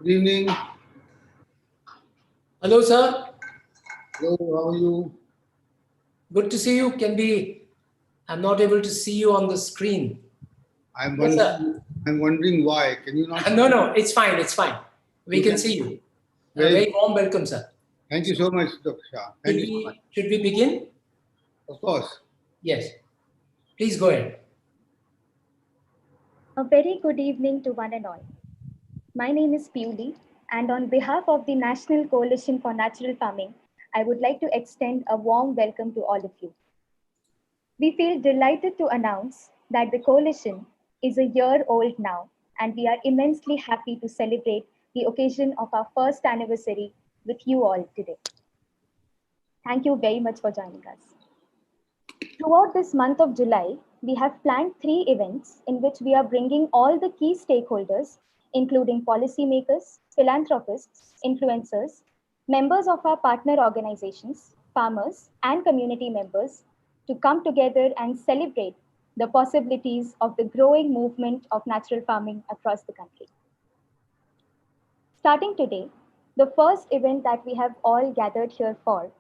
Good evening. Hello, sir. Hello, how are you? Good to see you. I'm not able to see you on the screen. I'm Yes, sir. wondering why. Can you not? No, it's fine. It's fine. We You can can. see you. A Very very good. warm welcome, sir. Thank you so much, Dr. Shah. Thank you so much. Should we begin? Of course. Yes. Please go ahead. A very good evening to one and all. My name is Piuli, and on behalf of the National Coalition for Natural Farming, I would like to extend a warm welcome to all of you. We feel delighted to announce that the coalition is a year old now, and we are immensely happy to celebrate the occasion of our first anniversary with you all today. Thank you very much for joining us. Throughout this month of July, we have planned 3 events in which we are bringing all the key stakeholders, including policymakers, philanthropists, influencers, members of our partner organizations, farmers, and community members to come together and celebrate the possibilities of the growing movement of natural farming across the country. Starting today, the first event that we have all gathered here for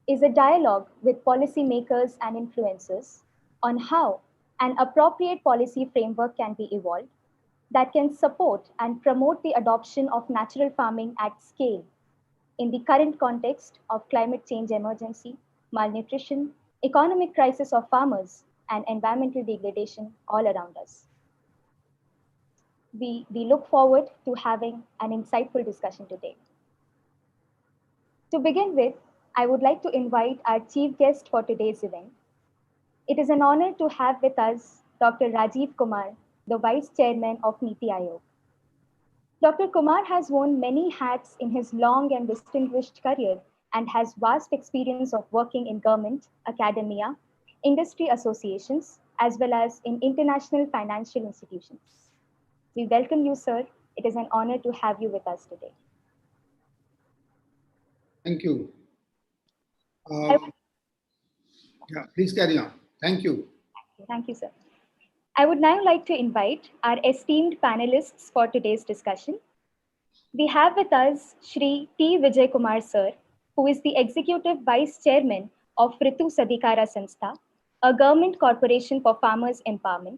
is a dialogue with policymakers and influencers on how an appropriate policy framework can be evolved that can support and promote the adoption of natural farming at scale in the current context of climate change emergency, malnutrition, economic crisis of farmers, and environmental degradation all around us. We look forward to having an insightful discussion today. To begin with, I would like to invite our chief guest for today's event. It is an honor to have with us Dr. Rajiv Kumar, the Vice Chairman of Niti Aayog. Dr. Kumar has worn many hats in his long and distinguished career and has vast experience of working in government, academia, industry associations, as well as in international financial institutions. We welcome you, sir. It is an honor to have you with us today. Thank you. Yeah, please carry on. Thank you. Thank you, sir. I would now like to invite our esteemed panelists for today's discussion. We have with us Shri T. Vijay Kumar, sir, who is the Executive Vice Chairman of Ritu Sadhikara Sanstha, a government corporation for farmers' empowerment,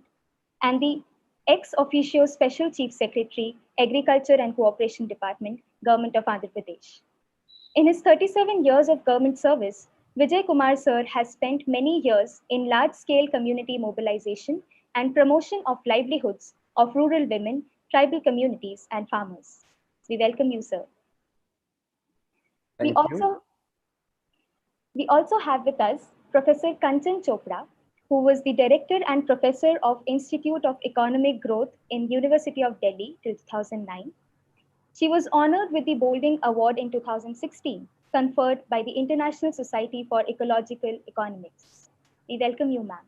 and the ex officio Special Chief Secretary, Agriculture and Cooperation Department, Government of Andhra Pradesh. In his 37 years of government service, Vijay Kumar sir has spent many years in large-scale community mobilization and promotion of livelihoods of rural women, tribal communities, and farmers. We welcome you, sir. We also have with us Professor Kanchan Chopra, who was the Director and Professor of Institute of Economic Growth in University of Delhi till 2009. She was honored with the Boulding Award in 2016, conferred by the International Society for Ecological Economics. We welcome you, ma'am.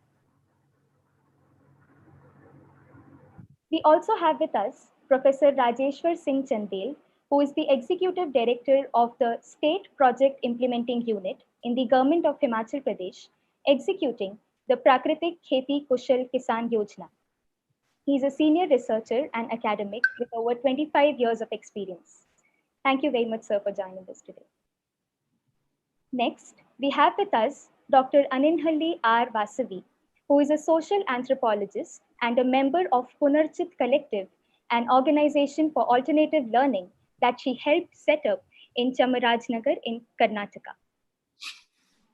We also have with us Professor Rajeshwar Singh Chandel, who is the Executive Director of the State Project Implementing Unit in the Government of Himachal Pradesh, executing the Prakritik Kheti Kushal Kisan Yojana. He is a senior researcher and academic with over 25 years of experience. Thank you very much, sir, for joining us today. Next, we have with us Dr. Aninhalli R. Vasavi, who is a social anthropologist and a member of Punarchit Collective, an organization for alternative learning that she helped set up in Chamarajnagar in Karnataka.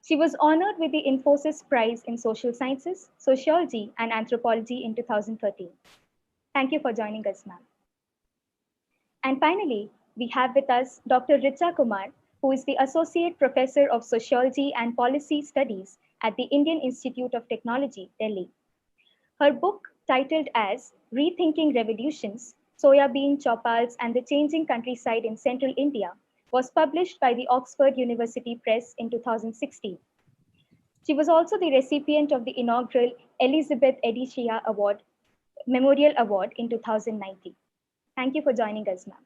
She was honored with the Infosys Prize in Social Sciences, Sociology, and Anthropology in 2013. Thank you for joining us, ma'am. And finally, we have with us Dr. Richa Kumar, who is the Associate Professor of Sociology and Policy Studies at the Indian Institute of Technology, Delhi. Her book, titled as Rethinking Revolutions, Soybean Chopals and the Changing Countryside in Central India, was published by the Oxford University Press in 2016. She was also the recipient of the inaugural Elizabeth Edicia Award, Memorial Award in 2019. Thank you for joining us, ma'am.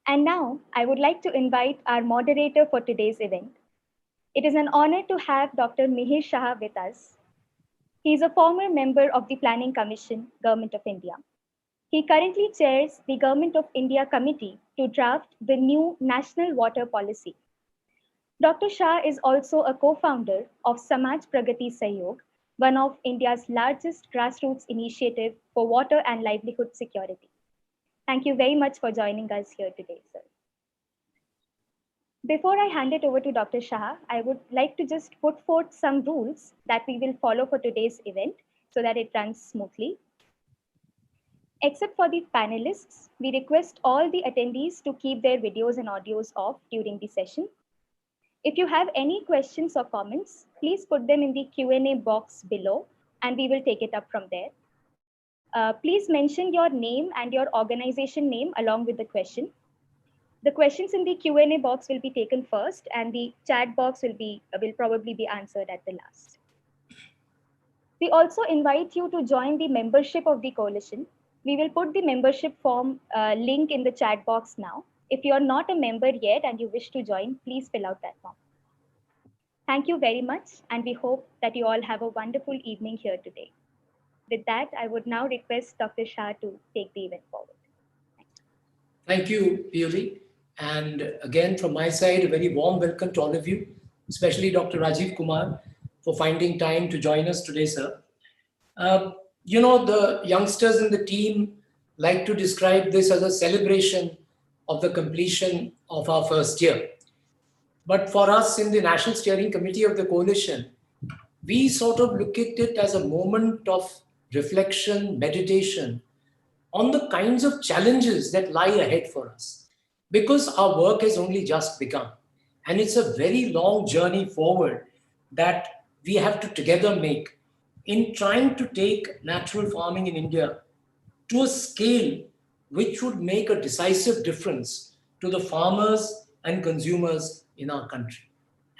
And now I would like to invite our moderator for today's event. It is an honor to have Dr. Mihir Shah with us. He is a former member of the Planning Commission, Government of India. He currently chairs the Government of India Committee to draft the new National Water Policy. Dr. Shah is also a co-founder of Samaj Pragati Sahyog, one of India's largest grassroots initiative for water and livelihood security. Thank you very much for joining us here today, sir. Before I hand it over to Dr. Shah, I would like to just put forth some rules that we will follow for today's event so that it runs smoothly. Except for the panelists, we request all the attendees to keep their videos and audios off during the session. If you have any questions or comments, please put them in the Q&A box below and we will take it up from there. Please mention your name and your organization name along with the question. The questions in the Q&A box will be taken first and the chat box will probably be answered at the last. We also invite you to join the membership of the coalition. We will put the membership form link in the chat box now. If you are not a member yet and you wish to join, please fill out that form. Thank you very much, and we hope that you all have a wonderful evening here today. With that, I would now request Dr. Shah to take the event forward. Thank you, Piyuli. And again, from my side, a very warm welcome to all of you, especially Dr. Rajiv Kumar, for finding time to join us today, sir. You know, the youngsters in the team like to describe this as a celebration of the completion of our first year. But for us in the National Steering Committee of the Coalition, we sort of look at it as a moment of reflection, meditation on the kinds of challenges that lie ahead for us. Because our work has only just begun. And it's a very long journey forward that we have to together make in trying to take natural farming in India to a scale which would make a decisive difference to the farmers and consumers in our country.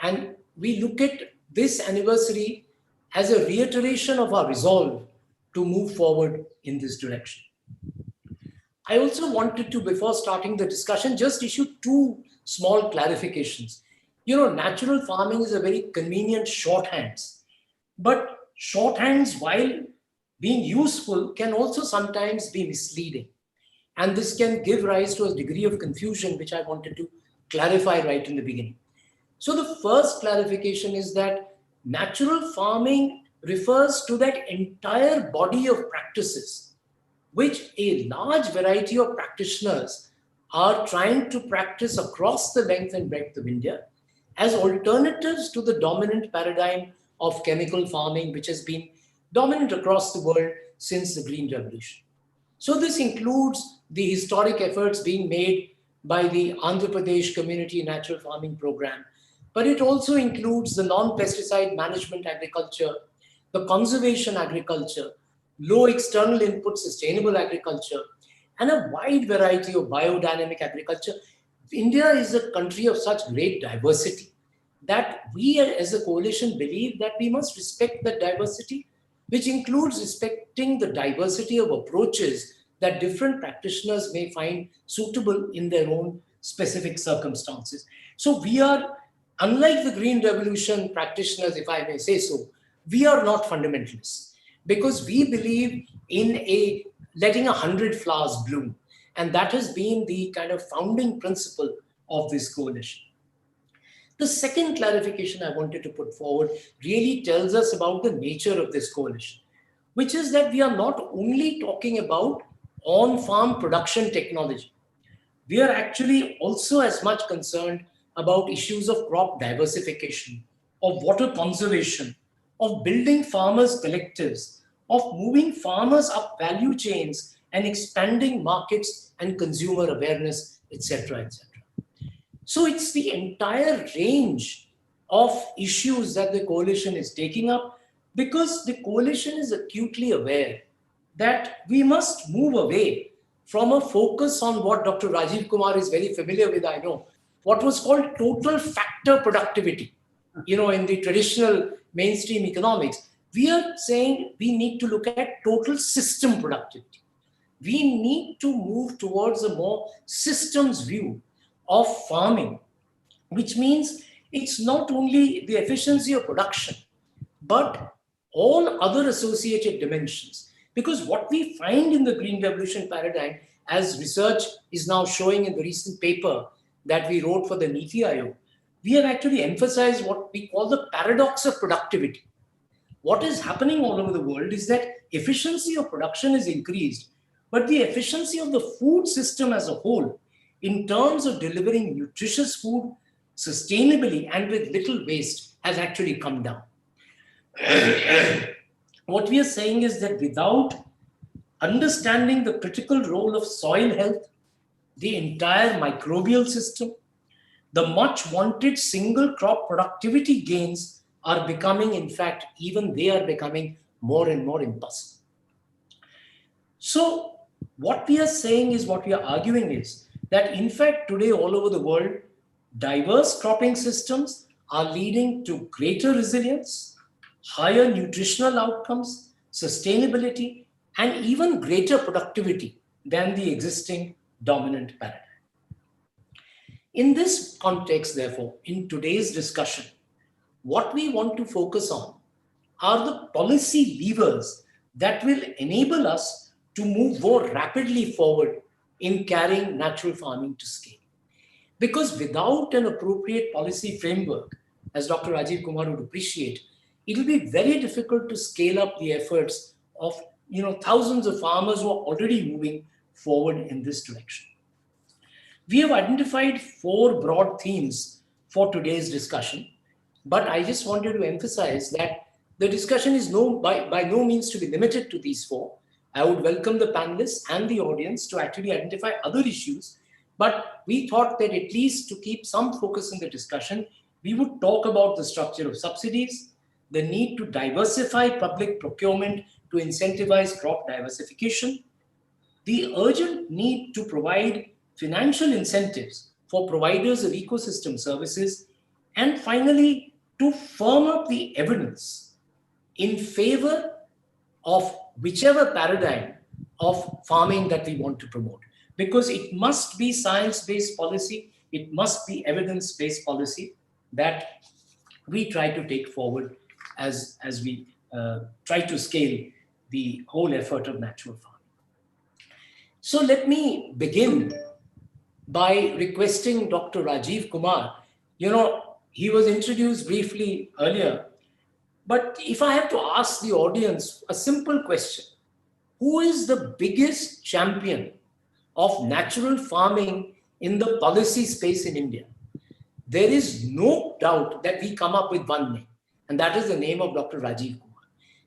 And we look at this anniversary as a reiteration of our resolve to move forward in this direction. I also wanted to, before starting the discussion, just issue two small clarifications. You know, natural farming is a very convenient shorthands, but shorthands, while being useful, can also sometimes be misleading. And this can give rise to a degree of confusion, which I wanted to clarify right in the beginning. So the first clarification is that natural farming refers to that entire body of practices which a large variety of practitioners are trying to practice across the length and breadth of India as alternatives to the dominant paradigm of chemical farming, which has been dominant across the world since the Green Revolution. So this includes the historic efforts being made by the Andhra Pradesh Community Natural Farming Program, but it also includes the non-pesticide management agriculture, the conservation agriculture, low external input sustainable agriculture, and a wide variety of biodynamic agriculture. India is a country of such great diversity that we as a coalition believe that we must respect that diversity, which includes respecting the diversity of approaches that different practitioners may find suitable in their own specific circumstances. So we are, unlike the Green Revolution practitioners, if I may say so, we are not fundamentalists, because we believe in letting 100 flowers bloom. And that has been the kind of founding principle of this coalition. The second clarification I wanted to put forward really tells us about the nature of this coalition, which is that we are not only talking about on-farm production technology. We are actually also as much concerned about issues of crop diversification, of water conservation, of building farmers' collectives, of moving farmers up value chains and expanding markets and consumer awareness, etc., etc. So it's the entire range of issues that the coalition is taking up, because the coalition is acutely aware that we must move away from a focus on what Dr. Rajiv Kumar is very familiar with, I know, what was called total factor productivity. You know, in the traditional mainstream economics, we are saying we need to look at total system productivity. We need to move towards a more systems view of farming, which means it's not only the efficiency of production, but all other associated dimensions. Because what we find in the green revolution paradigm, as research is now showing in the recent paper that we wrote for the Niti Aayog, we have actually emphasized what we call the paradox of productivity. What is happening all over the world is that efficiency of production is increased, but the efficiency of the food system as a whole, in terms of delivering nutritious food sustainably and with little waste, has actually come down. What we are saying is that without understanding the critical role of soil health, the entire microbial system, the much wanted single crop productivity gains are becoming, in fact, even they are becoming more and more impossible. So what we are saying is, what we are arguing is that in fact today all over the world, diverse cropping systems are leading to greater resilience, higher nutritional outcomes, sustainability, and even greater productivity than the existing dominant paradigm. In this context, therefore, in today's discussion, what we want to focus on are the policy levers that will enable us to move more rapidly forward in carrying natural farming to scale. Because without an appropriate policy framework, as Dr. Rajiv Kumar would appreciate, it will be very difficult to scale up the efforts of thousands of farmers who are already moving forward in this direction. We have identified 4 broad themes for today's discussion, but I just wanted to emphasize that the discussion is by no means to be limited to these 4. I would welcome the panelists and the audience to actually identify other issues, but we thought that at least to keep some focus in the discussion, we would talk about the structure of subsidies, the need to diversify public procurement to incentivize crop diversification, the urgent need to provide financial incentives for providers of ecosystem services, and finally, to firm up the evidence in favor of whichever paradigm of farming that we want to promote. Because it must be science-based policy, it must be evidence-based policy that we try to take forward as we try to scale the whole effort of natural farming. So let me begin by requesting Dr. Rajiv Kumar. He was introduced briefly earlier, but if I have to ask the audience a simple question, who is the biggest champion of natural farming in the policy space in India? There is no doubt that we come up with one name, and that is the name of Dr. Rajiv Kumar.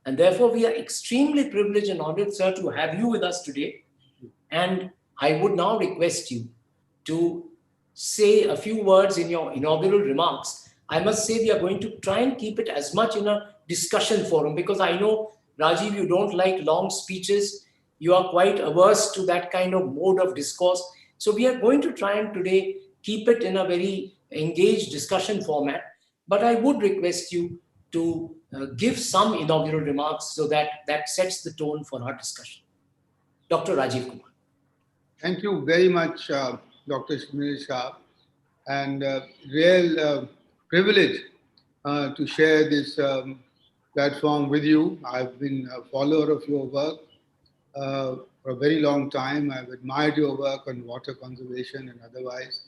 And therefore, we are extremely privileged and honored, sir, to have you with us today. And I would now request you to say a few words in your inaugural remarks. I must say we are going to try and keep it as much in a discussion forum, because I know, Rajiv, you don't like long speeches. You are quite averse to that kind of mode of discourse. So we are going to try and today keep it in a very engaged discussion format. But I would request you to give some inaugural remarks so that sets the tone for our discussion. Dr. Rajiv Kumar. Thank you very much, Dr. Shamir Shah, and real privilege to share this platform with you. I've been a follower of your work for a very long time. I've admired your work on water conservation and otherwise.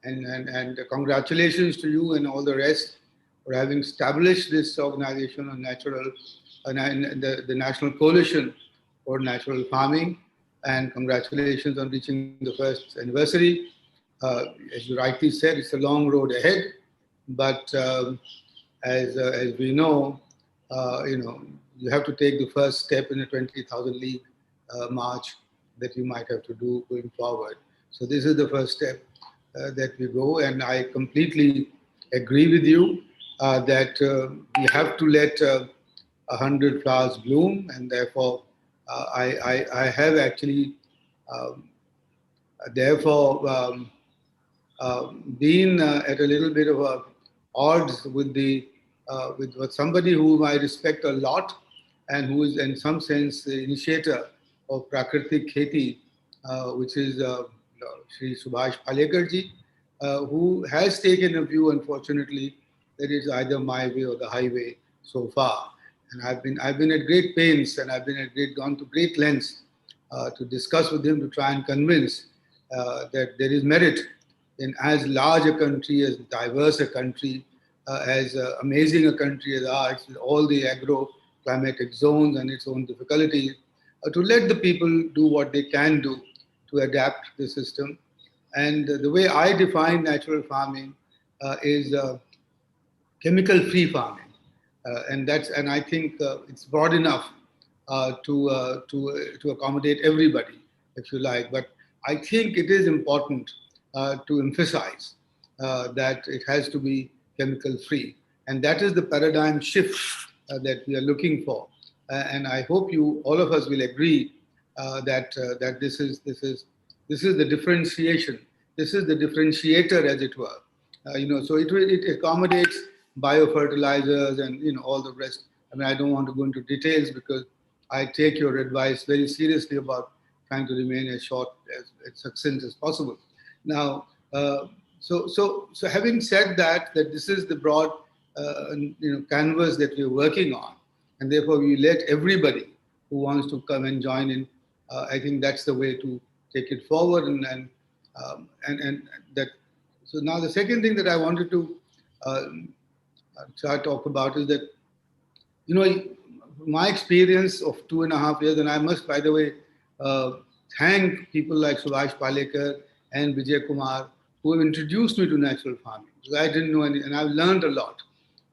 And congratulations to you and all the rest for having established this organization on natural, the National Coalition for Natural Farming. And congratulations on reaching the first anniversary. As you rightly said, it's a long road ahead, but as we know, you have to take the first step in a 20,000 league march that you might have to do going forward. So this is the first step that we go, and I completely agree with you that we have to let 100 flowers bloom, and therefore I have actually been at a little bit of odds with with somebody whom I respect a lot and who is in some sense the initiator of Prakritik Kheti, which is Shri Subhash Palekarji, who has taken a view, unfortunately, that is either my way or the highway so far. And I've been at great pains, and gone to great lengths to discuss with him, to try and convince that there is merit in as large a country, as diverse a country, as amazing a country as ours, with all the agro-climatic zones and its own difficulties, to let the people do what they can do to adapt the system. And the way I define natural farming is chemical-free farming, and I think it's broad enough to accommodate everybody, if you like. But I think it is important to emphasize that it has to be chemical-free, and that is the paradigm shift that we are looking for. And I hope all of us, will agree that this is the differentiation. This is the differentiator, as it were. So it accommodates biofertilizers and all the rest. I mean, I don't want to go into details because I take your advice very seriously about trying to remain as short, as succinct as possible. Now, so having said that this is the broad canvas that we're working on, and therefore we let everybody who wants to come and join in. I think that's the way to take it forward, and that. So now the second thing that I wanted to talk about is that, my experience of 2.5 years, and I must, by the way, thank people like Subhash Palekar and Vijay Kumar, who have introduced me to natural farming. Because I didn't know any, and I've learned a lot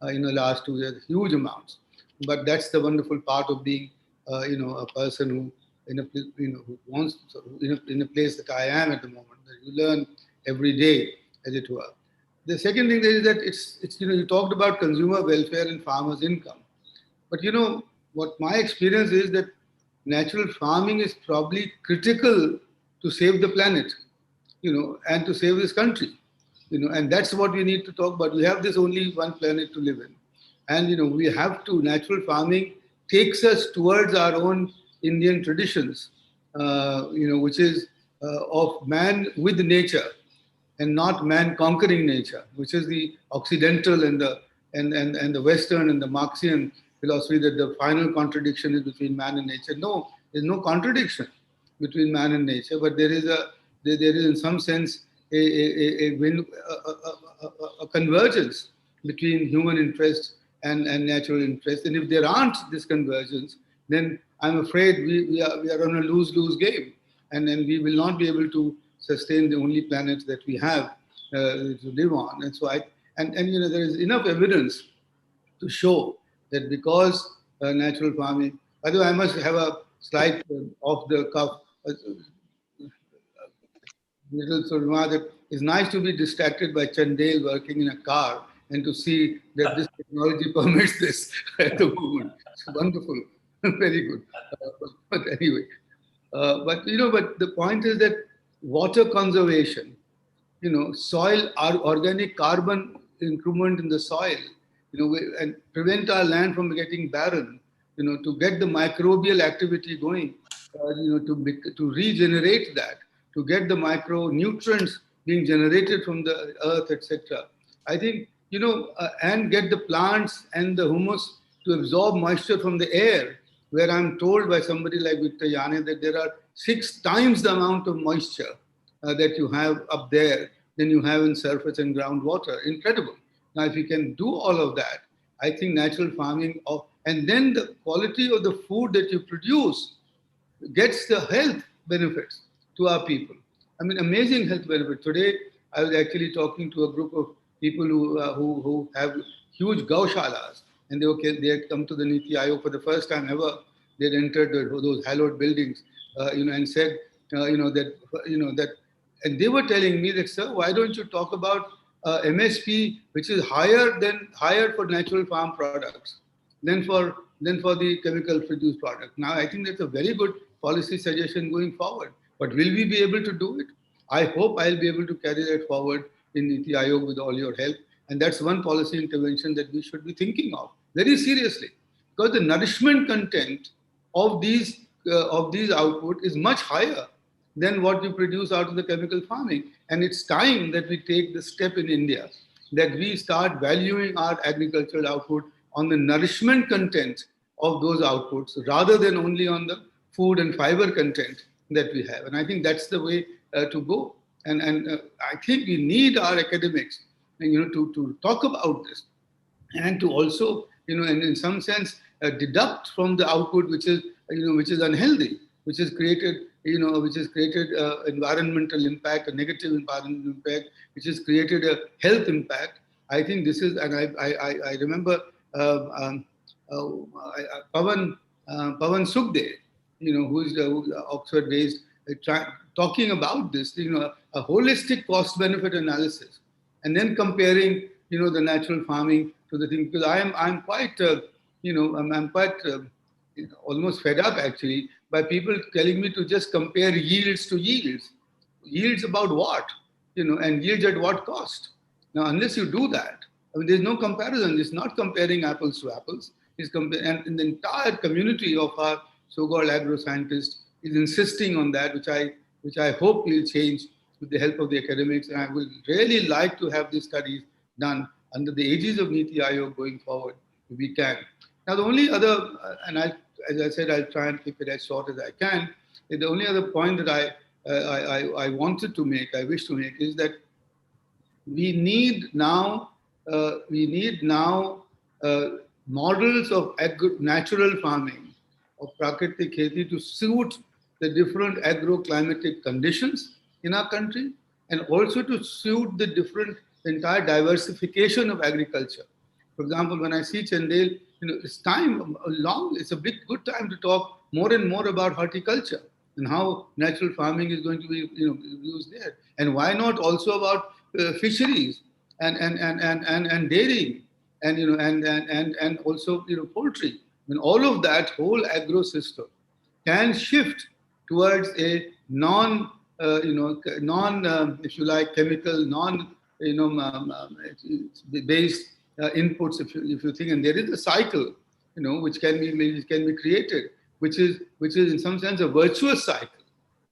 in the last 2 years, huge amounts. But that's the wonderful part of being, a person who, who wants, in a place that I am at the moment, that you learn every day, as it were. The second thing is that it's you talked about consumer welfare and farmers' income. But what my experience is that natural farming is probably critical to save the planet, and to save this country, and that's what we need to talk about. We have this only one planet to live in. And, we have to, natural farming takes us towards our own Indian traditions, which is of man with nature and not man conquering nature, which is the Occidental and the Western and the Marxian philosophy, that the final contradiction is between man and nature. No, there's no contradiction between man and nature, but there is in some sense a convergence between human interest and natural interest. And if there aren't this convergence, then I'm afraid we are on a lose-lose game, and then we will not be able to sustain the only planet that we have to live on. And so there is enough evidence to show that because natural farming. By the way, I must have a slight off the cuff little remark that it's nice to be distracted by Chandel working in a car and to see that this technology permits this at the moment. It's wonderful, very good. But anyway, but the point is that water conservation, soil, our organic carbon improvement in the soil, and prevent our land from getting barren, to get the microbial activity going, to regenerate that, to get the micronutrients being generated from the earth, etc. I think, and get the plants and the humus to absorb moisture from the air, where I'm told by somebody like Victor Yane that there are 6 times the amount of moisture that you have up there than you have in surface and groundwater. Incredible. Now, if you can do all of that, I think natural farming, and then the quality of the food that you produce gets the health benefits to our people. I mean, amazing health benefits. Today, I was actually talking to a group of people who have huge gaushalas, and they had come to the Niti Aayog for the first time ever. They had entered those hallowed buildings, and said, that, and they were telling me that, sir, why don't you talk about MSP, which is higher for natural farm products than for the chemical produced product. Now, I think that's a very good policy suggestion going forward. But will we be able to do it? I hope I'll be able to carry that forward in Niti Aayog with all your help. And that's one policy intervention that we should be thinking of very seriously, because the nourishment content of these output is much higher than what we produce out of the chemical farming. And it's time that we take the step in India, that we start valuing our agricultural output on the nourishment content of those outputs rather than only on the food and fiber content that we have. And I think that's the way to go. And I think we need our academics, to talk about this and to also, and in some sense, deduct from the output which is unhealthy, which has created, environmental impact, a negative environmental impact, which has created a health impact. I think this is, and I remember Pavan Sukhdev, who's Oxford-based, talking about this, a holistic cost-benefit analysis, and then comparing, the natural farming to the thing. Because I'm quite, I'm quite almost fed up actually by people telling me to just compare yields to yields. Yields about what? And yields at what cost? Now, unless you do that, I mean, there's no comparison. It's not comparing apples to apples. And the entire community of our so-called agro-scientists is insisting on that, which I hope will change with the help of the academics. And I would really like to have these studies done under the aegis of Niti Aayog going forward, if we can. Now, the only other, as I said, I'll try and keep it as short as I can. The only other point that I wanted to make, I wish to make, is that we need now models of natural farming, of Prakritik Kheti, to suit the different agroclimatic conditions in our country, and also to suit the entire diversification of agriculture. For example, when I see Chandel, it's a good time to talk more and more about horticulture and how natural farming is going to be, used there. And why not also about fisheries and dairying and also, poultry. I mean, all of that whole agro system can shift towards a if you like, chemical, based inputs, if you think, and there is a cycle, which can be created, which is in some sense a virtuous cycle,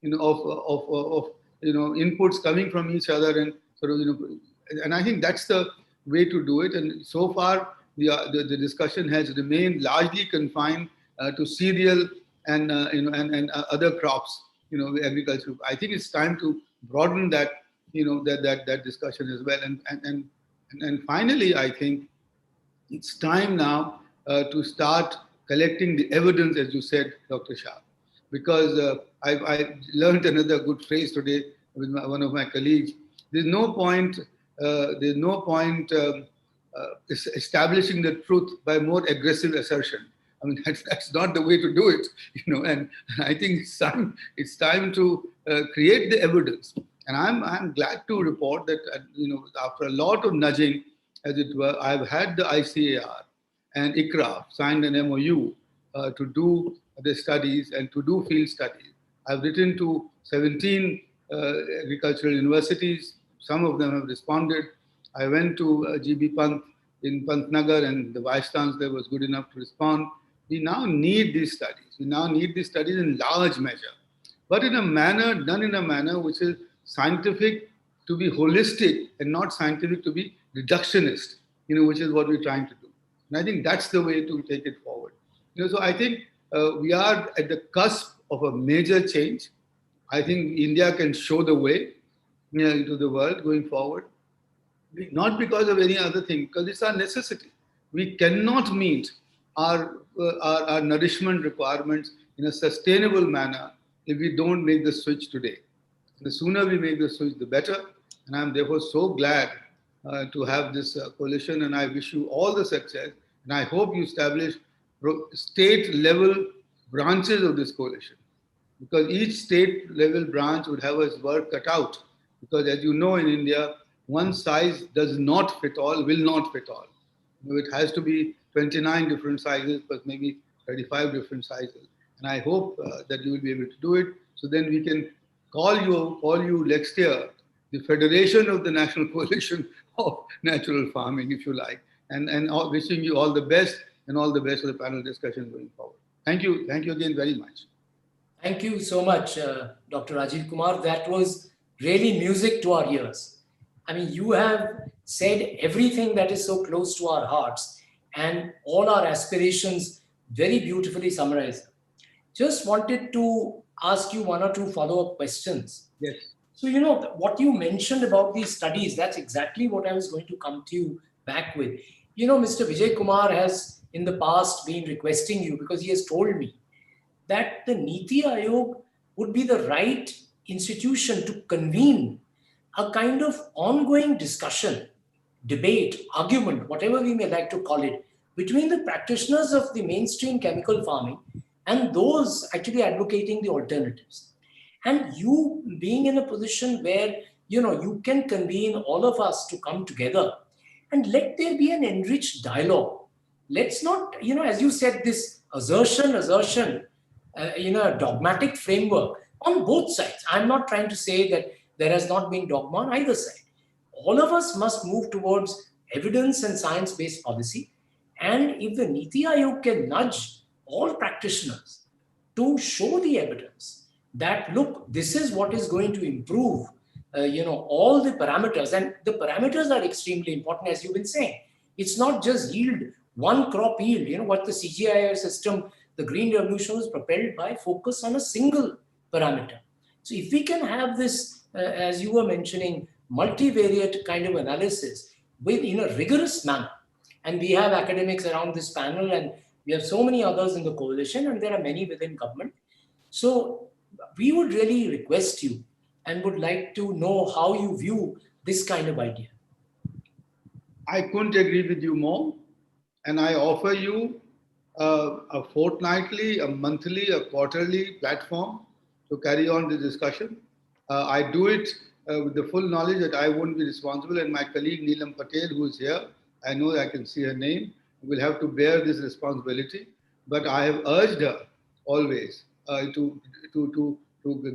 of inputs coming from each other, and sort of, and I think that's the way to do it. And so far, the discussion has remained largely confined to cereal and other crops, agriculture. I think it's time to broaden that, that discussion as well. And finally, I think it's time now to start collecting the evidence, as you said, Dr. Shah, because I learned another good phrase today with one of my colleagues. There's no point establishing the truth by more aggressive assertion. I mean, that's not the way to do it, And I think it's time to create the evidence. And I'm glad to report that after a lot of nudging, as it were, I've had the ICAR and ICRA signed an MOU to do the studies and to do field studies. I've written to 17 agricultural universities. Some of them have responded. I went to GB Pant in Pantnagar, and the vice chancellor was good enough to respond. We now need these studies. We now need these studies in large measure, but done in a manner which is scientific to be holistic and not scientific to be reductionist, which is what we're trying to do. And I think that's the way to take it forward. So I think we are at the cusp of a major change. I think India can show the way to the world going forward, not because of any other thing, because it's our necessity. We cannot meet our nourishment requirements in a sustainable manner if we don't make the switch today. The sooner we make the switch, the better. And I'm therefore so glad to have this coalition, and I wish you all the success. And I hope you establish state-level branches of this coalition, because each state-level branch would have its work cut out. Because as you know, in India, one size does not fit all, will not fit all. It has to be 29 different sizes, plus maybe 35 different sizes. And I hope that you will be able to do it. So then we can call you next year the Federation of the National Coalition of Natural Farming, if you like. And wishing you all the best, and all the best for the panel discussion going forward. Thank you. Thank you again very much. Thank you so much, Dr. Rajiv Kumar. That was really music to our ears. I mean, you have said everything that is so close to our hearts, and all our aspirations Very beautifully summarized. Just wanted to ask you one or two follow-up questions. Yes. So, what you mentioned about these studies, that's exactly what I was going to come to you back with. Mr. Vijay Kumar has in the past been requesting you, because he has told me that the Niti Aayog would be the right institution to convene a kind of ongoing discussion, debate, argument, whatever we may like to call it, between the practitioners of the mainstream chemical farming and those actually advocating the alternatives. And you being in a position where you can convene all of us to come together and let there be an enriched dialogue. Let's not, as you said, this assertion, in a dogmatic framework on both sides. I'm not trying to say that there has not been dogma on either side. All of us must move towards evidence and science-based policy. And if the Niti Aayog can nudge all practitioners to show the evidence that, look, this is what is going to improve, all the parameters. And the parameters are extremely important, as you've been saying. It's not just yield, one crop yield. What the CGIAR system, the Green Revolution, was propelled by focus on a single parameter. So if we can have this, as you were mentioning, multivariate kind of analysis in a rigorous manner, and we have academics around this panel, and we have so many others in the coalition, and there are many within government. So we would really request you and would like to know how you view this kind of idea. I couldn't agree with you more. And I offer you a fortnightly, a monthly, a quarterly platform to carry on the discussion. I do it with the full knowledge that I won't be responsible, and my colleague Neelam Patel, who is here, I know I can see her name, will have to bear this responsibility. But I have urged her always to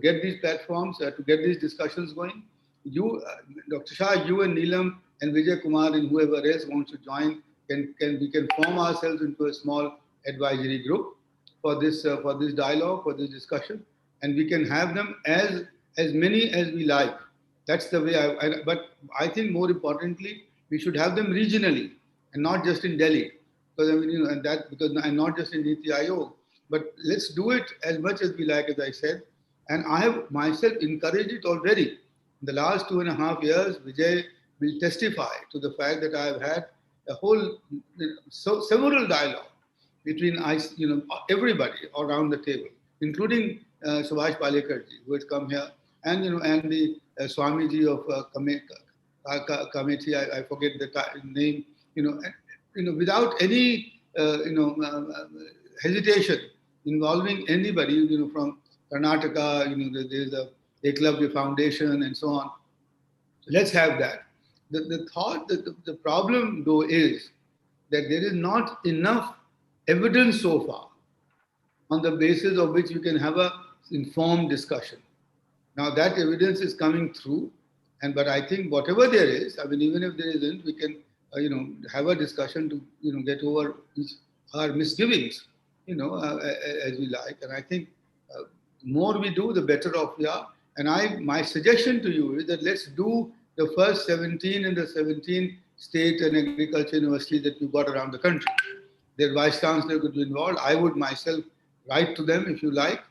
get these platforms, to get these discussions going. You, Dr. Shah, you and Neelam and Vijay Kumar and whoever else wants to join, we can form ourselves into a small advisory group for this dialogue, for this discussion, and we can have them as many as we like. That's the way. But I think more importantly, we should have them regionally and not just in Delhi, because because I'm not just in Niti Aayog. But let's do it as much as we like, as I said, and I have myself encouraged it already. In the last 2.5 years, Vijay will testify to the fact that I have had a whole, several dialogue between everybody around the table, including Subhash Palekarji, who has come here, and the Swamiji of committee. I forget the name. Without any hesitation, involving anybody. From Karnataka. There's the Eklavya Foundation and so on. So let's have that. The thought that the problem though is that there is not enough evidence so far on the basis of which you can have a informed discussion. Now that evidence is coming through, but I think whatever there is, even if there isn't, we can have a discussion to get over our misgivings, as we like. And I think the more we do, the better off we are. And my suggestion to you is that let's do the first 17 in the 17 state and agriculture universities that we've got around the country. Their vice chancellor could be involved. I would myself write to them, if you like,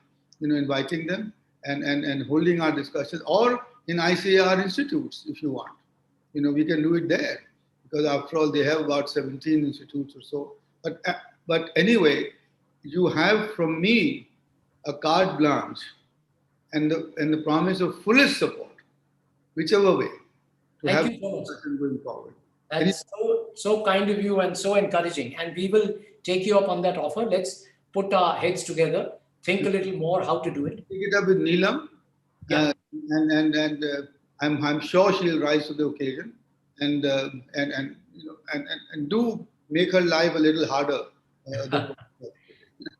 inviting them and holding our discussions, or in ICAR institutes, if you want. We can do it there, because after all, they have about 17 institutes or so. But anyway, you have from me a carte blanche and the promise of fullest support, whichever way, to Thank have you so much. going forward. That's so kind of you and so encouraging. And we will take you up on that offer. Let's put our heads together, think a little more how to do it. Take it up with Neelam, Yeah. and I'm sure she'll rise to the occasion, and do make her life a little harder.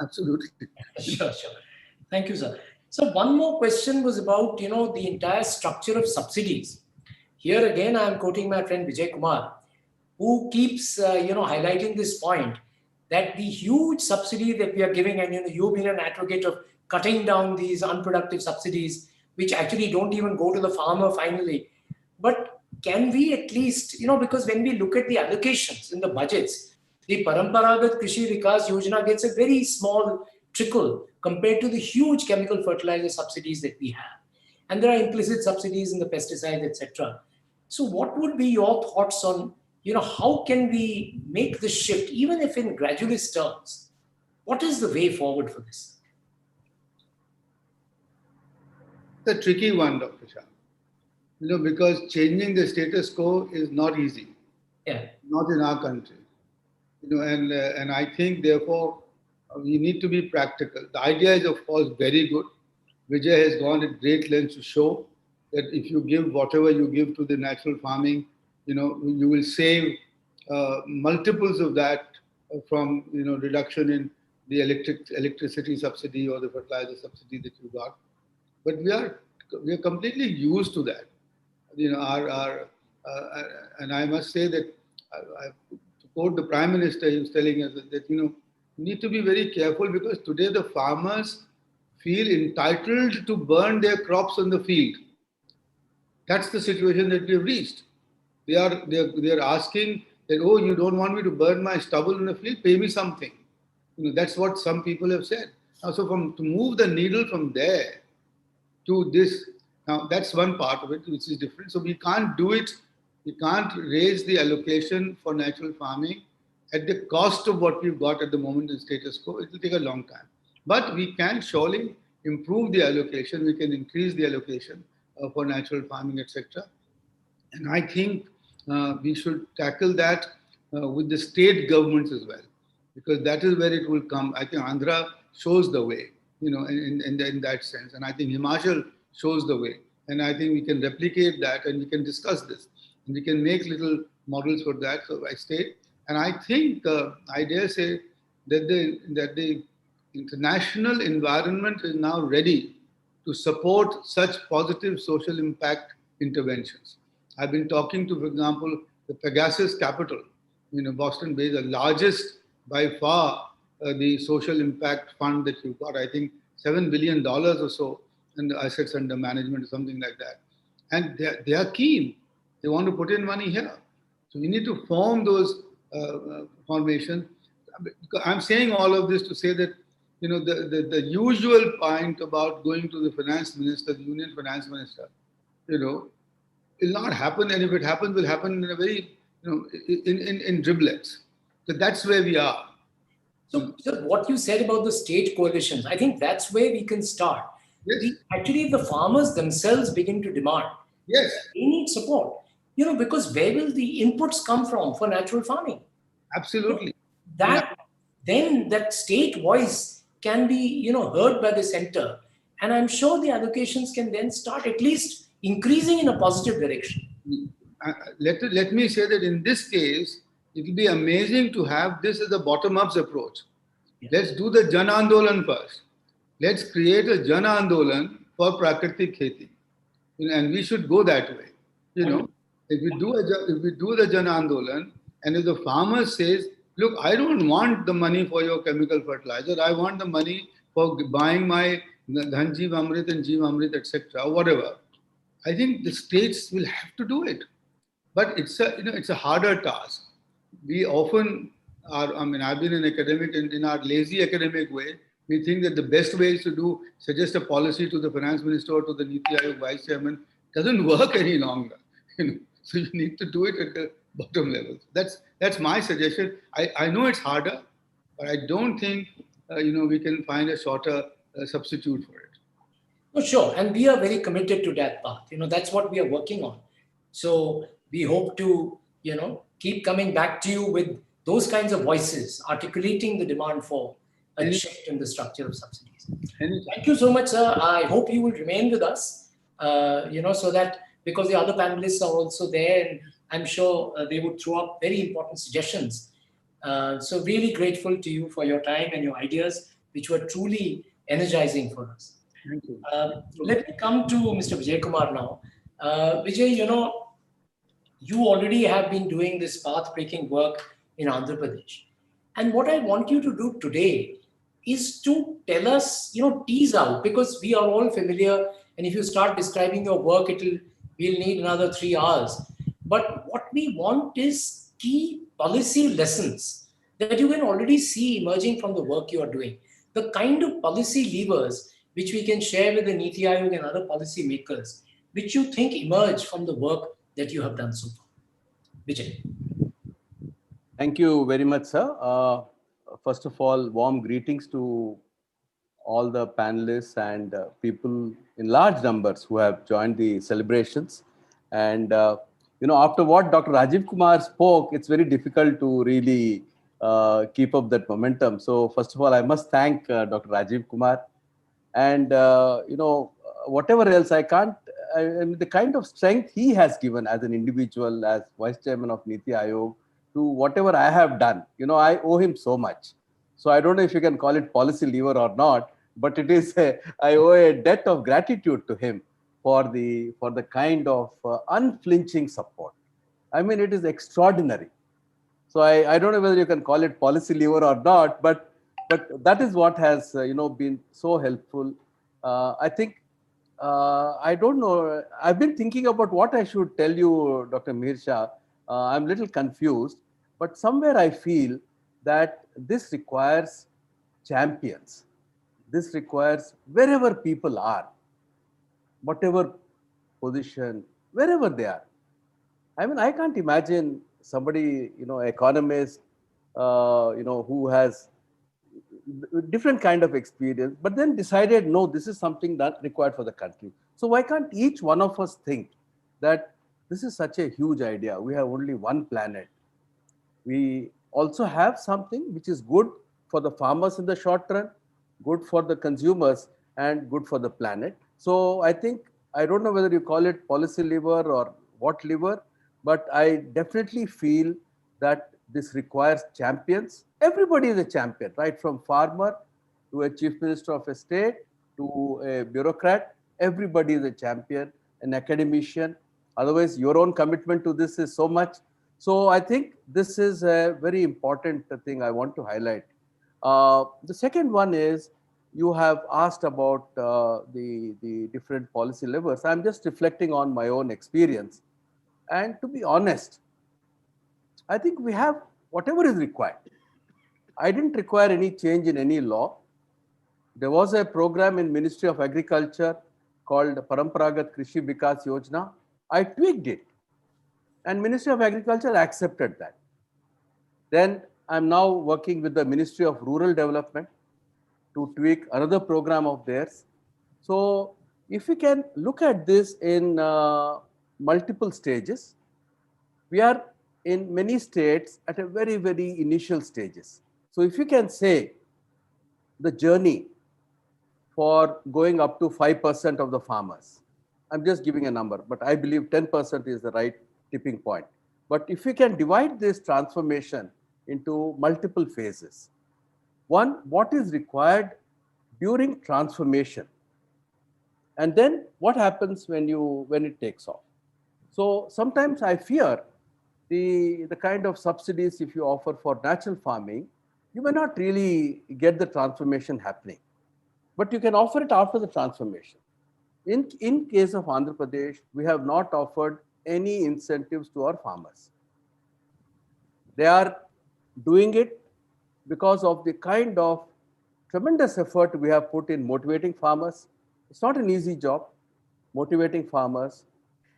Absolutely. Sure. Thank you, sir. So one more question was about, the entire structure of subsidies. Here again, I am quoting my friend Vijay Kumar, who keeps, highlighting this point, that the huge subsidy that we are giving, and, you've been an advocate of cutting down these unproductive subsidies, which actually don't even go to the farmer finally. But can we at least, because when we look at the allocations in the budgets, the Paramparagat Krishi Vikas Yojana gets a very small trickle compared to the huge chemical fertilizer subsidies that we have. And there are implicit subsidies in the pesticides, etc. So what would be your thoughts on, how can we make this shift, even if in gradualist terms? What is the way forward for this? It's a tricky one, Dr. Shah. Because changing the status quo is not easy. Yeah. Not in our country. And I think therefore we need to be practical. The idea is of course very good. Vijay has gone at great lengths to show that if you give whatever you give to the natural farming, you will save multiples of that from reduction in the electricity subsidy or the fertilizer subsidy that you got. But we are completely used to that. And I must say that to quote the Prime Minister, he was telling us that we need to be very careful because today the farmers feel entitled to burn their crops on the field. That's the situation that we have reached. They are asking that, oh, you don't want me to burn my stubble in the field, pay me something. That's what some people have said. Now, so to move the needle from there to this, now that's one part of it which is different. So we can't do it. We can't raise the allocation for natural farming at the cost of what we've got at the moment in status quo. It will take a long time. But we can surely improve the allocation. We can increase the allocation for natural farming, etc. And I think we should tackle that with the state governments as well, because that is where it will come. I think Andhra shows the way, in that sense. And I think Himachal shows the way. And I think we can replicate that and we can discuss this. And we can make little models for that for my state. And I think, I dare say, that the international environment is now ready to support such positive social impact interventions. I've been talking to, for example, the Pegasus Capital, Boston based, the largest by far, the social impact fund that you've got, I think $7 billion or so in the assets under management or something like that. And they are keen. They want to put in money here. So we need to form those formations. I'm saying all of this to say that, the usual point about going to the finance minister, the union finance minister, will not happen. And if it happens, will happen in a very, in driblets. So that's where we are. So what you said about the state coalitions, I think that's where we can start. Yes. Actually, if the farmers themselves begin to demand, yes, they need support, because where will the inputs come from for natural farming? Absolutely. Then that state voice can be, heard by the center. And I'm sure the allocations can then start at least increasing in a positive direction. Let me say that in this case, it will be amazing to have this as a bottom-up approach. Yeah. Let's do the Jan Andolan first. Let's create a Jan Andolan for Prakritik Kheti. And we should go that way. If we do the Jan Andolan, and if the farmer says, look, I don't want the money for your chemical fertilizer. I want the money for buying my Dhan Jeev Amrit and Jeev Amrit, etc., whatever. I think the states will have to do it. But it's a harder task. We often are, I've been an academic, and in our lazy academic way, we think that the best way is to suggest a policy to the finance minister or to the Niti Aayog vice chairman. It doesn't work any longer. So you need to do it at the bottom level. That's my suggestion. I know it's harder, but I don't think we can find a shorter substitute for it. No, sure, and we are very committed to that path. That's what we are working on. So we hope to keep coming back to you with those kinds of voices, articulating the demand for a shift in the structure of subsidies. Thank you so much, sir. I hope you will remain with us. So that, because the other panelists are also there, and I'm sure they would throw up very important suggestions. So really grateful to you for your time and your ideas, which were truly energizing for us. Thank you. Let me come to Mr. Vijay Kumar now. Vijay, you already have been doing this path-breaking work in Andhra Pradesh. And what I want you to do today is to tell us, tease out, because we are all familiar, and if you start describing your work, we'll need another 3 hours. But what we want is key policy lessons that you can already see emerging from the work you are doing. The kind of policy levers which we can share with the Niti Aayog and other policy makers, which you think emerge from the work that you have done so far. Vijay. Thank you very much, sir. First of all, warm greetings to all the panelists and people in large numbers who have joined the celebrations. And, after what Dr. Rajiv Kumar spoke, it's very difficult to really keep up that momentum. So, first of all, I must thank Dr. Rajiv Kumar. And, whatever else, I mean, the kind of strength he has given as an individual, as vice chairman of Niti Aayog, to whatever I have done, I owe him so much. So I don't know if you can call it policy lever or not, but it is I owe a debt of gratitude to him for the kind of unflinching support. I mean, it is extraordinary. So I don't know whether you can call it policy lever or not, but that is what has been so helpful. I think I don't know. I've been thinking about what I should tell you, Dr. Mihir Shah. I'm a little confused, but somewhere I feel that this requires champions. This requires wherever people are, whatever position, wherever they are. I mean, I can't imagine somebody, economist, who has different kind of experience, but then decided, no, this is something that required for the country. So why can't each one of us think that this is such a huge idea? We have only one planet. We also have something which is good for the farmers in the short run, good for the consumers, and good for the planet. So I think, I don't know whether you call it policy lever or what lever, but I definitely feel that this requires champions. Everybody is a champion, right? From farmer to a chief minister of a state to a bureaucrat, everybody is a champion, an academician. Otherwise, your own commitment to this is so much. So I think this is a very important thing I want to highlight. The second one is, you have asked about the different policy levers. I'm just reflecting on my own experience. And to be honest, I think we have whatever is required. I didn't require any change in any law. There was a program in Ministry of Agriculture called Paramparagat Krishi Vikas Yojana. I tweaked it, and Ministry of Agriculture accepted that. Then I'm now working with the Ministry of Rural Development to tweak another program of theirs. So if we can look at this in multiple stages, we are in many states at a very, very initial stages. So if you can say the journey for going up to 5% of the farmers, I'm just giving a number, but I believe 10% is the right tipping point. But if we can divide this transformation into multiple phases, one, what is required during transformation, and then what happens when it takes off. So sometimes I fear the kind of subsidies if you offer for natural farming, you may not really get the transformation happening, but you can offer it after the transformation. In case of Andhra Pradesh, we have not offered any incentives to our farmers. They are doing it because of the kind of tremendous effort we have put in motivating farmers. It's not an easy job, motivating farmers,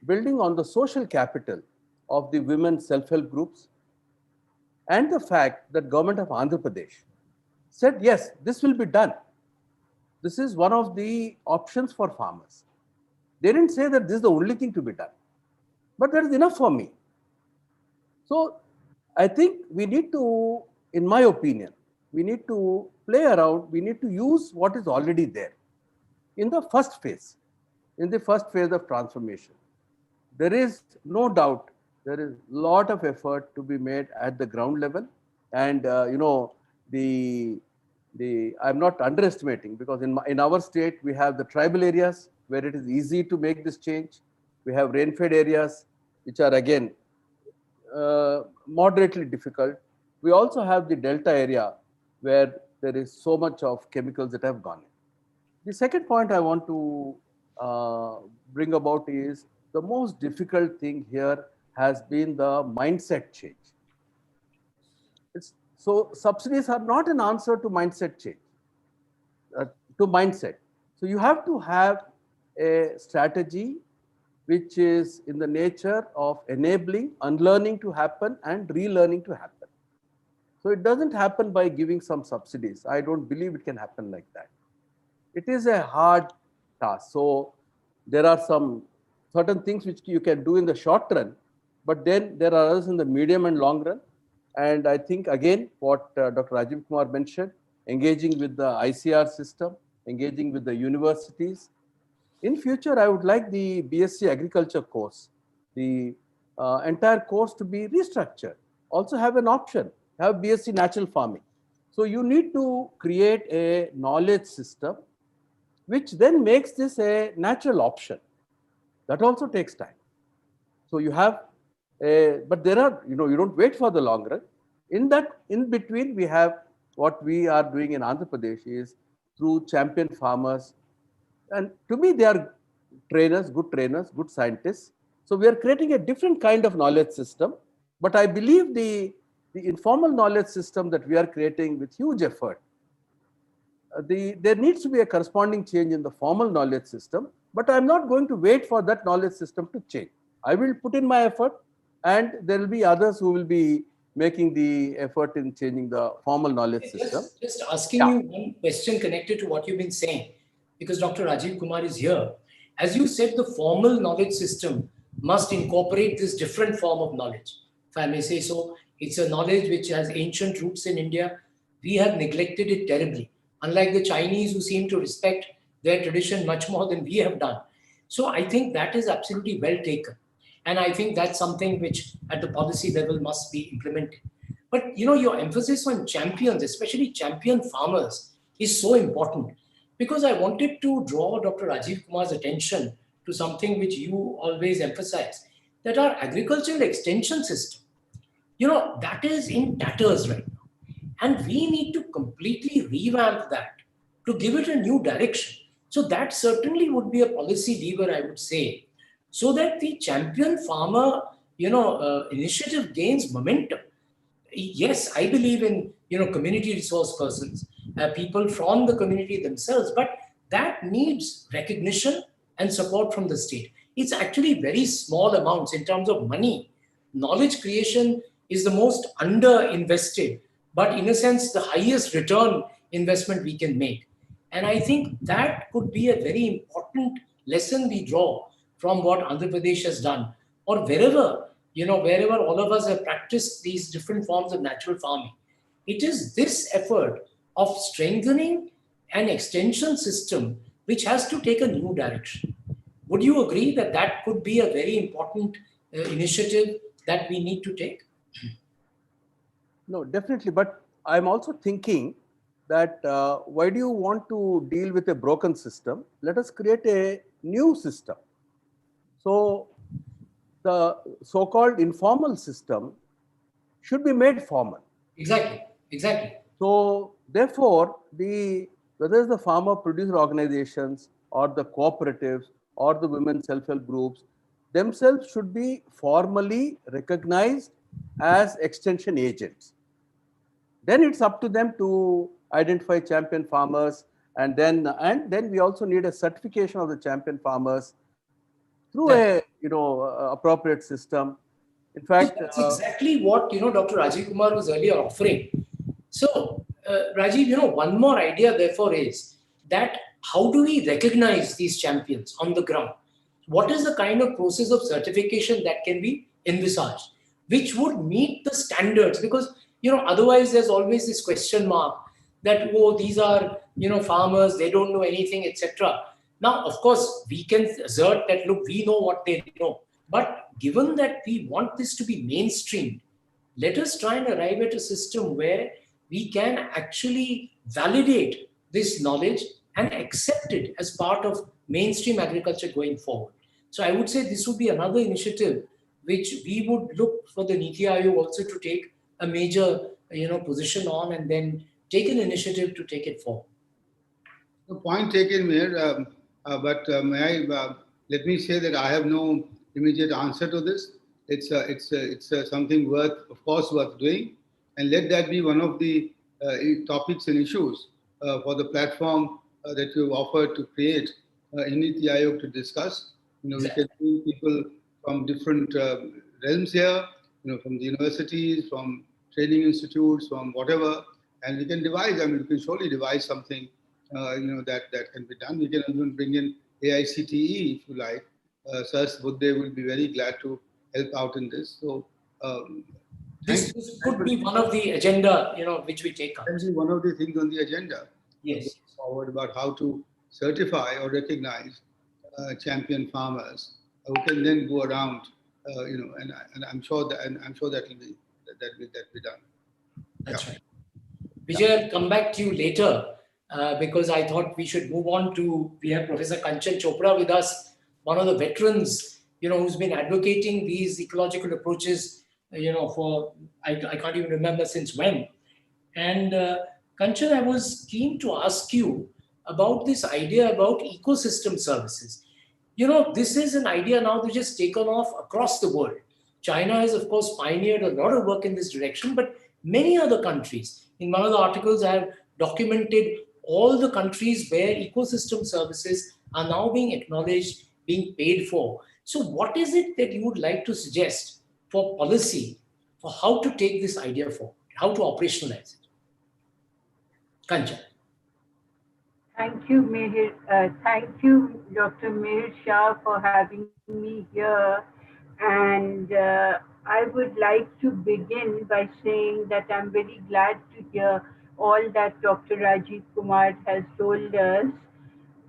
building on the social capital of the women self-help groups, and the fact that government of Andhra Pradesh said, yes, this will be done. This is one of the options for farmers. They didn't say that this is the only thing to be done, but that is enough for me. So I think we need to, in my opinion, we need to play around, we need to use what is already there. In the first phase of transformation, there is no doubt there is a lot of effort to be made at the ground level. And I'm not underestimating, because in our state we have the tribal areas where it is easy to make this change. We have rain-fed areas which are again moderately difficult. We also have the delta area where there is so much of chemicals that have gone in. The second point I want to bring about is the most difficult thing here has been the mindset change. It's So subsidies are not an answer to mindset change, to mindset. So you have to have a strategy which is in the nature of enabling unlearning to happen and relearning to happen. So it doesn't happen by giving some subsidies. I don't believe it can happen like that. It is a hard task. So there are some certain things which you can do in the short run, but then there are others in the medium and long run. And I think, again, what Dr. Rajiv Kumar mentioned, engaging with the ICR system, engaging with the universities. In future, I would like the BSc Agriculture course, the entire course to be restructured. Also have an option, have BSc Natural Farming. So you need to create a knowledge system which then makes this a natural option. That also takes time. So you have, but there are, you don't wait for the long run. In between, we have what we are doing in Andhra Pradesh is through champion farmers. And to me, they are trainers, good scientists. So we are creating a different kind of knowledge system. But I believe the informal knowledge system that we are creating with huge effort, there needs to be a corresponding change in the formal knowledge system, but I'm not going to wait for that knowledge system to change. I will put in my effort, and there will be others who will be making the effort in changing the formal knowledge system. Just asking you one question connected to what you've been saying, because Dr. Rajiv Kumar is here. As you said, the formal knowledge system must incorporate this different form of knowledge, if I may say so. It's a knowledge which has ancient roots in India. We have neglected it terribly, unlike the Chinese, who seem to respect their tradition much more than we have done. So I think that is absolutely well taken. And I think that's something which at the policy level must be implemented. But your emphasis on champions, especially champion farmers, is so important, because I wanted to draw Dr. Rajiv Kumar's attention to something which you always emphasize, that our agricultural extension system, that is in tatters right now. And we need to completely revamp that to give it a new direction. So that certainly would be a policy lever, I would say, so that the champion farmer, initiative gains momentum. Yes, I believe in, community resource persons, people from the community themselves, but that needs recognition and support from the state. It's actually very small amounts in terms of money. Knowledge creation is the most under-invested, but in a sense, the highest return investment we can make. And I think that could be a very important lesson we draw from what Andhra Pradesh has done, or wherever all of us have practiced these different forms of natural farming. It is this effort of strengthening an extension system which has to take a new direction. Would you agree that that could be a very important initiative that we need to take? No, definitely. But I'm also thinking that why do you want to deal with a broken system? Let us create a new system. So the so-called informal system should be made formal. Exactly. So therefore, whether it's the farmer producer organizations or the cooperatives or the women self-help groups, themselves should be formally recognized as extension agents. Then it's up to them to identify champion farmers, and then we also need a certification of the champion farmers through a appropriate system. In fact, that's exactly what Dr. Rajiv Kumar was earlier offering. So Rajiv, one more idea therefore is that how do we recognize these champions on the ground? What is the kind of process of certification that can be envisaged, which would meet the standards? Because otherwise there's always this question mark that, oh, these are farmers, they don't know anything, etc. Now, of course, we can assert that, look, we know what they know. But given that we want this to be mainstreamed, let us try and arrive at a system where we can actually validate this knowledge and accept it as part of mainstream agriculture going forward. So I would say this would be another initiative which we would look for the Niti Aayog also to take a major position on, and then take an initiative to take it forward. The point taken here, but let me say that I have no immediate answer to this. It's something worth doing, and let that be one of the topics and issues for the platform that you've offered to create in Niti Aayog to discuss. We can bring people from different realms here, from the universities, from training institutes, from whatever, and we can devise. I mean, we can surely devise something, that can be done. We can even bring in AICTE if you like. Sir Buddhe will be very glad to help out in this. So. This could be one of the agenda, which we take up. Can be one of the things on the agenda. Yes. Forward about how to certify or recognize champion farmers who can then go around, and I'm sure that will be done. That's right. Vijay, I'll come back to you later because I thought we should move on to. We have Professor Kanchan Chopra with us, one of the veterans, who's been advocating these ecological approaches, for I can't even remember since when. And Kanchan, I was keen to ask you about this idea about ecosystem services. This is an idea now that just taken off across the world. China has, of course, pioneered a lot of work in this direction, but many other countries. In one of the articles, I have documented all the countries where ecosystem services are now being acknowledged, being paid for. So what is it that you would like to suggest for policy, for how to take this idea forward, how to operationalize it? Kanchan. Thank you, Mihir. Thank you, Dr. Mihir Shah, for having me here. And I would like to begin by saying that I'm very glad to hear all that Dr. Rajiv Kumar has told us.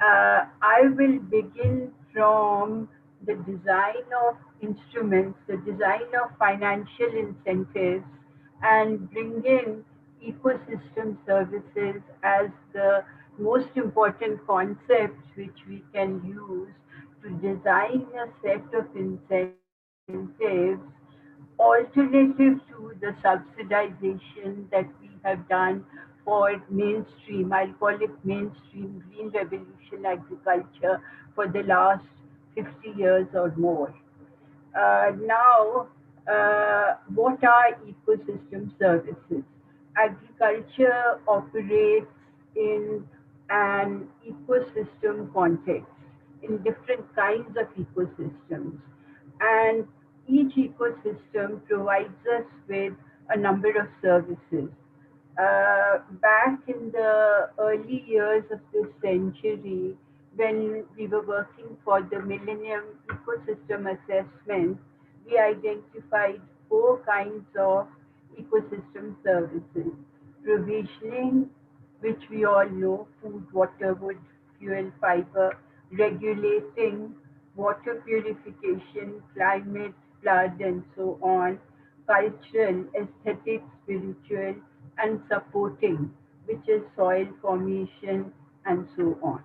I will begin from the design of instruments, the design of financial incentives, and bring in ecosystem services as the most important concept which we can use to design a set of incentives alternative to the subsidization that we have done for mainstream, I'll call it mainstream green revolution agriculture for the last 50 years or more. Now, what are ecosystem services? Agriculture operates in an ecosystem context, in different kinds of ecosystems. And each ecosystem provides us with a number of services. Back in the early years of this century, when we were working for the Millennium Ecosystem Assessment, we identified 4 kinds of ecosystem services. Provisioning, which we all know, food, water, wood, fuel, fiber. Regulating, water purification, climate, flood, and so on. Cultural, aesthetic, spiritual, and supporting, which is soil formation, and so on.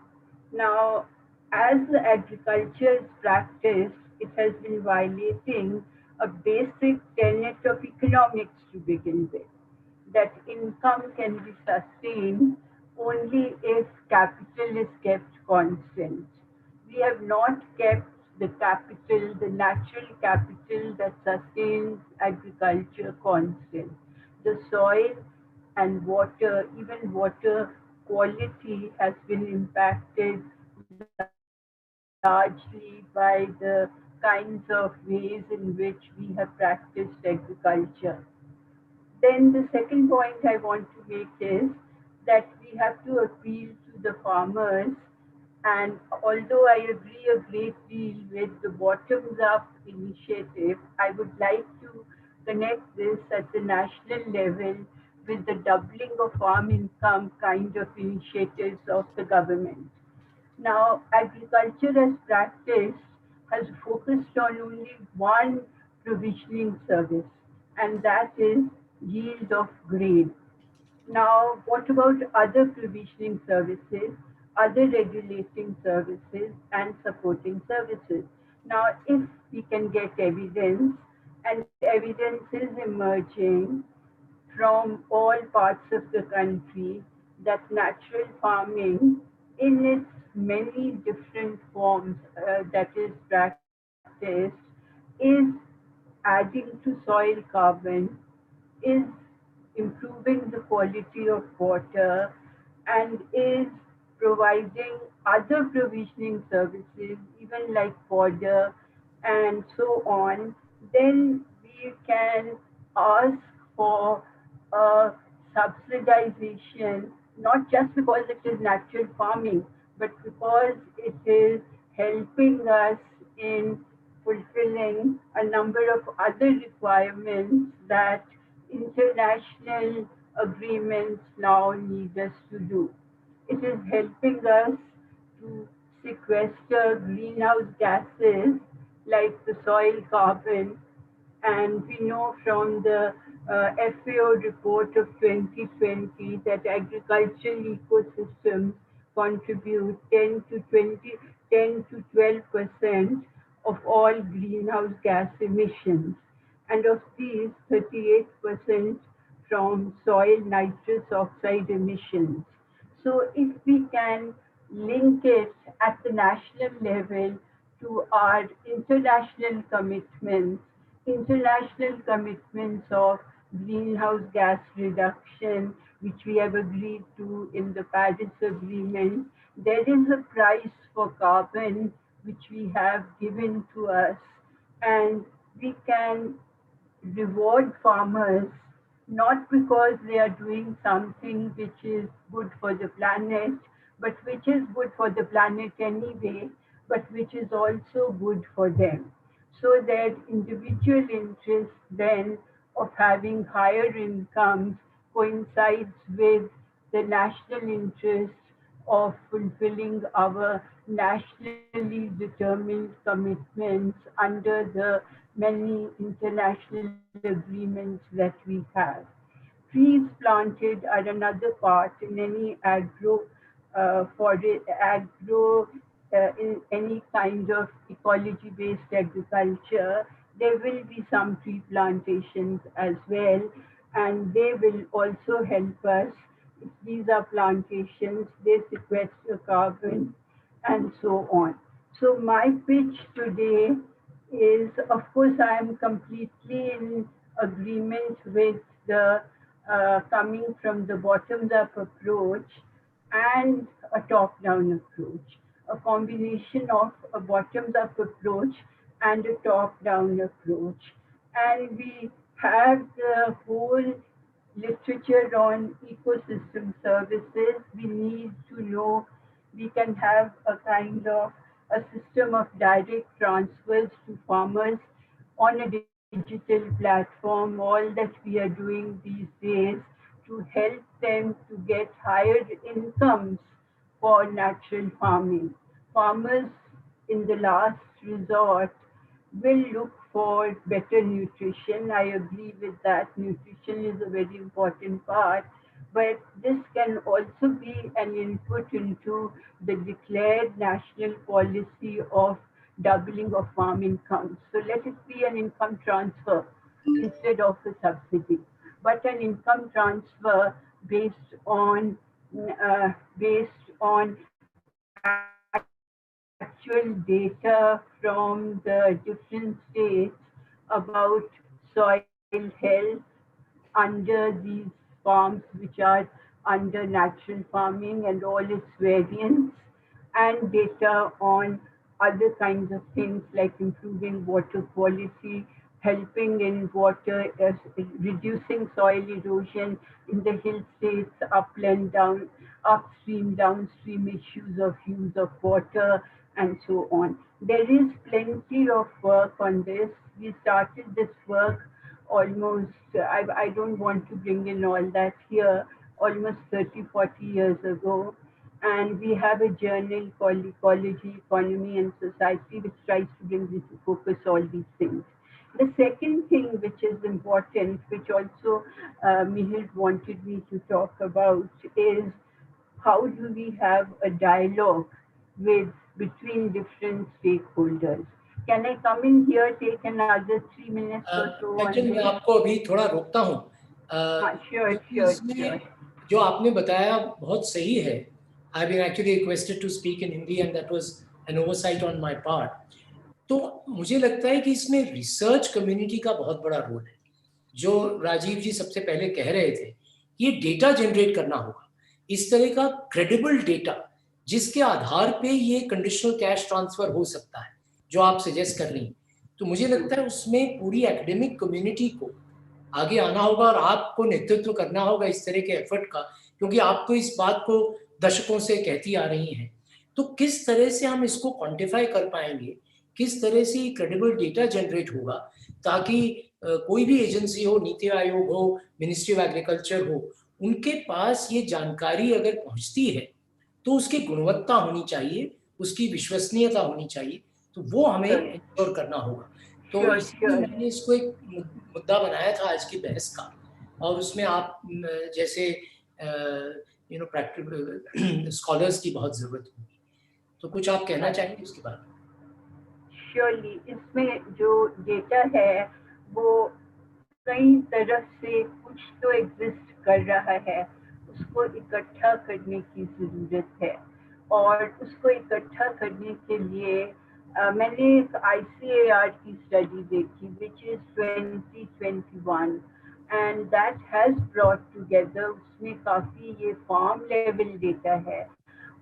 Now, as the agriculture is practiced, it has been violating a basic tenet of economics to begin with, that income can be sustained only if capital is kept constant. We have not kept the capital, the natural capital that sustains agriculture constant. The soil and water, even water quality has been impacted largely by the kinds of ways in which we have practiced agriculture. Then the second point I want to make is that we have to appeal to the farmers. And although I agree a great deal with the bottoms-up initiative, I would like to connect this at the national level with the doubling of farm income kind of initiatives of the government. Now, agriculture as practice has focused on only one provisioning service, and that is yield of grain. Now, what about other provisioning services, other regulating services, and supporting services? Now, if we can get evidence, and evidence is emerging from all parts of the country, that natural farming in its many different forms that is practiced is adding to soil carbon, is improving the quality of water, and is providing other provisioning services, even like fodder and so on, then we can ask for a subsidization, not just because it is natural farming, but because it is helping us in fulfilling a number of other requirements that international agreements now need us to do. It is helping us to sequester greenhouse gases like the soil carbon, and we know from the FAO report of 2020 that agricultural ecosystems contribute 10 to 12% of all greenhouse gas emissions. And of these, 38% from soil nitrous oxide emissions. So if we can link it at the national level to our international commitments of greenhouse gas reduction, which we have agreed to in the Paris Agreement, there is a price for carbon which we have given to us, and we can reward farmers not because they are doing something which is good for the planet, but which is good for the planet anyway, but which is also good for them. So that individual interest then of having higher incomes coincides with the national interest of fulfilling our nationally determined commitments under the many international agreements that we have. Trees planted are another part in any in any kind of ecology-based agriculture. There will be some tree plantations as well, and they will also help us. If these are plantations, they sequester carbon and so on. So my pitch today is, of course, I am completely in agreement with the coming from the bottoms-up approach and a top-down approach, a combination of a bottoms-up approach and a top-down approach. And we have the whole literature on ecosystem services. We need to know we can have a kind of a system of direct transfers to farmers on a digital platform, all that we are doing these days to help them to get higher incomes for natural farming. Farmers, in the last resort, will look for better nutrition. I agree with that. Nutrition is a very important part, but this can also be an input into the declared national policy of doubling of farm income. So let it be an income transfer instead of a subsidy, but an income transfer based on actual data from the different states about soil health under these farms which are under natural farming and all its variants, and data on other kinds of things like improving water quality, helping in water, reducing soil erosion in the hill states, upland, upstream, downstream issues of use of water, and so on. There is plenty of work on this. We started this work almost, I don't want to bring in all that here, almost 30, 40 years ago. And we have a journal called Ecology, Economy and Society, which tries to bring into focus all these things. The second thing which is important, which also Mihir wanted me to talk about, is how do we have a dialogue between different stakeholders. Can I come in here, take another 3 minutes or so? मैं आपको अभी थोड़ा रोकता हूँ. Sure. जो आपने बताया बहुत सही है. I've been actually requested to speak in Hindi and that was an oversight on my part. तो मुझे लगता है कि इसमें रिसर्च कम्युनिटी का बहुत बड़ा रोल है. जो राजीव जी सबसे पहले कह रहे थे, ये डेटा जनरेट करना होगा, इस तरह का क्रेडिबल डेटा जिसके आधार पे ये कंडीशनल कैश ट्रांसफर हो सकता है, जो आप सजेस्ट कर रही हैं। तो मुझे लगता है उसमें पूरी एकेडमिक कम्युनिटी को आगे आना होगा और आपको नेतृत्व करना होगा इस तरह के एफर्ट का, क्योंकि आप तो इस बात को दशकों से कहती आ रही हैं। तो किस तरह से हम इसको क्वांटिफाई कर पाएंगे, किस तरह से क्रेडिबल डेटा जनरेट होगा, ताकि कोई भी एजेंसी हो, नीति आयोग हो, मिनिस्ट्री ऑफ एग्रीकल्चर हो, उनके पास ये जानकारी अगर पहुंचती है तो उसकी गुणवत्ता होनी चाहिए, उसकी विश्वसनीयता होनी चाहिए, तो वो हमें इंश्योर करना होगा। तो इसलिए मैंने इसको एक मुद्दा बनाया था आज की बहस का, और उसमें आप जैसे प्रैक्टिकल स्कॉलर्स की बहुत जरूरत होगी। तो कुछ आप कहना चाहेंगे उसके बारे में? श्योरली, इसमें जो डेटा है वो कई तरफ से कुछ तो एग्जिस्ट कर रहा है, उसको इकट्ठा करने की ज़रूरत है। और उसको इकट्ठा करने के लिए मैंने एक ICAR की स्टडी देखी which is 2021 and that has brought together, उसमें काफ़ी ये फार्म लेवल डेटा है।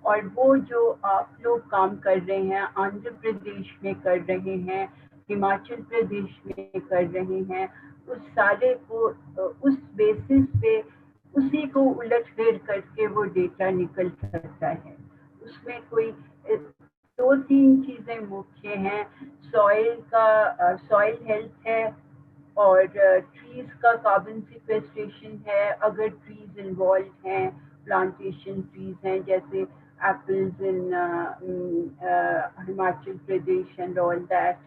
और वो जो आप लोग काम कर रहे हैं, आंध्र प्रदेश में कर रहे हैं, हिमाचल प्रदेश में कर रहे हैं, उस सारे को उस बेसिस पे उसी को उलट फेर करके वो डेटा निकल सकता है। उसमें कोई 2-3 चीज़ें मुख्य हैं। सॉइल हेल्थ है और ट्रीज का कार्बन सिक्वेस्ट्रेशन है, अगर ट्रीज इन्वॉल्व हैं, प्लांटेशन ट्रीज हैं जैसे apples in Himachal Pradesh and all that.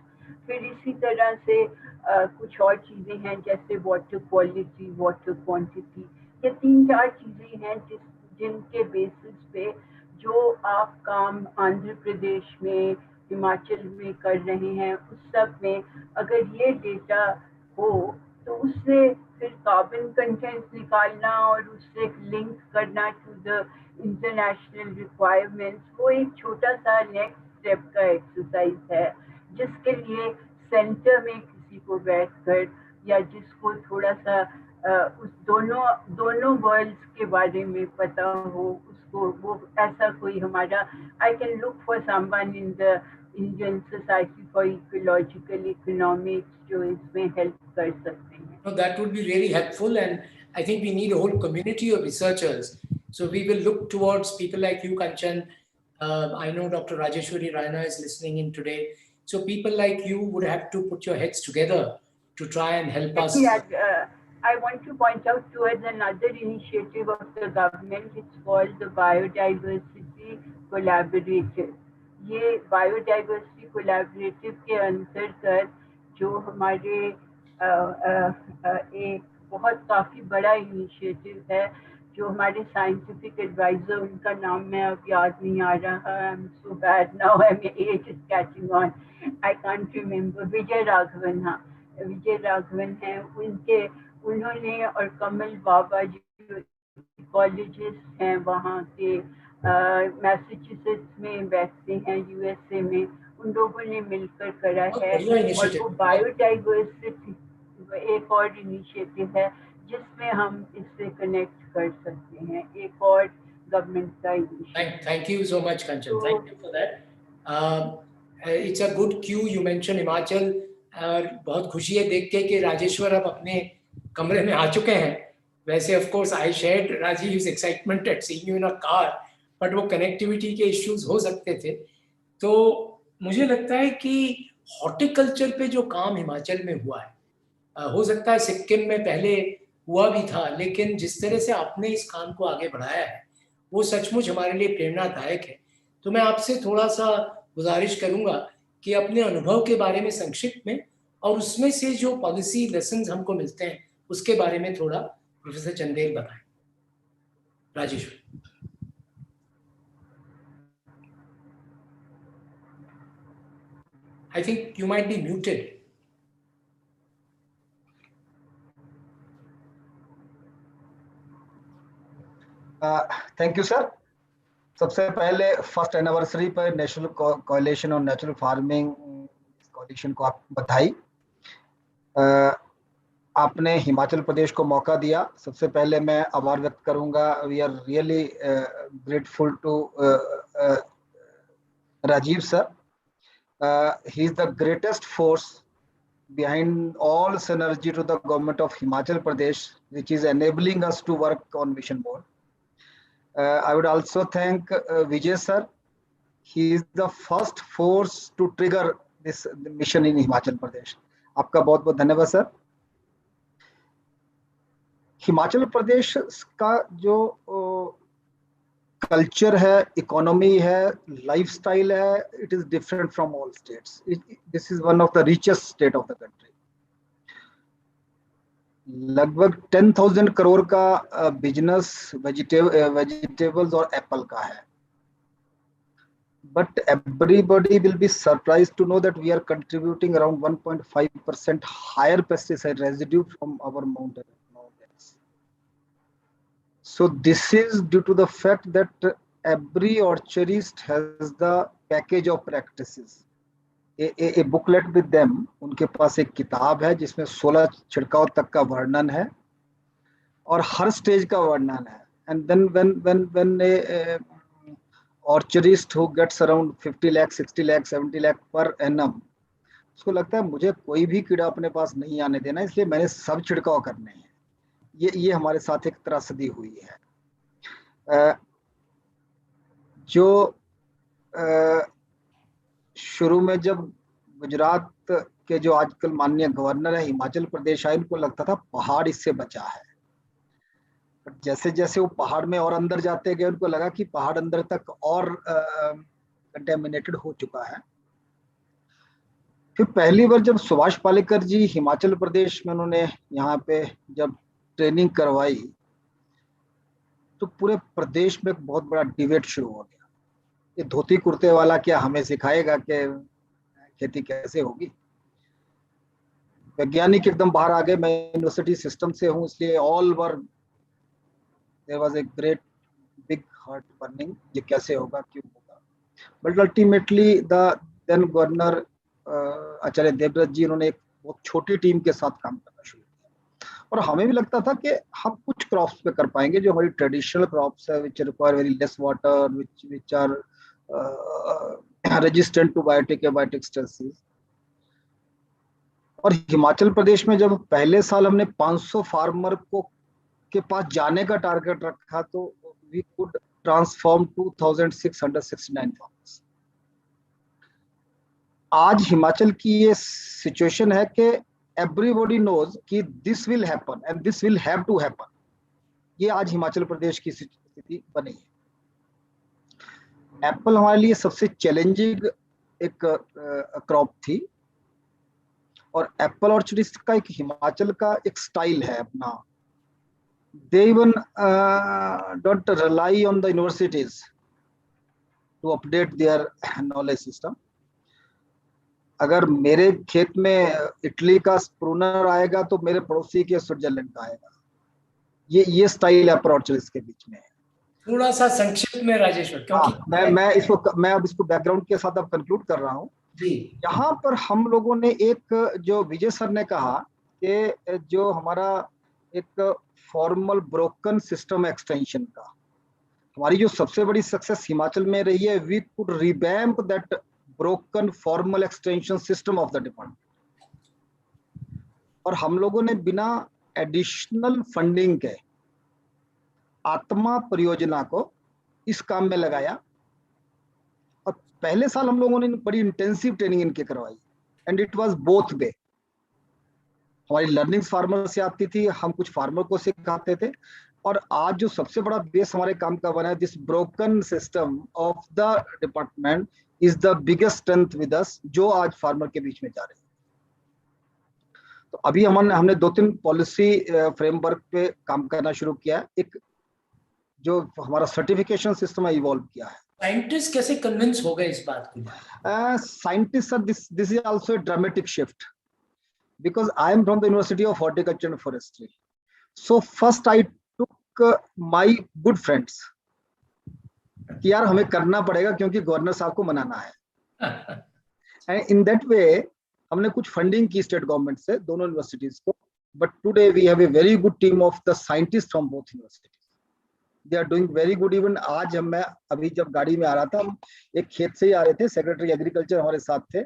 फिर इसी तरह से कुछ और चीज़ें हैं जैसे वाटर क्वालिटी, वाटर क्वांटिटी। ये 3-4 चीज़ें हैं जिनके बेसिस पे जो आप काम आंध्र प्रदेश में, हिमाचल में कर रहे हैं, उस सब में अगर ये डेटा हो तो उससे फिर कार्बन कंटेंट निकालना और उससे लिंक करना टू द इंटरनेशनल रिक्वायरमेंट्स, वो एक छोटा सा नेक्स्ट स्टेप का एक्सरसाइज है, जिसके लिए सेंटर में किसी को बैठकर या जिसको थोड़ा सा उस दोनों वर्ल्ड्स के बारे में पता हो, उसको वो ऐसा कोई हमारा I can look for someone in the Indian society for ecological economics जो इसमें हेल्प कर सकते हैं. No, that would be really helpful, and I think we need a whole community of researchers. So we will look towards people like you, Kanchan. I know Dr. Rajeshwari Raina is listening in today. So people like you would have to put your heads together to try and help us. I want to point out towards another initiative of the government. It's called the Biodiversity Collaborative. ये biodiversity collaborative के अंतर्गत जो हमारे एक बहुत काफ़ी बड़ा initiative है, जो हमारे साइंटिफिक एडवाइजर, उनका नाम मैं अब याद नहीं आ रहा, I am so bad now, I am age is catching on, I can't remember, Vijay Raghavan, हाँ विजय राघवन हैं, उन्होंने और कमल बाबा जो इकोलॉजिस्ट हैं वहाँ के मैसेच्यूसेट्स में बैठते हैं USA में, उन लोगों ने मिलकर करा है। और वो बायोडाइवर्सिटी एक और इनिशिएटिव है जिसमें हम इससे कनेक्ट कर सकते हैं, एक और गवर्नमेंट का initiative. Thank you so much, Kanchan. Thank you for that. It's a good cue you mentioned Himachal, और बहुत खुशी है देख के कि राजेश्वर अब अपने कमरे में आ चुके हैं। वैसे of course I shared Rajiv's excitement at seeing you in a car, but वो कनेक्टिविटी के इश्यूज हो सकते थे। तो मुझे लगता है कि हॉर्टिकल्चर पे जो काम हिमाचल में हुआ है, हो सकता है सिक्किम में पहले हुआ भी था, लेकिन जिस तरह से आपने इस काम को आगे बढ़ाया है वो सचमुच हमारे लिए प्रेरणादायक है। तो मैं आपसे थोड़ा सा गुजारिश करूंगा कि अपने अनुभव के बारे में संक्षिप्त में, और उसमें से जो पॉलिसी लेसन्स हमको मिलते हैं उसके बारे में थोड़ा प्रोफेसर चंदेल बताएं। Rajeshwar. I think you might be muted. Thank you sir. सबसे पहले फर्स्ट एनिवर्सरी पर नेशनल कोalition और नेचुरल फार्मिंग कोalition को आप बधाई। आपने हिमाचल प्रदेश को मौका दिया। सबसे पहले मैं आभार व्यक्त करूंगा। We are really grateful to Rajiv sir. He is the greatest force behind all synergy to the government of Himachal Pradesh, which is enabling us to work on mission mode. I would also thank Vijay sir. He is the first force to trigger this mission in Himachal Pradesh. आपका बहुत बहुत धन्यवाद sir. Himachal Pradesh का जो culture है, economy है, lifestyle है, it is different from all states. This is one of the richest state of the country. लगभग 10,000 करोड़ का बिजनेस वेजिटेबल्स और एप्पल का है। But everybody will be surprised to know that we are contributing around 1.5% higher pesticide residue from our mountains. So this is due to the fact that every orchardist has the package of practices. A booklet with them. उनके पास एक किताब है जिसमें 16 छिड़काव तक का वर्णन है और हर स्टेज का वर्णन है। And then when a orchardist who gets around 50 lakh, 60 lakh, 70 lakh per annum, उसको लगता है मुझे कोई भी कीड़ा अपने पास नहीं आने देना, इसलिए मैंने सब छिड़काव करने हैं। ये हमारे साथ एक त्रासदी हुई है। जो शुरू में जब गुजरात के जो आजकल माननीय गवर्नर है हिमाचल प्रदेश आए, उनको लगता था पहाड़ इससे बचा है। जैसे जैसे वो पहाड़ में और अंदर जाते गए, उनको लगा कि पहाड़ अंदर तक और कंटेमिनेटेड हो चुका है। फिर पहली बार जब सुभाष पालेकर जी हिमाचल प्रदेश में उन्होंने यहाँ पे जब ट्रेनिंग करवाई, तो पूरे प्रदेश में एक बहुत बड़ा डिबेट शुरू हो गया। ये धोती कुर्ते वाला क्या हमें सिखाएगा कि खेती कैसे होगी? वैज्ञानिक एकदम बाहर आ गए। मैं यूनिवर्सिटी सिस्टम से हूँ, इसलिए all were there was a great big heart burning, ये कैसे होगा, क्यों होगा। But ultimately the then governor Acharya Devvrat ji, उन्होंने एक बहुत छोटी टीम के साथ काम करना शुरू किया और हमें भी लगता था कि हम कुछ क्रॉप्स पे कर पाएंगे जो हमारी ट्रेडिशनल क्रॉप्स है, which require very less water, which are resistant to biotic abiotic stresses. और हिमाचल प्रदेश में जब पहले साल हमने 500 फार्मर के पास जाने का टारगेट रखा, तो वी कुड ट्रांसफॉर्म 2,669 फार्मर्स। आज हिमाचल की ये सिचुएशन है कि एवरीबॉडी नोज कि this will happen and this will have to happen. ये आज हिमाचल प्रदेश की स्थिति बनी है। एप्पल हमारे लिए सबसे चैलेंजिंग एक क्रॉप थी और एप्पल ऑर्चर्डिस्ट का एक हिमाचल का एक स्टाइल है अपना। They even don't rely on the universities to update their knowledge system. अगर मेरे खेत में इटली का स्प्रूनर आएगा तो मेरे पड़ोसी के स्विट्जरलैंड का आएगा। ये स्टाइल अप्रोच इसके बीच में है। थोड़ा सा संक्षिप्त में राजेश्वर, क्योंकि मैं अब इसको बैकग्राउंड के साथ अब कंक्लूड कर रहा हूँ। यहाँ पर हम लोगों ने एक जो विजय सर ने कहा कि जो हमारा एक फॉर्मल ब्रोकन सिस्टम एक्सटेंशन का, हमारी जो सबसे बड़ी सक्सेस हिमाचल में रही है, we could revamp that broken formal extension system of the department. और हम लोगों ने बिना एडिशनल फंडिंग के आत्मा परियोजना को इस काम में लगाया और पहले साल हम लोगों ने बड़ी इंटेंसिव ट्रेनिंग इनके करवाई and it was both way. हमारी लर्निंग्स फार्मर से आती थी, हम कुछ फार्मर को सिखाते थे। और आज जो सबसे बड़ा बेस हमारे काम का बना है, this broken system of the department is the biggest strength with us, जो आज फार्मर के बीच में जा रही है। तो अभी हमने 2-3 पॉलिसी फ्रेमवर्क पे काम करना शुरू किया। एक जो हमारा सर्टिफिकेशन सिस्टम है इवॉल्व किया है। साइंटिस्ट कैसे कन्विंस हो गए इस बात को? Scientist sir, this is also a dramatic shift because I am from the University of Horticulture and Forestry. So first I took my good friends कि यार हमें करना पड़ेगा क्योंकि गवर्नर साहब को मनाना है। एंड इन दैट वे हमने कुछ फंडिंग की स्टेट गवर्नमेंट से, दोनों यूनिवर्सिटीज को, but today we have a very good team of the scientists from both universities. They are doing very good. Even आज मैं अभी जब गाड़ी में आ रहा था, हम एक खेत से ही आ रहे थे, सेक्रेटरी एग्रीकल्चर हमारे साथ थे.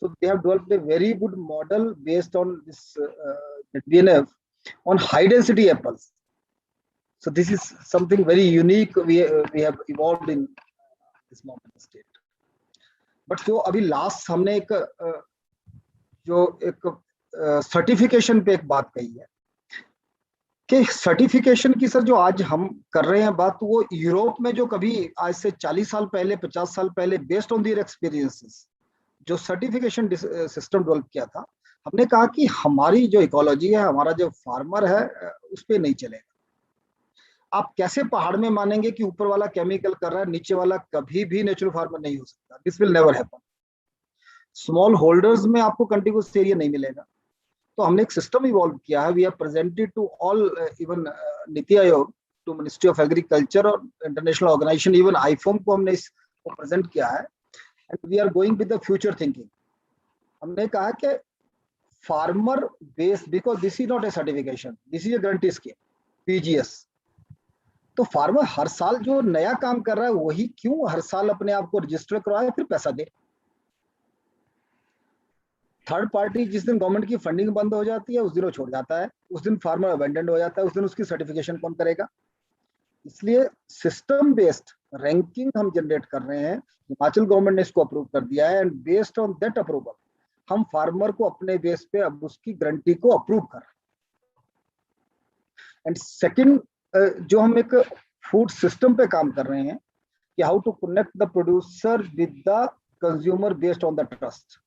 So they have developed a very good model based on this DNF on high density apples. So this is something very unique we have evolved in this moment state. But जो अभी last हमने एक certification पे एक बात कही है कि सर्टिफिकेशन की सर जो आज हम कर रहे हैं बात, वो यूरोप में जो कभी आज से 40 साल पहले 50 साल पहले बेस्ड ऑन देयर एक्सपीरियंसेस जो सर्टिफिकेशन सिस्टम डेवलप किया था, हमने कहा कि हमारी जो इकोलॉजी है, हमारा जो फार्मर है, उस पर नहीं चलेगा. आप कैसे पहाड़ में मानेंगे कि ऊपर वाला केमिकल कर रहा है, नीचे वाला कभी भी नेचुरल फार्मर नहीं हो सकता. This will never happen. Small holders में आपको कंटिन्यूअस एरिया नहीं मिलेगा. तो हमने एक सिस्टम इवॉल्व किया है. We have presented to all, even NITI Aayog, to ministry of agriculture और इंटरनेशनल ऑर्गेनाइजेशन, इवन आईफोम को हमने इसको प्रेजेंट किया है. And we are going with the future thinking. हमने कहा कि farmer based, because this is not a certification, this is a guarantee scheme, PGS. तो फार्मर हर साल जो नया काम कर रहा है वही क्यों हर साल अपने आप को रजिस्टर करवाए फिर पैसा दे. थर्ड पार्टी जिस दिन गवर्नमेंट की फंडिंग बंद हो जाती है उस दिन वो छोड़ जाता है, उस दिन फार्मर अबेंडेंड हो जाता है, उस दिन उसकी सर्टिफिकेशन कौन करेगा. इसलिए सिस्टम बेस्ड रैंकिंग हम जनरेट कर रहे हैं. हिमाचल गवर्नमेंट ने इसको अप्रूव कर दिया है and based on that approval हम फार्मर को अपने बेस पे अब उसकी गारंटी को अप्रूव कर रहे हैं. एंड सेकंड, जो हम एक फूड सिस्टम पे काम कर रहे हैं कि how to connect the producer with the consumer based on the trust.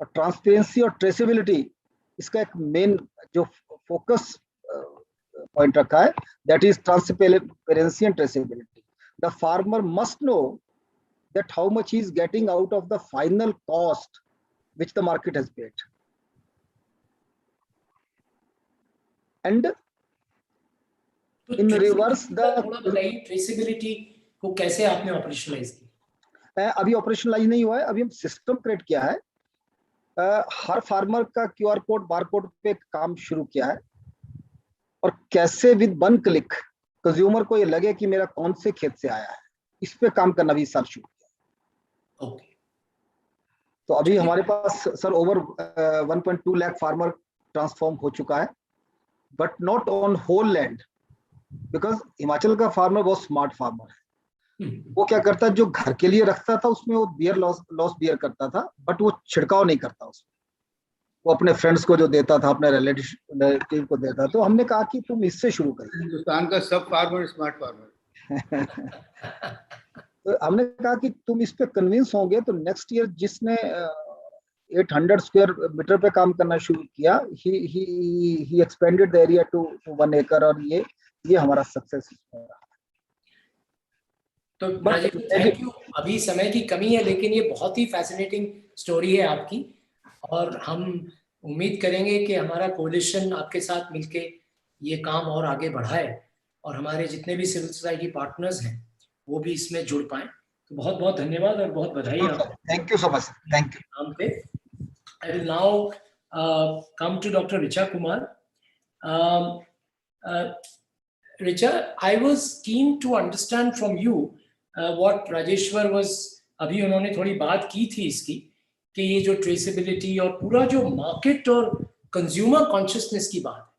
और ट्रांसपेरेंसी और ट्रेसेबिलिटी इसका एक मेन जो फोकस पॉइंट रखा है, that is transparency and traceability. The farmer must know that how much he is getting out of the final cost which the market has paid. And in reverse the traceability को कैसे आपने operationalise किया? अभी operationalise नहीं हुआ है. अभी हम सिस्टम क्रिएट किया है. हर फार्मर का क्यूआर कोड बार कोड पे काम शुरू किया है और कैसे विद वन क्लिक कंज्यूमर को ये लगे कि मेरा कौन से खेत से आया है, इस पे काम करना भी साल शुरू किया. ओके. तो अभी हमारे पास sir over 1.2 lakh farmer transform हो चुका है, but not on whole land, because Himachal का फार्मर बहुत स्मार्ट फार्मर है. वो क्या करता है, जो घर के लिए रखता था उसमें वो बियर लॉस बियर करता था, बट वो छिड़काव नहीं करता उसमें. वो अपने फ्रेंड्स को जो देता था, अपने रिलेटिव को देता. तो हमने कहा कि तुम इससे शुरू करिए. हिंदुस्तान का सब फार्मर स्मार्ट फार्मर. तो हमने कहा कि तुम इस पे कन्विंस होंगे तो नेक्स्ट ईयर जिसने 800 स्क्वायर मीटर पे काम करना शुरू किया, ही एक्सपेंडेड द एरिया टू 1 एकड़, और ये हमारा सक्सेस है. तो थैंक यू. अभी समय की कमी है, लेकिन ये बहुत ही फैसिनेटिंग स्टोरी है आपकी, और हम उम्मीद करेंगे कि हमारा कोलिशन आपके साथ मिलके ये काम और आगे बढ़ाए और हमारे जितने भी सिविल सोसाइटी पार्टनर्स हैं वो भी इसमें जुड़ पाए. तो बहुत बहुत धन्यवाद और बहुत बधाई. Thank you so much. Thank you. नाम पे I will now come to doctor Richa Kumar. Richa, I was keen to understand from you what Rajeshwar was, अभी उन्होंने थोड़ी बात की थी इसकी, कि ये जो ट्रेसेबिलिटी और पूरा जो मार्केट और कंज्यूमर कॉन्शियसनेस की बात है,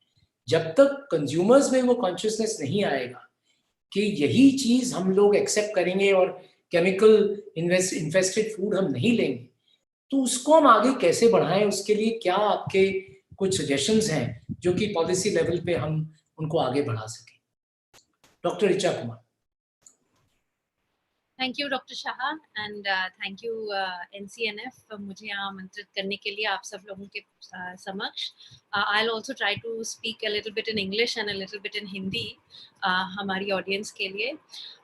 जब तक कंज्यूमर्स में वो कॉन्शियसनेस नहीं आएगा कि यही चीज हम लोग एक्सेप्ट करेंगे और केमिकल इन्वेस्टेड फूड हम नहीं लेंगे, तो उसको हम आगे कैसे बढ़ाएं, उसके लिए क्या आपके कुछ सजेशंस हैं जो कि पॉलिसी लेवल पे हम उनको आगे बढ़ा सकें? Doctor Richa Kumar. Thank you doctor Shah, and thank you NCNF मुझे यहाँ आमंत्रित करने के लिए आप सब लोगों के समक्ष. I will also try to speak a little bit in English and a little bit in Hindi हमारी ऑडियंस के लिए.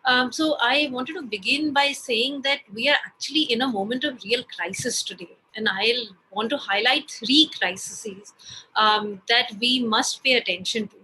So I wanted to begin by saying that we are actually in a moment of real crisis today, and I'll want to highlight 3 crises that we must pay attention to.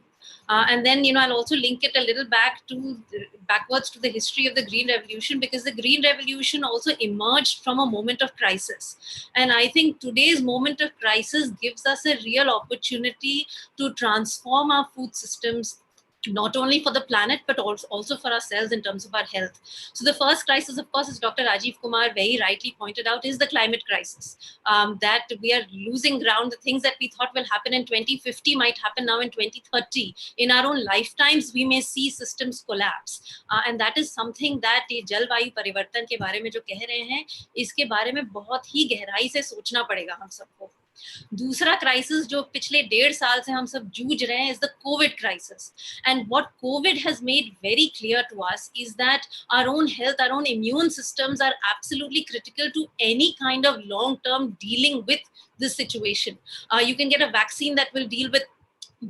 And then, I'll also link it a little backwards to the history of the Green Revolution, because the Green Revolution also emerged from a moment of crisis. And I think today's moment of crisis gives us a real opportunity to transform our food systems, not only for the planet, but also for ourselves in terms of our health. So the first crisis, of course, as Dr. Rajiv Kumar very rightly pointed out, is the climate crisis. That we are losing ground. The things that we thought will happen in 2050 might happen now in 2030. In our own lifetimes, we may see systems collapse. And that is something that ये जलवायु परिवर्तन के बारे में जो कह रहे हैं, इसके बारे में बहुत ही गहराई से सोचना पड़ेगा हम सबको. दूसरा क्राइसिस जो पिछले 1.5 साल से हम सब जूझ रहे हैं is the COVID crisis. And what COVID has made very clear to us is that our own health, our own immune systems are absolutely critical to any kind of long-term dealing with this situation. You can get a vaccine that will deal with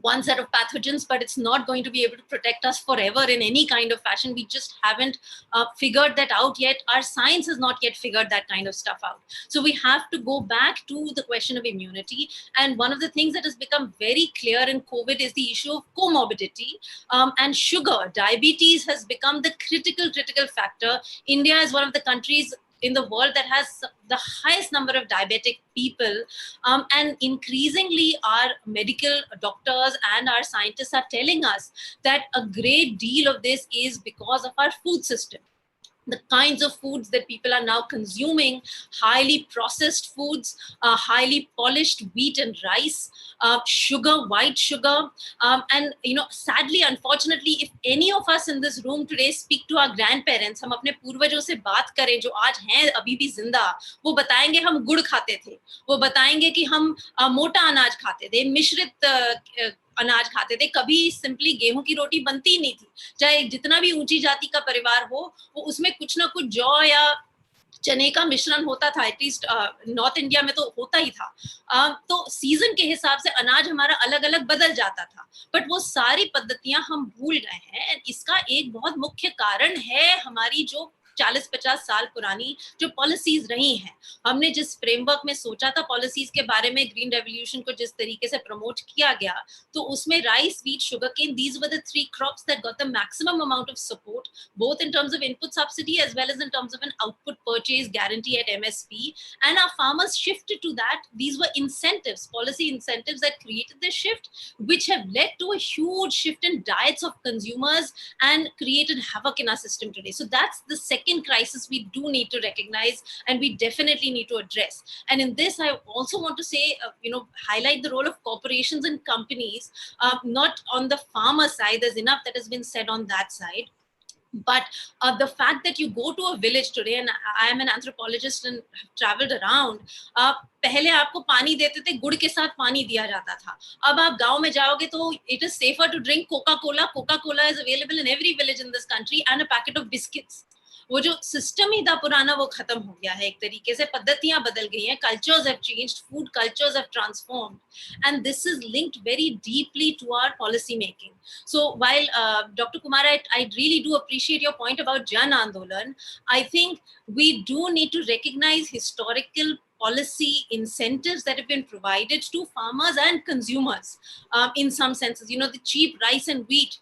one set of pathogens, but it's not going to be able to protect us forever in any kind of fashion. We just haven't figured that out yet. Our science has not yet figured that kind of stuff out. So we have to go back to the question of immunity. And one of the things that has become very clear in COVID is the issue of comorbidity and sugar. Diabetes has become the critical factor. India is one of the countries in the world that has the highest number of diabetic people. And increasingly our medical doctors and our scientists are telling us that a great deal of this is because of our food system. The kinds of foods that people are now consuming, highly processed foods, highly polished wheat and rice, sugar, white sugar. And, sadly, unfortunately, if any of us in this room today speak to our grandparents, हम अपने पूर्वजों से बात करें जो आज हैं अभी भी जिंदा, वो बताएंगे हम गुड़ खाते थे, वो बताएंगे कि हम मोटा अनाज खाते थे, मिश्रित अनाज खाते थे, कभी सिंपली गेहूं की रोटी बनती ही नहीं थी. चाहे जितना भी ऊंची जाति का परिवार हो, वो उसमें कुछ ना कुछ जौ या चने का मिश्रण होता था. एटलीस्ट नॉर्थ इंडिया में तो होता ही था. तो सीजन के हिसाब से अनाज हमारा अलग अलग बदल जाता था, बट वो सारी पद्धतियां हम भूल गए हैं. इसका एक बहुत मुख्य कारण है हमारी जो 40-50 साल पुरानी जो पॉलिसीज रही हैं. हमने जिस फ्रेमवर्क में सोचा था पॉलिसीज के बारे में, ग्रीन रेवोल्यूशन को जिस तरीके से प्रमोट किया गया, तो उसमें rice, wheat, sugarcane, these were the 3 crops that got the maximum amount of support, both in terms of input subsidy as well as in terms of an output purchase guarantee at MSP. And our farmers shifted to that. These were incentives, policy incentives that created this shift, which have led to a huge shift in diets of consumers and created havoc in our system today. So that's the second crisis we do need to recognize, and we definitely need to address. And in this, I also want to say, highlight the role of corporations and companies, not on the farmer side. There's enough that has been said on that side. But the fact that you go to a village today, and I am an anthropologist and have traveled around, पहले आपको पानी देते थे, गुड़ के साथ पानी दिया जाता था. अब आप गांव में जाओगे तो it is safer to drink Coca-Cola. Coca-Cola is available in every village in this country, and a packet of biscuits. वो जो सिस्टम ही था पुराना, वो खत्म हो गया है. एक तरीके से पद्धतियां बदल गई हैं. Cultures have changed, food cultures have transformed, and this is linked very deeply to our policy making. So while Dr. Kumar, I really do appreciate your point about Jan Andolan. I think we do need to recognize historical policy incentives that have been provided to farmers and consumers. In some senses, the cheap rice and wheat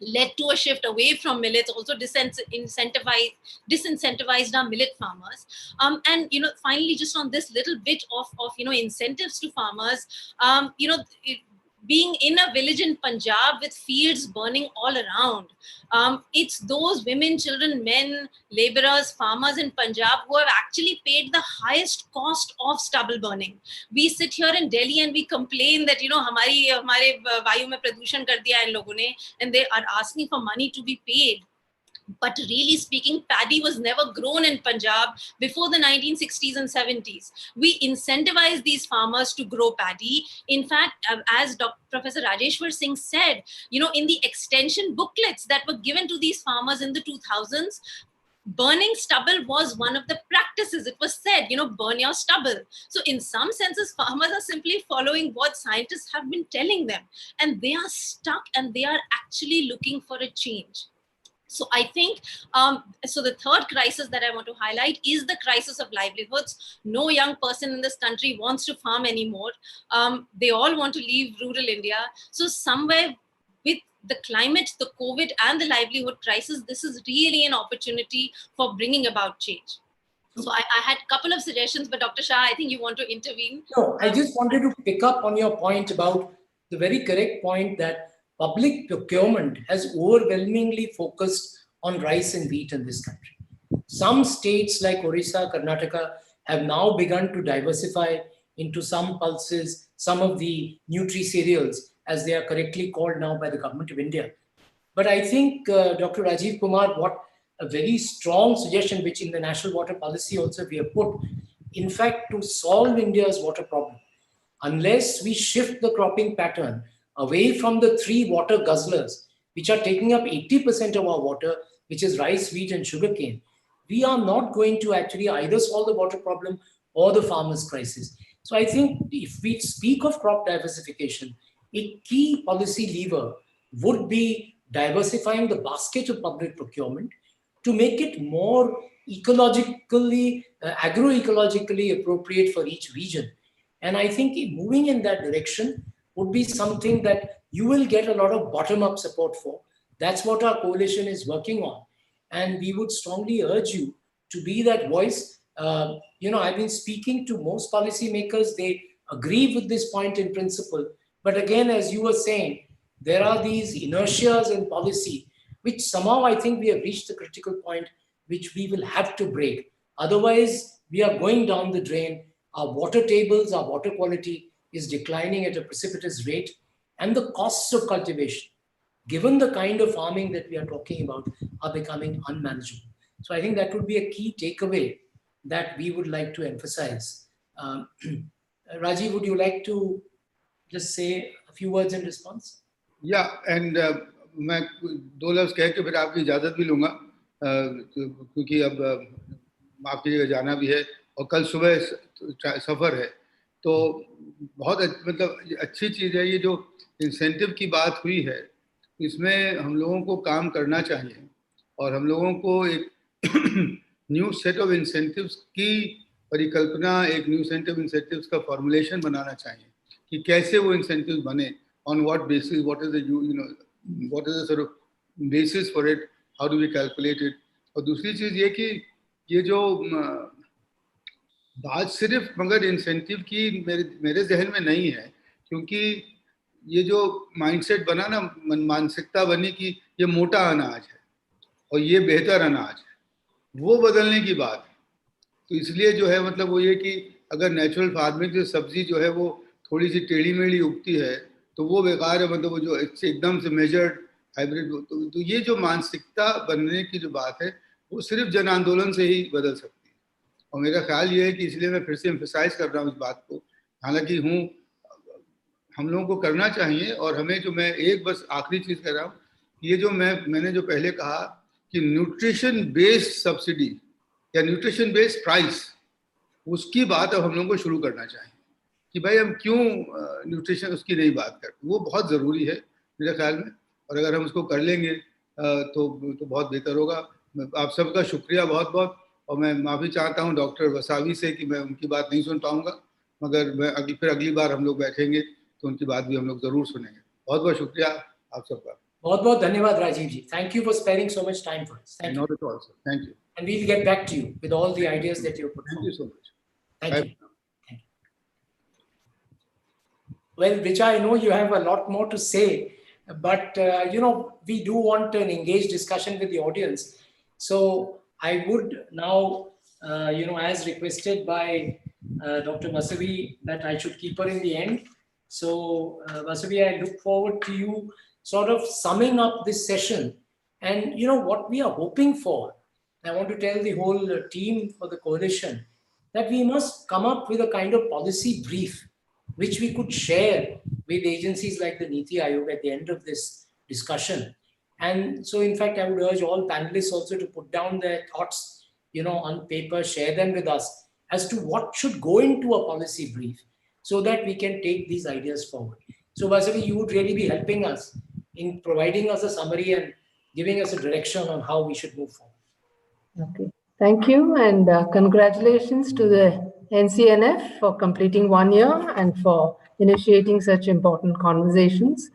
led to a shift away from millets, also disincentivized our millet farmers. And finally, just on this little bit of incentives to farmers, being in a village in Punjab with fields burning all around, it's those women, children, men, laborers, farmers in Punjab who have actually paid the highest cost of stubble burning. We sit here in Delhi and we complain that हमारे वायु में प्रदूषण कर दिया इन लोगों ने, and they are asking for money to be paid. But really speaking, paddy was never grown in Punjab before the 1960s and 70s. We incentivized these farmers to grow paddy. In fact, as Professor Rajeshwar Singh said, in the extension booklets that were given to these farmers in the 2000s, burning stubble was one of the practices. It was said, burn your stubble. So in some senses, farmers are simply following what scientists have been telling them, and they are stuck and they are actually looking for a change. So I think, so the third crisis that I want to highlight is the crisis of livelihoods. No young person in this country wants to farm anymore. They all want to leave rural India. So somewhere with the climate, the COVID, and the livelihood crisis, this is really an opportunity for bringing about change. So I had a couple of suggestions, but Dr. Shah, I think you want to intervene. No, I just wanted to pick up on your point about the very correct point that public procurement has overwhelmingly focused on rice and wheat in this country. Some states like Orissa, Karnataka have now begun to diversify into some pulses, some of the nutri-cereals, as they are correctly called now by the government of India. But I think Dr. Rajiv Kumar, what a very strong suggestion, which in the National Water Policy also we have put, in fact, to solve India's water problem, unless we shift the cropping pattern away from the three water guzzlers, which are taking up 80% of our water, which is rice, wheat, and sugarcane, we are not going to actually either solve the water problem or the farmers' crisis. So I think if we speak of crop diversification, a key policy lever would be diversifying the basket of public procurement to make it more ecologically, agroecologically appropriate for each region. And I think moving in that direction would be something that you will get a lot of bottom-up support for. That's what our coalition is working on. And we would strongly urge you to be that voice. I've been speaking to most policymakers. They agree with this point in principle. But again, as you were saying, there are these inertias in policy, which somehow I think we have reached the critical point, which we will have to break. Otherwise, we are going down the drain. Our water tables, our water quality is declining at a precipitous rate. And the costs of cultivation, given the kind of farming that we are talking about, are becoming unmanageable. So I think that would be a key takeaway that we would like to emphasize. Rajiv, would you like to just say a few words in response? Yeah, and मैं दो लफ्ज़ कह के फिर आपकी इजाज़त भी लूँगा क्योंकि अब आपकी जगह जाना भी है और कल सुबह सफ़र है, तो बहुत मतलब अच्छी चीज़ है ये जो इंसेंटिव की बात हुई है, इसमें हम लोगों को काम करना चाहिए और हम लोगों को एक न्यू सेट ऑफ इंसेंटिव्स की परिकल्पना, एक न्यू सेट ऑफ इंसेंटिव्स का फॉर्मुलेशन बनाना चाहिए कि कैसे वो इंसेंटिव्स बने, on what basis, what is the sort of basis for it, how do we calculate it. और दूसरी चीज़ ये कि ये जो बात सिर्फ मगर इंसेंटिव की मेरे जहन में नहीं है, क्योंकि ये जो माइंडसेट बना ना, मानसिकता बनी कि ये मोटा अनाज है और ये बेहतर अनाज है, वो बदलने की बात है. तो इसलिए जो है मतलब वो ये कि अगर नेचुरल फार्मिंग से सब्जी जो है वो थोड़ी सी टेढ़ी मेढ़ी उगती है तो वो बेकार है, मतलब वो जो एकदम से मेजर्ड हाइब्रिड, तो ये जो मानसिकता बनने की जो बात है वो सिर्फ जन आंदोलन से ही बदल सकती है. और मेरा ख्याल ये है कि इसलिए मैं फिर से एम्फसाइज कर रहा हूँ इस बात को, हालांकि हम लोगों को करना चाहिए. और हमें जो मैं एक बस आखिरी चीज़ कह रहा हूँ, ये जो मैंने जो पहले कहा कि न्यूट्रिशन बेस्ड सब्सिडी या न्यूट्रिशन बेस्ड प्राइस, उसकी बात अब हम लोगों को शुरू करना चाहिए कि भाई हम क्यों न्यूट्रिशन उसकी नहीं बात करते. वो बहुत ज़रूरी है मेरे ख्याल में, और अगर हम उसको कर लेंगे तो बहुत बेहतर होगा. आप सबका शुक्रिया बहुत बहुत, और मैं माफ़ी चाहता हूँ डॉक्टर वसावी से कि मैं उनकी बात नहीं सुन पाऊँगा, मगर मैं अगली बार हम लोग बैठेंगे तो उनकी बात भी हम लोग ज़रूर सुनेंगे. बहुत बहुत शुक्रिया आप सबका. बहुत बहुत धन्यवाद राजीव जी. Thank you for sparing so much time for us. Thank you. Not at all, sir. Thank you. And we'll get back to you with all the ideas that you put forward. Thank you so much. Thank you. Thank you. Well, Richa, I know you have a lot more to say, but we do want an engaged discussion with the audience. So I would now, as requested by Dr. Vasavi, that I should keep her in the end. So Vasavi, I look forward to you sort of summing up this session and what we are hoping for. I want to tell the whole team for the coalition that we must come up with a kind of policy brief which we could share with agencies like the Niti Aayog at the end of this discussion. And so, in fact, I would urge all panelists also to put down their thoughts, on paper, share them with us as to what should go into a policy brief so that we can take these ideas forward. So, Vasavi, you would really be helping us in providing us a summary and giving us a direction on how we should move forward. Okay, thank you, and congratulations to the NCNF for completing 1 year and for initiating such important conversations.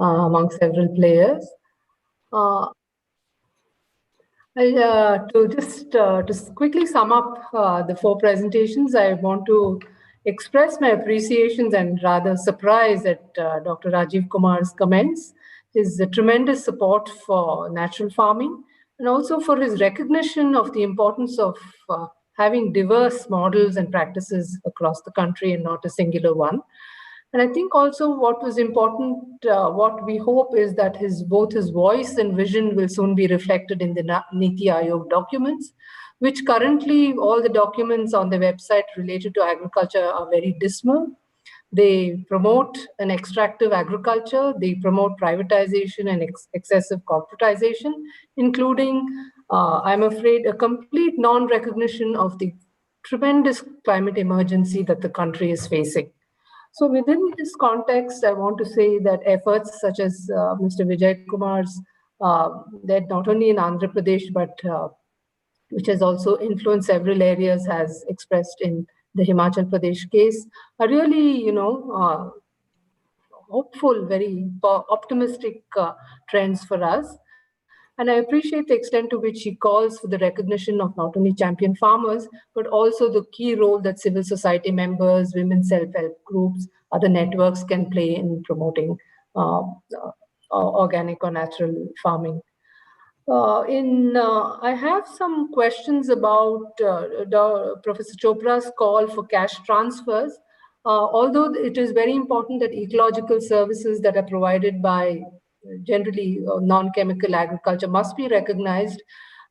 among several players. To quickly sum up the 4 presentations, I want to express my appreciations and rather surprise at Dr. Rajiv Kumar's comments, his tremendous support for natural farming, and also for his recognition of the importance of having diverse models and practices across the country and not a singular one. And I think also what was important, what we hope is that both his voice and vision will soon be reflected in the Niti Aayog documents, which currently all the documents on the website related to agriculture are very dismal. They promote an extractive agriculture, they promote privatization and excessive corporatization, including, I'm afraid, a complete non-recognition of the tremendous climate emergency that the country is facing. So within this context, I want to say that efforts such as Mr. Vijay Kumar's, that not only in Andhra Pradesh, but which has also influenced several areas, has expressed in the Himachal Pradesh case, are really, hopeful, very optimistic trends for us. And I appreciate the extent to which he calls for the recognition of not only champion farmers, but also the key role that civil society members, women's self-help groups, other networks can play in promoting organic or natural farming. I have some questions about Professor Chopra's call for cash transfers. Although it is very important that ecological services that are provided by generally non-chemical agriculture must be recognized,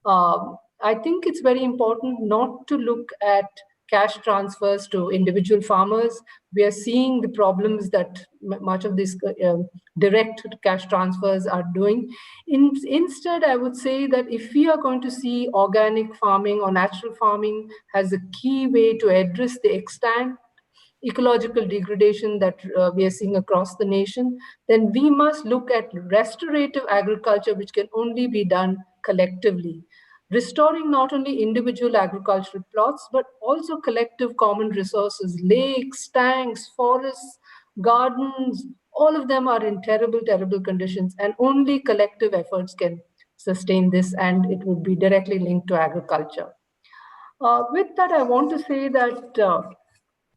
I think it's very important not to look at cash transfers to individual farmers. We are seeing the problems that much of these direct cash transfers are doing. Instead, I would say that if we are going to see organic farming or natural farming as a key way to address the extent ecological degradation that we are seeing across the nation, then we must look at restorative agriculture, which can only be done collectively. Restoring not only individual agricultural plots, but also collective common resources, lakes, tanks, forests, gardens, all of them are in terrible, terrible conditions, and only collective efforts can sustain this, and it would be directly linked to agriculture. With that, I want to say that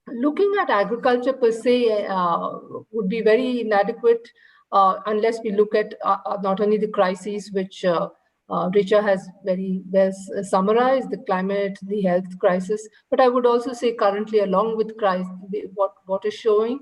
looking at agriculture per se would be very inadequate unless we look at not only the crises which Richa has very well summarized, the climate, the health crisis, but I would also say currently along with what is showing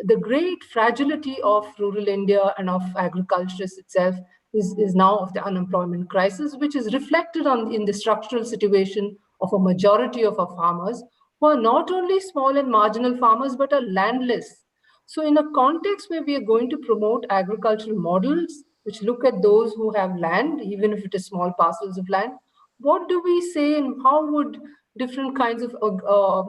the great fragility of rural India and of agriculture itself is now of the unemployment crisis, which is reflected in the structural situation of a majority of our farmers who are not only small and marginal farmers, but are landless. So in a context where we are going to promote agricultural models, which look at those who have land, even if it is small parcels of land, what do we say and how would different kinds of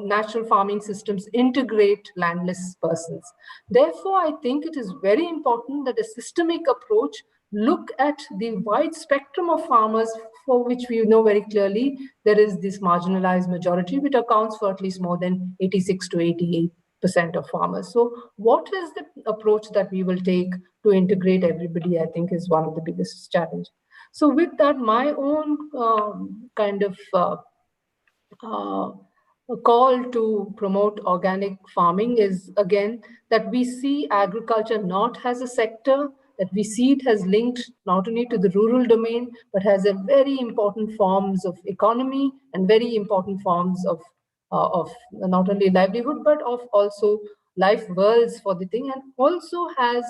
natural farming systems integrate landless persons? Therefore, I think it is very important that a systemic approach look at the wide spectrum of farmers for which we know very clearly there is this marginalized majority, which accounts for at least more than 86 to 88% of farmers. So what is the approach that we will take to integrate everybody, I think is one of the biggest challenges. So with that, my own kind of a call to promote organic farming is again that we see agriculture not as a sector, that we see it as linked not only to the rural domain, but has a very important forms of economy and very important forms of not only livelihood, but of also life worlds for the thing, and also has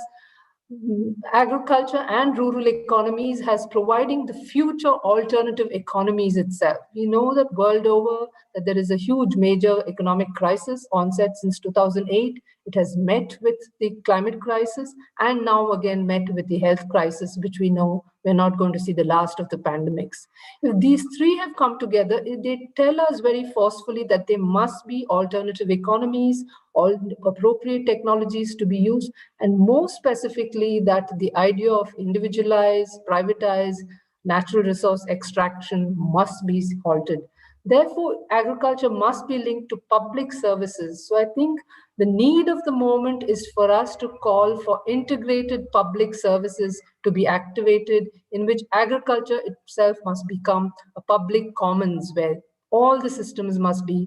agriculture and rural economies has providing the future alternative economies itself. We know that world over that there is a huge major economic crisis onset since 2008. It has met with the climate crisis and now again met with the health crisis, which we know we're not going to see the last of the pandemics. If these three have come together, they tell us very forcefully that there must be alternative economies, all appropriate technologies to be used, and more specifically that the idea of individualized, privatized natural resource extraction must be halted. Therefore, agriculture must be linked to public services. So I think the need of the moment is for us to call for integrated public services to be activated, in which agriculture itself must become a public commons where all the systems must be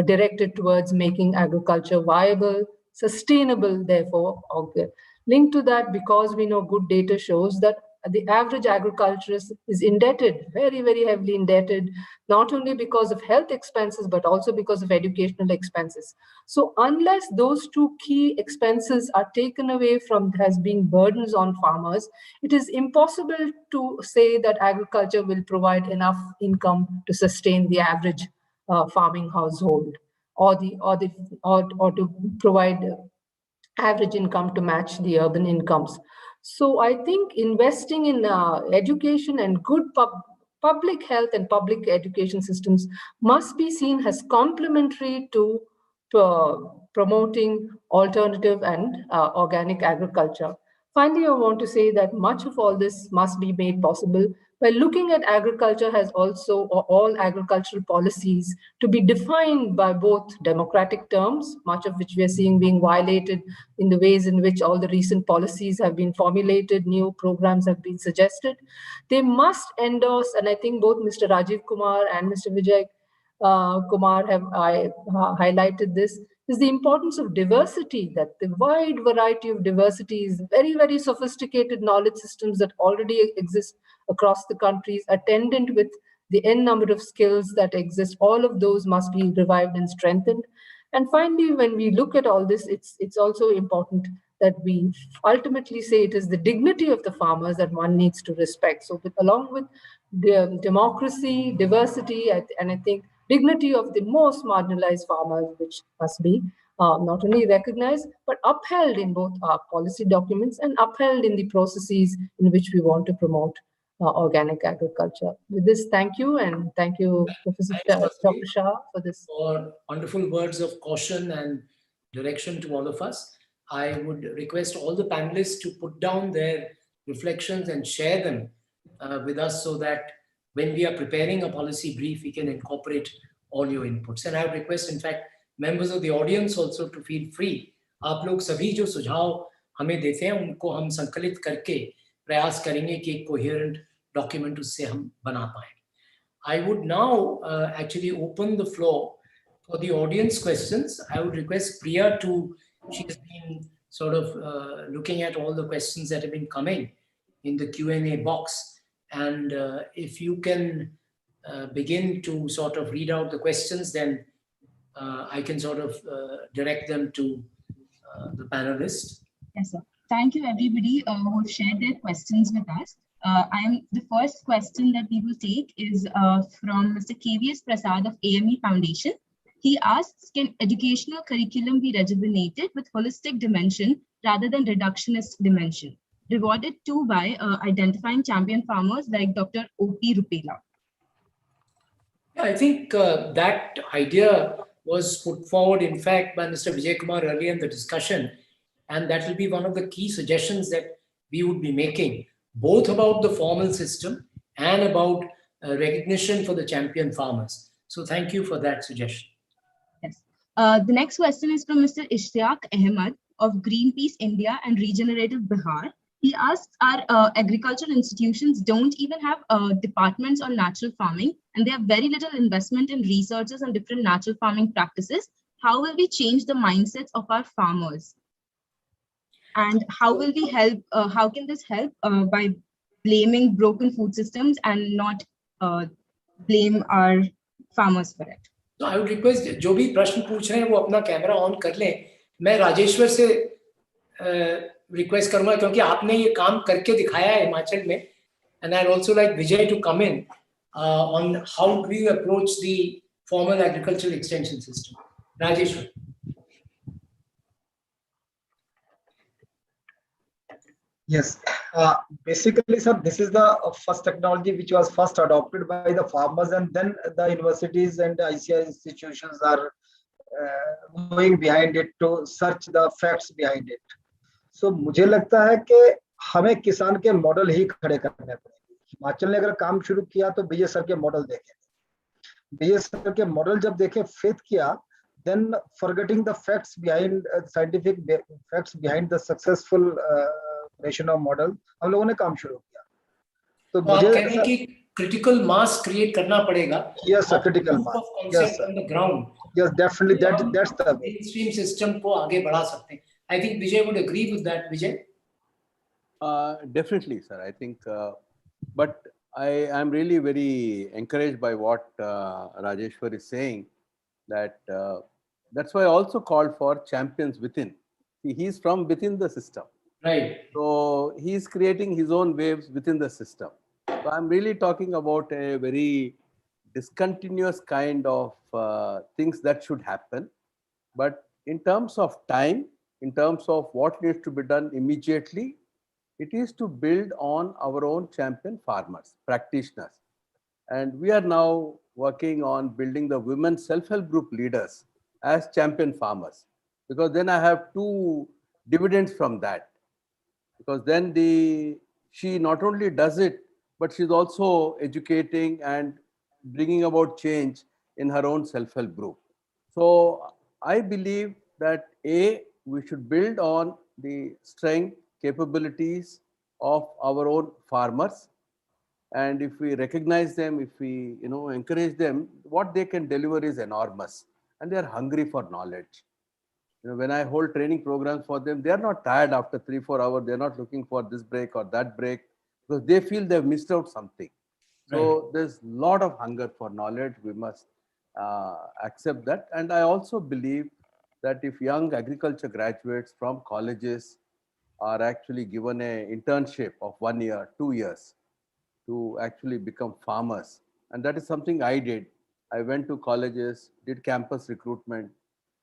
directed towards making agriculture viable, sustainable, therefore. Linked to that, because we know good data shows that the average agriculturist is indebted, very, very heavily indebted, not only because of health expenses, but also because of educational expenses. So unless those two key expenses are taken away from as being burdens on farmers, it is impossible to say that agriculture will provide enough income to sustain the average farming household, or to provide average income to match the urban incomes. So I think investing in education and good public health and public education systems must be seen as complementary to promoting alternative and organic agriculture. Finally, I want to say that much of all this must be made possible by looking at agriculture as also, or all agricultural policies, to be defined by both democratic terms, much of which we are seeing being violated in the ways in which all the recent policies have been formulated, new programs have been suggested. They must endorse, and I think both Mr. Rajiv Kumar and Mr. Vijay Kumar have highlighted this, is the importance of diversity, that the wide variety of diversity is very, very sophisticated knowledge systems that already exist across the countries, attendant with the n number of skills that exist. All of those must be revived and strengthened. And finally, when we look at all this, it's also important that we ultimately say it is the dignity of the farmers that one needs to respect. So along with the democracy, diversity, and I think dignity of the most marginalized farmers, which must be not only recognized, but upheld in both our policy documents and upheld in the processes in which we want to promote organic agriculture. With this, thank you, and thank you, Professor Dr. Shah, for this. For wonderful words of caution and direction to all of us. I would request all the panelists to put down their reflections and share them with us, so that when we are preparing a policy brief, we can incorporate all your inputs. And I would request, in fact, members of the audience also to feel free. आप लोग सभी जो सुझाव हमें देते हैं, उनको हम संकलित करके प्रयास करेंगे कि एक coherent document उससे हम बना पाएं. I would now actually open the floor for the audience questions. I would request Priya she has been sort of looking at all the questions that have been coming in the Q&A box. And if you can begin to sort of read out the questions, then I can sort of direct them to the panelists. Yes, sir. Thank you, everybody who have shared their questions with us. The first question that we will take is from Mr. KVS Prasad of AME Foundation. He asks, can educational curriculum be rejuvenated with holistic dimension rather than reductionist dimension? Rewarded too by identifying champion farmers like Dr. O.P. Rupela. Yeah, I think that idea was put forward, in fact, by Mr. Vijay Kumar earlier in the discussion. And that will be one of the key suggestions that we would be making, both about the formal system and about recognition for the champion farmers. So thank you for that suggestion. Yes. The next question is from Mr. Ishtiaq Ahmed of Greenpeace India and Regenerative Bihar. He asks, our agricultural institutions don't even have departments on natural farming, and they have very little investment in researchers on different natural farming practices. How will we change the mindsets of our farmers? And how will we help? How can this help by blaming broken food systems and not blame our farmers for it? So I would request जो भी प्रश्न पूछ रहे हैं वो अपना camera on कर लें. मैं राजेश्वर से रिक्वेस्ट करूंगा, क्योंकि आपने ये काम करके दिखाया है हिमाचल में. And I'd also like Vijay to come in on how do we approach the formal agricultural extension system. Rajeshwar. Yes, basically, sir, this is the first technology which was first adopted by the farmers, and then the universities and ICI institutions are going behind it to search the facts behind it. So मुझे लगता है कि हमें किसान के model ही खड़े करने पड़ेंगे. हिमाचल ने अगर काम शुरू किया तो विजय सर के मॉडल देखें. BSR के मॉडल जब देखे फेथ किया, then forgetting the facts behind scientific facts behind the successful creation of model, हम लोगों ने काम शुरू किया. तो आप मुझे कह रहे हैं कि क्रिटिकल मास क्रिएट करना पड़ेगा. yes sir, critical mass. Yes sir. On the ground. Yes, definitely that's the way. Mainstream system को आगे बढ़ा सकते हैं. I think Vijay would agree with that. Vijay? Definitely, sir. I think, but I am really very encouraged by what Rajeshwar is saying. That that's why I also called for champions within. See, he's from within the system. Right. So he's creating his own waves within the system. So I'm really talking about a very discontinuous kind of things that should happen. But in terms of time, in terms of what needs to be done immediately, it is to build on our own champion farmers, practitioners. And we are now working on building the women self-help group leaders as champion farmers, because then I have two dividends from that. Because then she not only does it, but she's also educating and bringing about change in her own self-help group. So I believe that we should build on the strength, capabilities of our own farmers. And if we recognize them, if we encourage them, what they can deliver is enormous. And they are hungry for knowledge. When I hold training programs for them, they are not tired after 3-4 hours. They're not looking for this break or that break, because they feel they've missed out something. So there's a lot of hunger for knowledge. We must accept that. And I also believe that if young agriculture graduates from colleges are actually given an internship of 1 year, 2 years to actually become farmers, and that is something I did. I went to colleges, did campus recruitment,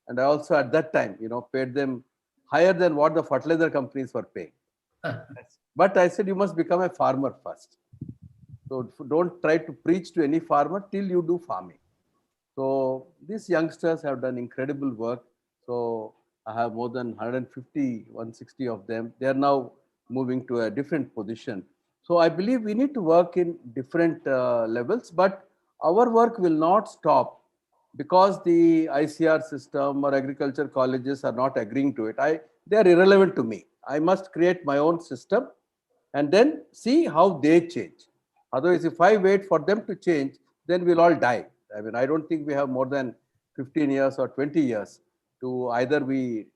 and I also at that time, paid them higher than what the fertilizer companies were paying. But I said, you must become a farmer first. So don't try to preach to any farmer till you do farming. So these youngsters have done incredible work. So I have more than 150, 160 of them. They are now moving to a different position. So I believe we need to work in different levels, but our work will not stop because the ICR system or agriculture colleges are not agreeing to it. They are irrelevant to me. I must create my own system and then see how they change. Otherwise, if I wait for them to change, then we'll all die. I mean, I don't think we have more than 15 years or 20 years to either we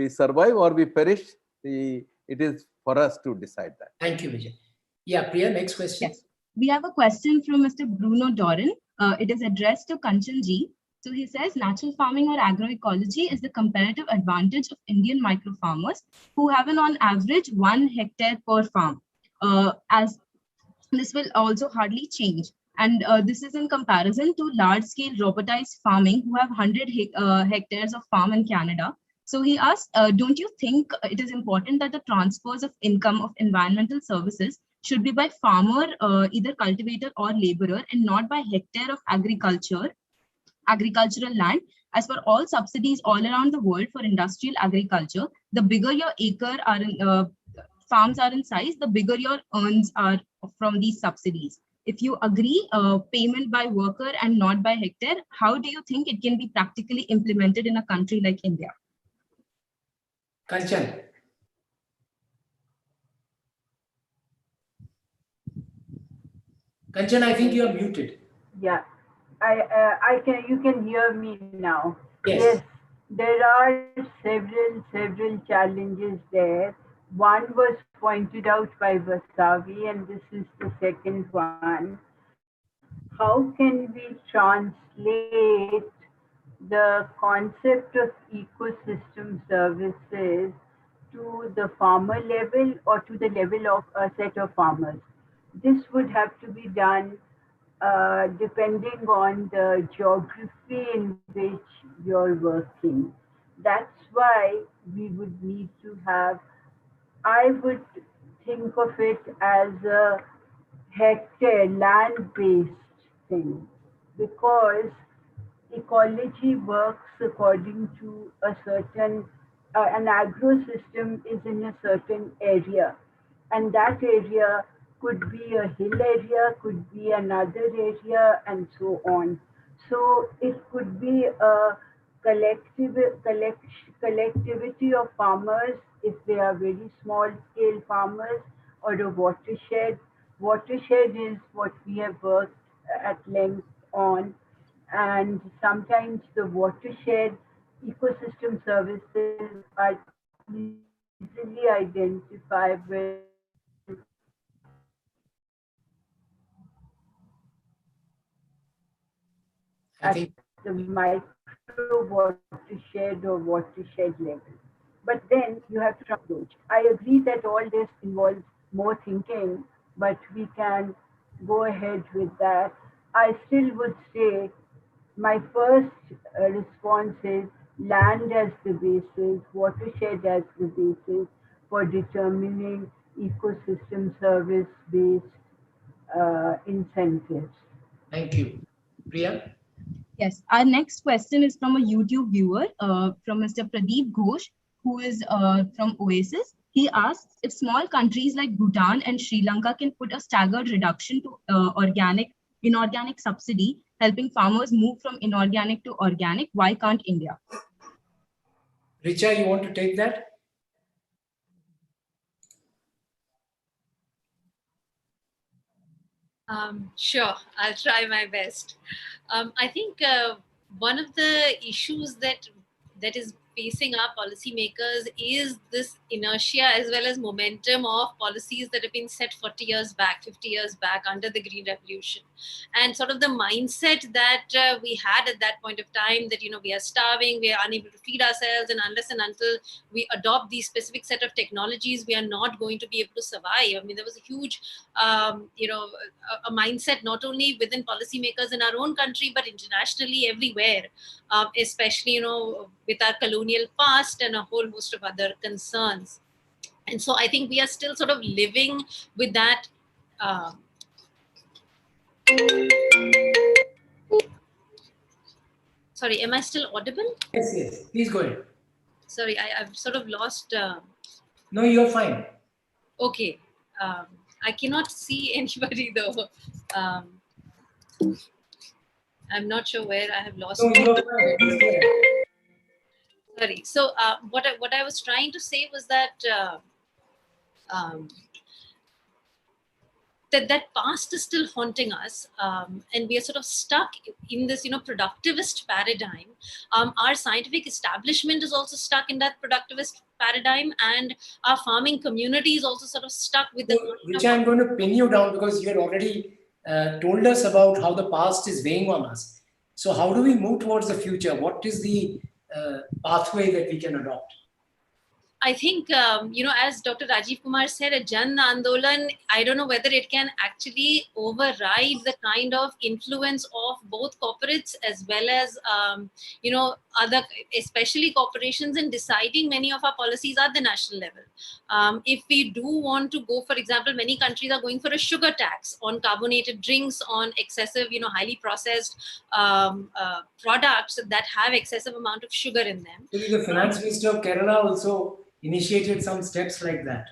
survive or we perish. It is for us to decide that. Thank you, Vijay. Yeah, Priya, next question. Yes. We have a question from Mr. Bruno Doran. It is addressed to Kanchan ji. So he says, natural farming or agroecology is the comparative advantage of Indian micro farmers who have on average 1 hectare per farm. As this will also hardly change. And this is in comparison to large-scale robotized farming who have 100 hectares of farm in Canada. So he asked, don't you think it is important that the transfers of income of environmental services should be by farmer, either cultivator or laborer, and not by hectare of agricultural land? As for all subsidies all around the world for industrial agriculture, the bigger your acre are in, farms are in size, the bigger your earns are from these subsidies. If you agree, payment by worker and not by hectare, how do you think it can be practically implemented in a country like India? Kanchan. Kanchan, I think you are muted. Yeah, I can. You can hear me now. Yes. There are several challenges there. One was pointed out by Vasavi, and this is the second one. How can we translate the concept of ecosystem services to the farmer level or to the level of a set of farmers? This would have to be done depending on the geography in which you're working. That's why we would need to have, I would think of it as a hectare land-based thing, because ecology works according to a certain, an agro system is in a certain area, and that area could be a hill area, could be another area, and so on. So it could be a collectivity of farmers if they are very small scale farmers, or a watershed. Watershed is what we have worked at length on, and sometimes the watershed ecosystem services are easily identifiable I at think the micro watershed or watershed level. But then you have to approach. I agree that all this involves more thinking, but we can go ahead with that. I still would say my first response is land as the basis, watershed as the basis for determining ecosystem service based incentives. thank you. Priya? Yes, our next question is from a YouTube viewer, from Mr. Pradeep Ghosh, who is from Oasis. He asks if small countries like Bhutan and Sri Lanka can put a staggered reduction to inorganic subsidy, helping farmers move from inorganic to organic, why can't India? Richa, you want to take that? Sure, I'll try my best. I think one of the issues that is facing our policymakers is this inertia as well as momentum of policies that have been set 40 years back, 50 years back under the Green Revolution. And sort of the mindset that we had at that point of time that, we are starving, we are unable to feed ourselves, and unless and until we adopt these specific set of technologies, we are not going to be able to survive. I mean, there was a huge, a mindset not only within policymakers in our own country, but internationally everywhere, especially, with our colonial past and a whole host of other concerns. And so I think we are still sort of living with that. Sorry, am I still audible? Yes, yes. Please go ahead. Sorry, I've sort of lost. No, you're fine. Okay. I cannot see anybody though. I'm not sure where I have lost. No, you're fine. Please go ahead. Sorry. So what I was trying to say was that that past is still haunting us, and we are sort of stuck in this, productivist paradigm. Our scientific establishment is also stuck in that productivist paradigm, and our farming community is also sort of stuck with the. Which I'm going to pin you down because you had already told us about how the past is weighing on us. So how do we move towards the future? What is the pathway that we can adopt? I think, as Dr. Rajiv Kumar said, a Jan Andolan, I don't know whether it can actually override the kind of influence of both corporates as well as, other, especially corporations, in deciding many of our policies at the national level. If we do want to go, for example, many countries are going for a sugar tax on carbonated drinks, on excessive, highly processed products that have excessive amount of sugar in them. The Finance Minister of Kerala also initiated some steps like that.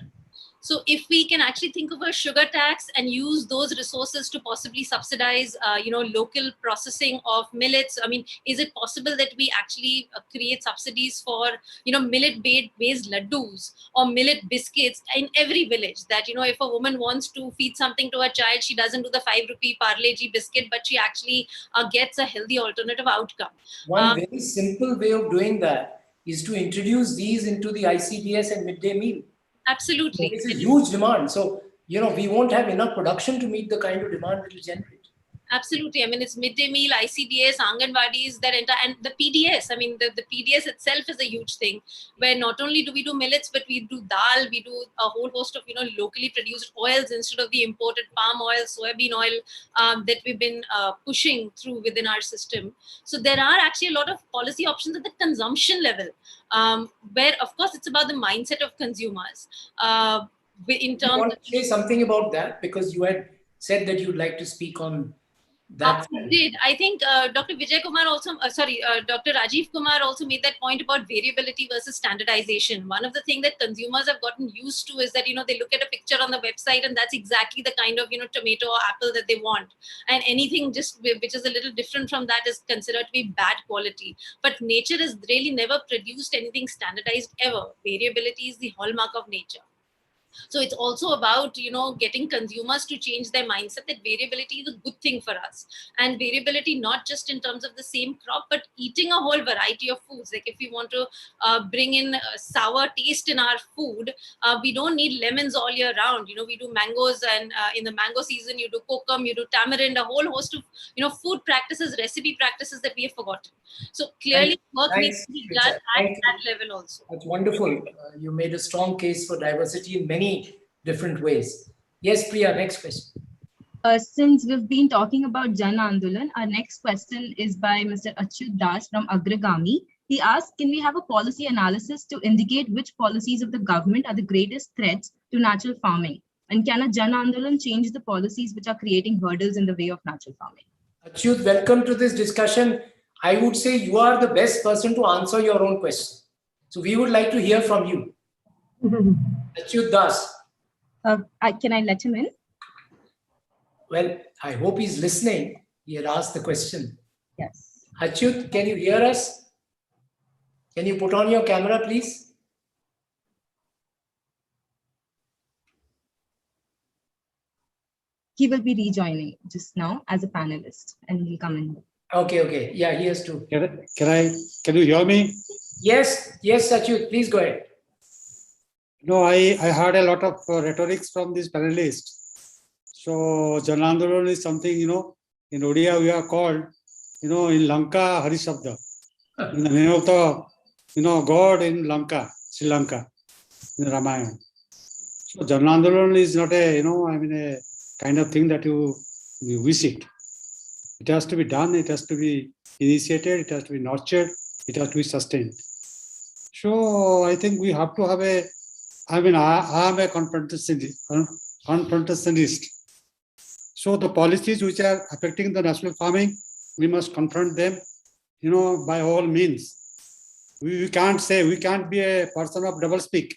So if we can actually think of a sugar tax and use those resources to possibly subsidize, local processing of millets, I mean, is it possible that we actually create subsidies for, millet-based laddus or millet biscuits in every village? That, if a woman wants to feed something to her child, she doesn't do the 5 rupee Parle G biscuit, but she actually gets a healthy alternative outcome. One very simple way of doing that is to introduce these into the ICDS and midday meal. Absolutely. It's a huge demand. So, we won't have enough production to meet the kind of demand it will generate. Absolutely. I mean, it's midday meal, ICDS, Anganwadis, that entire, and the PDS. I mean, the PDS itself is a huge thing, where not only do we do millets, but we do dal, we do a whole host of, locally produced oils instead of the imported palm oil, soybean oil that we've been pushing through within our system. So there are actually a lot of policy options at the consumption level, where, of course, it's about the mindset of consumers. In terms, you want to say something about that, because you had said that you'd like to speak on That's It did. I think Dr. Vijay Kumar also, Dr. Rajiv Kumar also made that point about variability versus standardization. One of the things that consumers have gotten used to is that, they look at a picture on the website and that's exactly the kind of, tomato or apple that they want. And anything just which is a little different from that is considered to be bad quality. But nature has really never produced anything standardized ever. Variability is the hallmark of nature. So it's also about, getting consumers to change their mindset that variability is a good thing for us. And variability, not just in terms of the same crop, but eating a whole variety of foods. Like if we want to bring in sour taste in our food, we don't need lemons all year round. We do mangoes, and in the mango season, you do kokum, you do tamarind, a whole host of, food practices, recipe practices that we have forgotten. So clearly work needs to be done at that level also. That's wonderful. You made a strong case for diversity in many different ways. Yes, Priya, next question. Since we've been talking about Jan Andolan, our next question is by Mr. Achyut Das from Agragami. He asks, can we have a policy analysis to indicate which policies of the government are the greatest threats to natural farming? And can a Jan Andolan change the policies which are creating hurdles in the way of natural farming? Achyut, welcome to this discussion. I would say you are the best person to answer your own question. So we would like to hear from you. Achyut Das. Can I let him in? Well, I hope he's listening. He had asked the question. Yes. Achyut, can you hear us? Can you put on your camera, please? He will be rejoining just now as a panelist and he'll come in. Okay. Yeah, he has to. Can you hear me? Yes, Achyut, please go ahead. I heard a lot of rhetorics from this panelist. So Jan Andolan is something, in Odia we are called, in Lanka, Harishabda. In the name of the, God in Lanka, Sri Lanka, in Ramayana. So Jan Andolan is not a, a kind of thing that you wish it. It has to be done, it has to be initiated, it has to be nurtured, it has to be sustained. So I think we have to have I am a confrontationist. So the policies which are affecting the national farming, we must confront them, by all means. We can't be a person of double speak.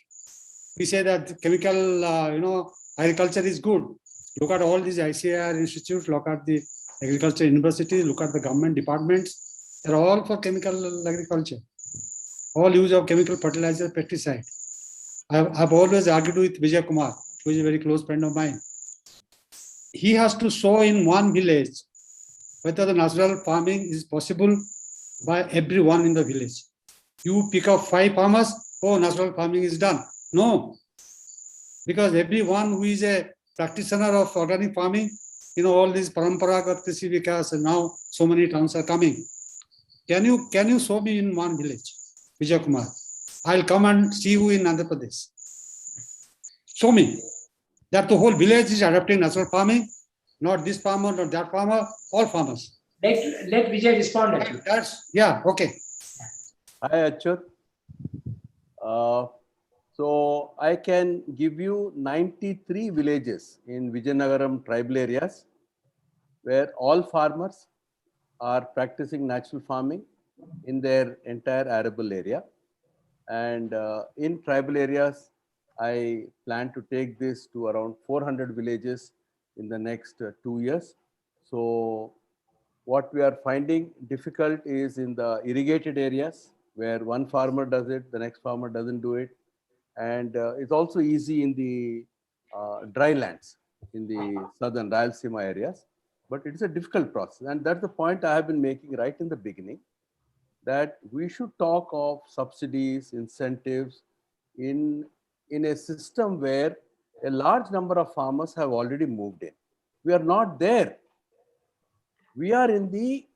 We say that chemical, agriculture is good. Look at all these ICAR institutes, look at the agriculture universities, look at the government departments. They're all for chemical agriculture. All use of chemical fertilizer, pesticide. I've always argued with Vijay Kumar, who is a very close friend of mine. He has to show in one village whether the natural farming is possible by everyone in the village. You pick up 5 farmers, natural farming is done. No, because everyone who is a practitioner of organic farming, all these paramparagat krishi vikas, and now so many towns are coming. Can you show me in one village, Vijay Kumar? I'll come and see you in Andhra Pradesh. Show me that the whole village is adopting natural farming, not this farmer, not that farmer, all farmers. Let Vijay respond. Okay. Hi, Achyut. So I can give you 93 villages in Vijayanagaram tribal areas where all farmers are practicing natural farming in their entire arable area. And in tribal areas, I plan to take this to around 400 villages in the next 2 years. So what we are finding difficult is in the irrigated areas where one farmer does it, the next farmer doesn't do it. And it's also easy in the dry lands, in the southern Rayalaseema areas. But it's a difficult process. And that's the point I have been making right in the beginning, that we should talk of subsidies, incentives in a system where a large number of farmers have already moved in. We are not there. We are in the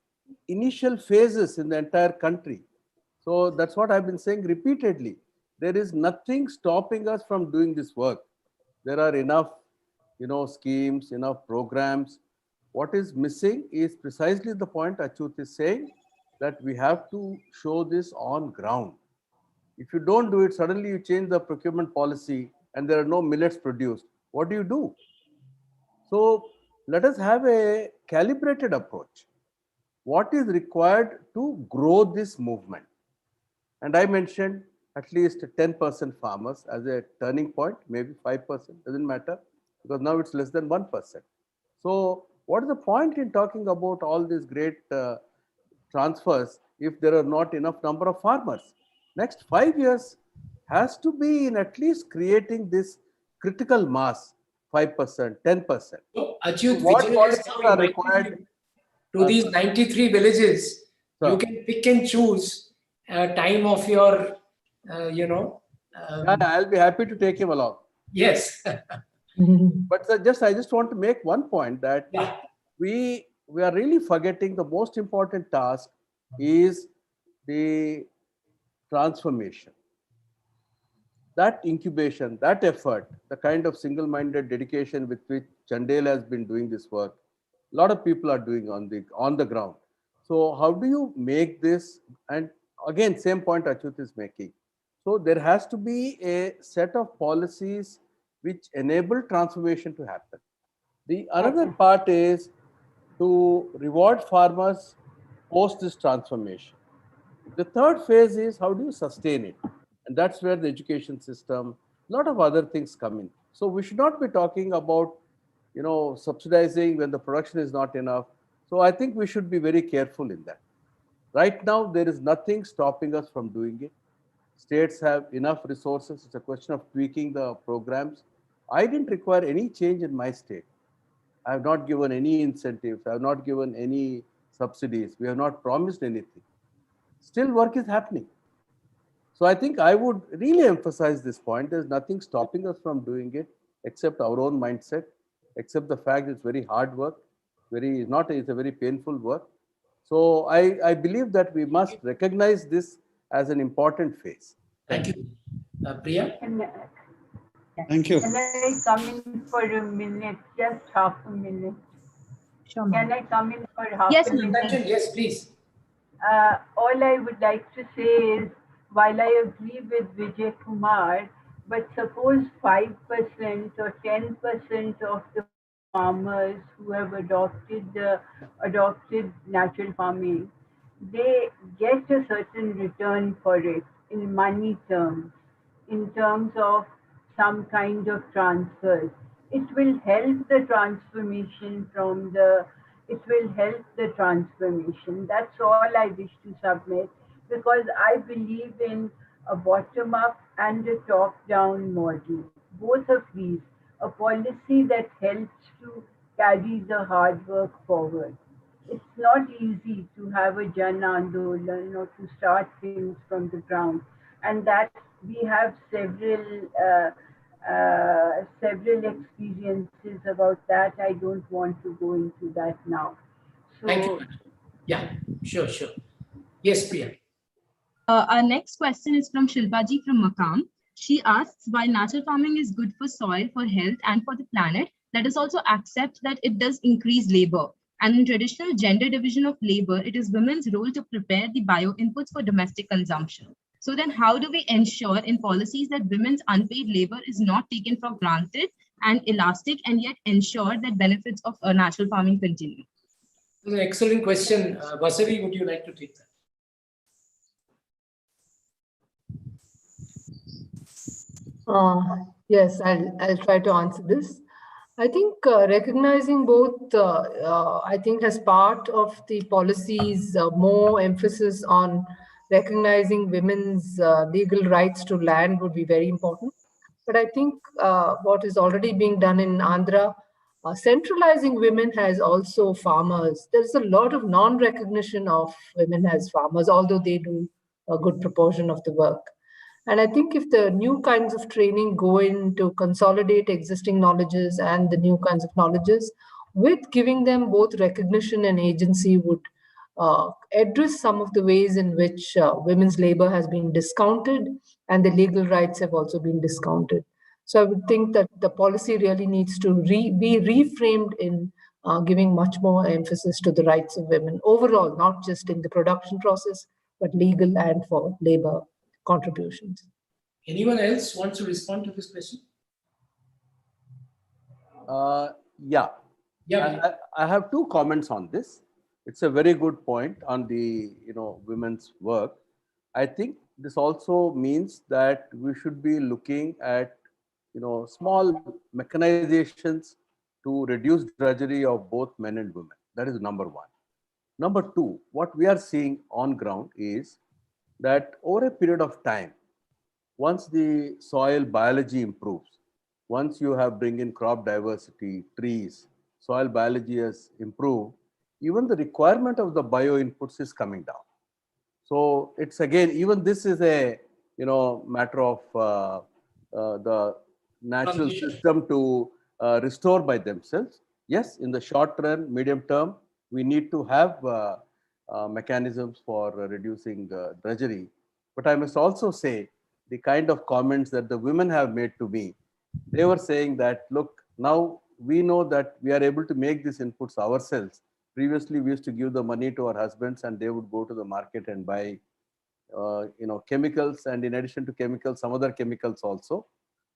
initial phases in the entire country. So that's what I've been saying repeatedly. There is nothing stopping us from doing this work. There are enough, schemes, enough programs. What is missing is precisely the point Achyut is saying, that we have to show this on ground. If you don't do it, suddenly you change the procurement policy and there are no millets produced. What do you do? So let us have a calibrated approach. What is required to grow this movement? And I mentioned at least 10% farmers as a turning point, maybe 5%, doesn't matter, because now it's less than 1%. So what is the point in talking about all these great transfers if there are not enough number of farmers? Next 5 years has to be in at least creating this critical mass, 5%, 10%. So, Achyut, What whichever policies is are now required? to these 93 villages, Sir. you can pick and choose a time of your, Yeah, I'll be happy to take him along. yes. But I just want to make one point that Yeah. we are really forgetting the most important task is the transformation. That incubation, that effort, the kind of single-minded dedication with which Chandel has been doing this work, a lot of people are doing on the ground. So how do you make this? And again, same point Achyut is making. So there has to be a set of policies which enable transformation to happen. The another part is to reward farmers post this transformation. The third phase is how do you sustain it? And that's where the education system, a lot of other things come in. So we should not be talking about, subsidizing when the production is not enough. So I think we should be very careful in that. Right now, there is nothing stopping us from doing it. States have enough resources. It's a question of tweaking the programs. I didn't require any change in my state. I have not given any incentives. I have not given any subsidies. We have not promised anything. Still work is happening. So I think I would really emphasize this point. There's nothing stopping us from doing it except our own mindset, except the fact it's very hard work, it's a very painful work. So I believe that we must recognize this as an important phase. Thank you. Priya? Thank you. Can I come in for a minute, just half a minute? Sure, Can I come in for half Yes, a ma'am. minute? Yes, please. All I would like to say is, while I agree with Vijay Kumar, but suppose 5% or 10% of the farmers who have adopted natural farming, they get a certain return for it in money terms, in terms of some kind of transfers. It will help the transformation it will help the transformation. That's all I wish to submit, because I believe in a bottom-up and a top-down model. Both of these, a policy that helps to carry the hard work forward. It's not easy to have a Jan Andolan or to start things from the ground, and that we have several experiences about that. I don't want to go into that now. So, Thank you. Yeah, sure. Yes, Priya. Our next question is from Shilpaji from Makam. She asks, while natural farming is good for soil, for health, and for the planet, let us also accept that it does increase labor. And in traditional gender division of labor, it is women's role to prepare the bio inputs for domestic consumption. So then how do we ensure in policies that women's unpaid labor is not taken for granted and elastic, and yet ensure that benefits of natural farming continue? That's an excellent question. Vasavi, would you like to take that? Yes, I'll try to answer this. I think recognizing both, I think as part of the policies, more emphasis on recognizing women's legal rights to land would be very important. But I think what is already being done in Andhra, centralizing women as also farmers. There's a lot of non-recognition of women as farmers, although they do a good proportion of the work. And I think if the new kinds of training go in to consolidate existing knowledges and the new kinds of knowledges, with giving them both recognition and agency, would address some of the ways in which women's labor has been discounted and the legal rights have also been discounted. So I would think that the policy really needs to be reframed in giving much more emphasis to the rights of women overall, not just in the production process, but legal and for labor contributions. Anyone else wants to respond to this question? Yeah. Yeah, I have two comments on this. It's a very good point on the women's work. I think this also means that we should be looking at small mechanizations to reduce drudgery of both men and women. That is number one. Number two, what we are seeing on ground is that over a period of time, once the soil biology improves, once you have bring in crop diversity, trees, soil biology has improved, even the requirement of the bio inputs is coming down. So it's again, even this is a matter of the natural transition. system to restore by themselves. Yes, in the short run, medium term, we need to have mechanisms for reducing drudgery. But I must also say the kind of comments that the women have made to me, they were saying that, look, now we know that we are able to make these inputs ourselves. Previously, we used to give the money to our husbands and they would go to the market and buy chemicals, and in addition to chemicals, some other chemicals also.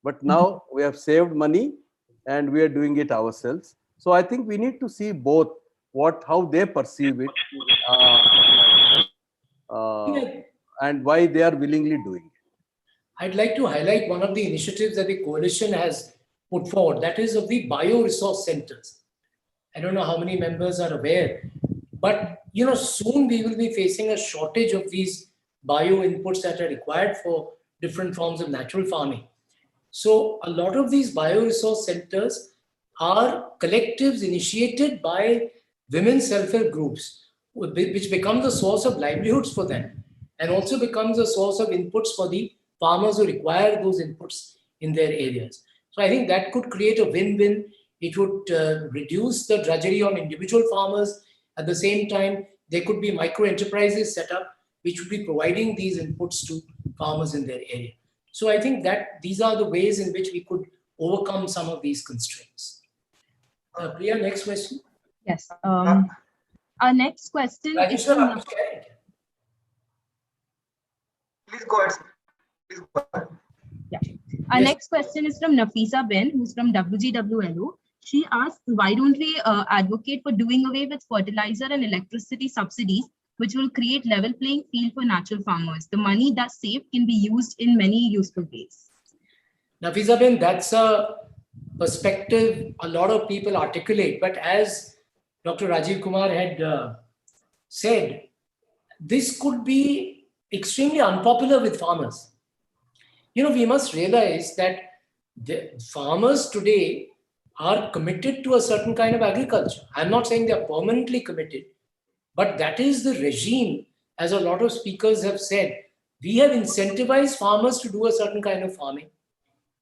But now we have saved money and we are doing it ourselves. So I think we need to see both how they perceive it, and why they are willingly doing it. I'd like to highlight one of the initiatives that the coalition has put forward, that is of the bioresource centers. I don't know how many members are aware, but soon we will be facing a shortage of these bio inputs that are required for different forms of natural farming. So a lot of these bioresource centers are collectives initiated by women's self-help groups, which become the source of livelihoods for them and also becomes a source of inputs for the farmers who require those inputs in their areas. So I think that could create a win-win. It would reduce the drudgery on individual farmers. At the same time, there could be micro enterprises set up which would be providing these inputs to farmers in their area. So I think that these are the ways in which we could overcome some of these constraints. Priya, next question. Yes. Our next question is from... Please go ahead. Please go ahead. Yeah. Our next question is from Nafisa Ben, who's from WGWLO. She asks, why don't we advocate for doing away with fertilizer and electricity subsidies, which will create level playing field for natural farmers? The money thus saved can be used in many useful ways. Nafisa Ben, that's a perspective a lot of people articulate, but as Dr. Rajiv Kumar had said, this could be extremely unpopular with farmers. We must realize that the farmers today are committed to a certain kind of agriculture. I'm not saying they're permanently committed, but that is the regime, as a lot of speakers have said. We have incentivized farmers to do a certain kind of farming.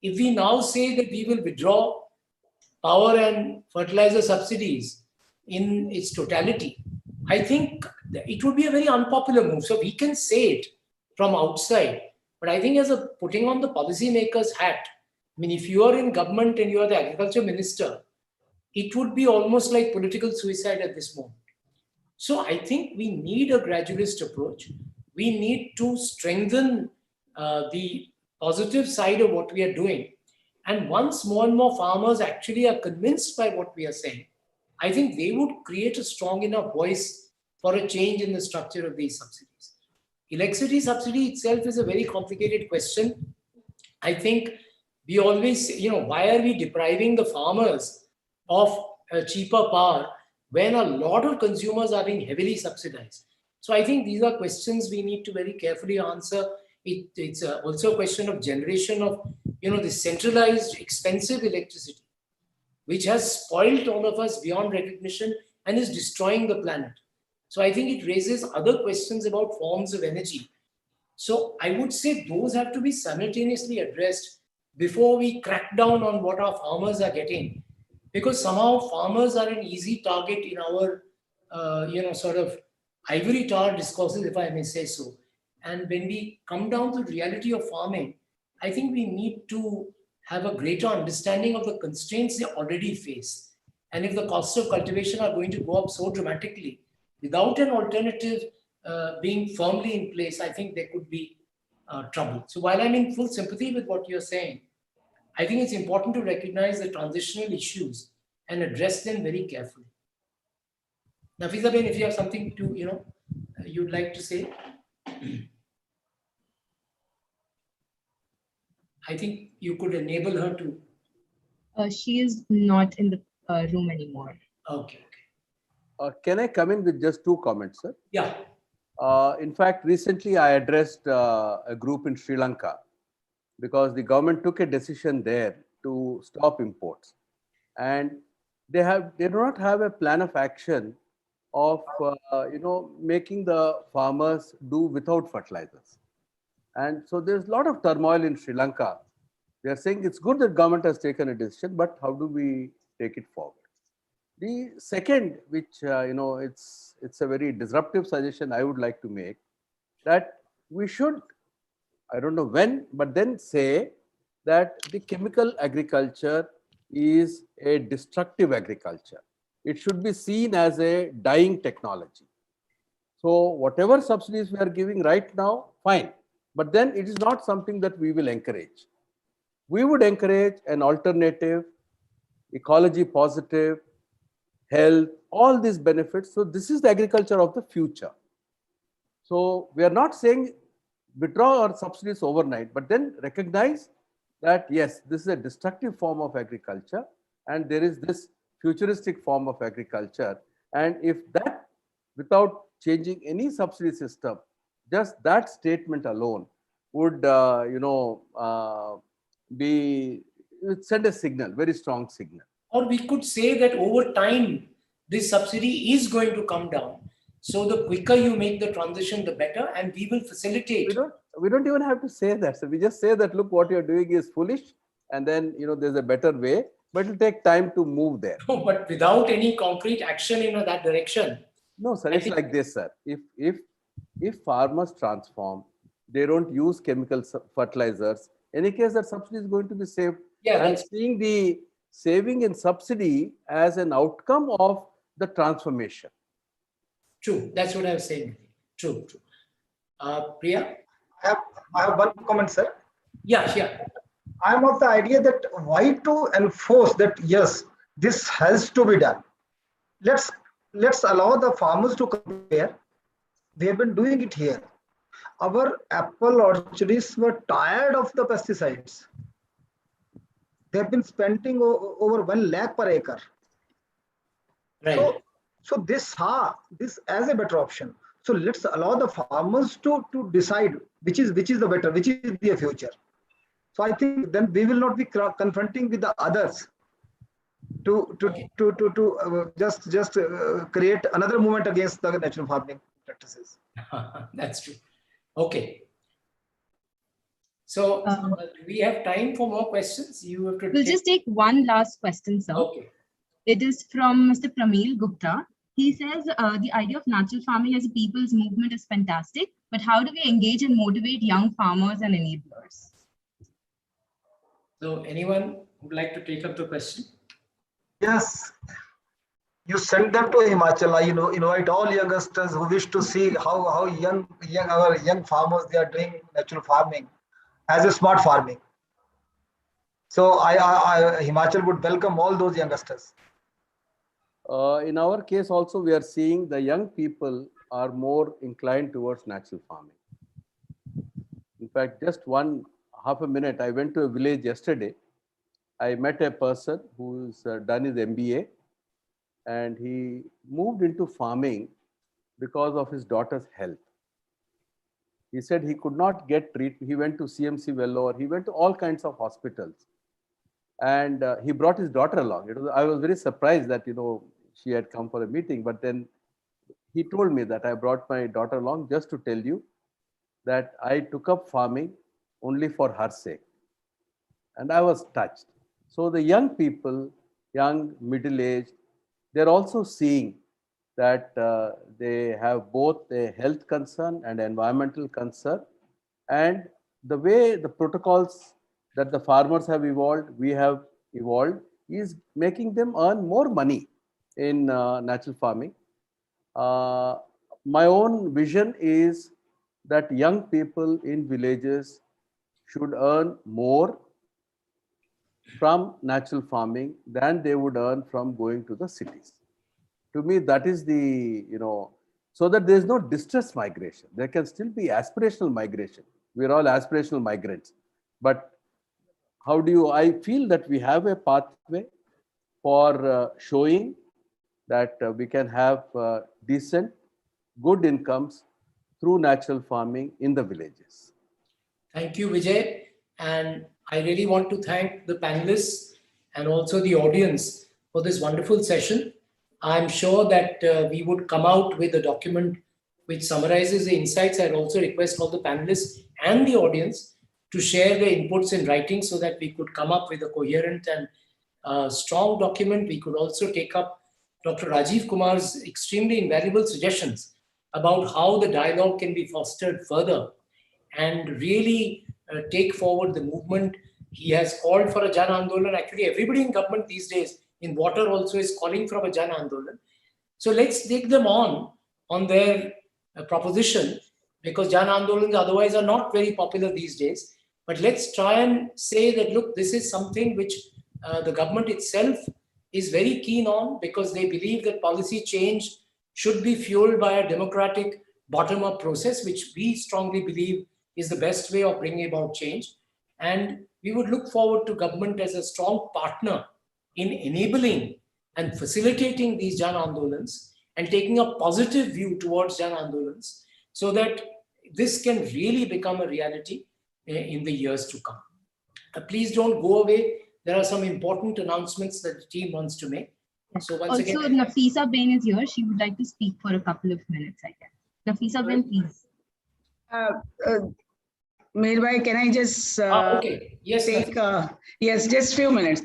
If we now say that we will withdraw power and fertilizer subsidies in its totality, I think it would be a very unpopular move. So we can say it from outside, but I think as a putting on the policymaker's hat, I mean, if you are in government and you are the agriculture minister, it would be almost like political suicide at this moment. So I think we need a gradualist approach. We need to strengthen the positive side of what we are doing. And once more and more farmers actually are convinced by what we are saying, I think they would create a strong enough voice for a change in the structure of these subsidies. Electricity subsidy itself is a very complicated question. I think we always say, why are we depriving the farmers of cheaper power when a lot of consumers are being heavily subsidized? So I think these are questions we need to very carefully answer. It's also a question of generation of, the centralized expensive electricity, which has spoiled all of us beyond recognition and is destroying the planet. So I think it raises other questions about forms of energy. So I would say those have to be simultaneously addressed before we crack down on what our farmers are getting, because somehow farmers are an easy target in our, sort of ivory tower discourses, if I may say so. And when we come down to the reality of farming, I think we need to have a greater understanding of the constraints they already face. And if the costs of cultivation are going to go up so dramatically, without an alternative being firmly in place, I think there could be trouble. So while I'm in full sympathy with what you're saying, I think it's important to recognize the transitional issues and address them very carefully. Nafisa Ben, if you have something to, you'd like to say. I think you could enable her to. She is not in the room anymore. Okay. Can I come in with just 2 comments, sir? Yeah. In fact, recently I addressed a group in Sri Lanka because the government took a decision there to stop imports, and they do not have a plan of action of making the farmers do without fertilizers. And so there's a lot of turmoil in Sri Lanka. They are saying it's good that government has taken a decision, but how do we take it forward? The second, which it's a very disruptive suggestion I would like to make, that we should, I don't know when, but then say that the chemical agriculture is a destructive agriculture. It should be seen as a dying technology. So whatever subsidies we are giving right now, fine, but then it is not something that we will encourage. We would encourage an alternative, ecology positive, health, all these benefits. So this is the agriculture of the future. So we are not saying withdraw our subsidies overnight, but then recognize that yes, this is a destructive form of agriculture and there is this futuristic form of agriculture. And if that, without changing any subsidy system, just that statement alone would, send a signal, very strong signal. Or we could say that over time, this subsidy is going to come down. So the quicker you make the transition, the better, and we will facilitate. We don't even have to say that. So we just say that, look, what you're doing is foolish, and then there's a better way, but it'll take time to move there. No, but without any concrete action in that direction. No, sir, it's like this, sir. If farmers transform, they don't use chemical fertilizers, in any case that subsidy is going to be saved. Yeah, I'm seeing the saving in subsidy as an outcome of the transformation. True, that's what I was saying. True. Priya? I have one comment, sir. Yeah. I am of the idea that why to enforce that, yes, this has to be done. Let's allow the farmers to compare. They have been doing it here. Our apple orchards were tired of the pesticides. They have been spending over 1 lakh per acre. Right. So this as a better option. So let's allow the farmers to decide which is the better, which is the future. So I think then we will not be confronting with the others to just create another movement against the natural farming practices. That's true. Okay. So do we have time for more questions? We'll just take one last question, sir. Okay. It is from Mr. Pramil Gupta. He says the idea of natural farming as a people's movement is fantastic, but how do we engage and motivate young farmers and enablers? So anyone would like to take up the question? Yes. You send them to Himachal. Invite all youngsters who wish to see how our young farmers, they are doing natural farming as a smart farming. So Himachal would welcome all those youngsters. In our case also, we are seeing the young people are more inclined towards natural farming. In fact, just half a minute, I went to a village yesterday. I met a person who's done his MBA, and he moved into farming because of his daughter's health. He said he could not get treatment. He went to CMC Vellore. He went to all kinds of hospitals. And he brought his daughter along. I was very surprised that, she had come for a meeting. But then he told me that I brought my daughter along just to tell you that I took up farming only for her sake. And I was touched. So the young people, young, middle-aged, they're also seeing that they have both a health concern and environmental concern. And the way the protocols that the farmers have evolved, we have evolved, is making them earn more money in natural farming. My own vision is that young people in villages should earn more from natural farming than they would earn from going to the cities. To me, that is the, so that there is no distress migration. There can still be aspirational migration. We are all aspirational migrants. But I feel that we have a pathway for showing that we can have decent, good incomes through natural farming in the villages. Thank you, Vijay. And I really want to thank the panelists and also the audience for this wonderful session. I'm sure that we would come out with a document which summarizes the insights. I'd also request all the panelists and the audience to share their inputs in writing so that we could come up with a coherent and strong document. We could also take up Dr. Rajiv Kumar's extremely invaluable suggestions about how the dialogue can be fostered further and really take forward the movement. He has called for a Jan Andolan. Actually, everybody in government these days, in water also, is calling for a Jan Andolan. So let's take them on their proposition, because Jan Andolans otherwise are not very popular these days. But let's try and say that, look, this is something which the government itself is very keen on, because they believe that policy change should be fueled by a democratic bottom-up process, which we strongly believe is the best way of bringing about change. And we would look forward to government as a strong partner in enabling and facilitating these Jan Andolans and taking a positive view towards Jan Andolans, so that this can really become a reality in the years to come. Please don't go away. There are some important announcements that the team wants to make. So once also, again, Nafisa Bain is here. She would like to speak for a couple of minutes, I guess. Nafisa Bain, please. Meerbai, can I just okay. Yes, take yes, just few minutes.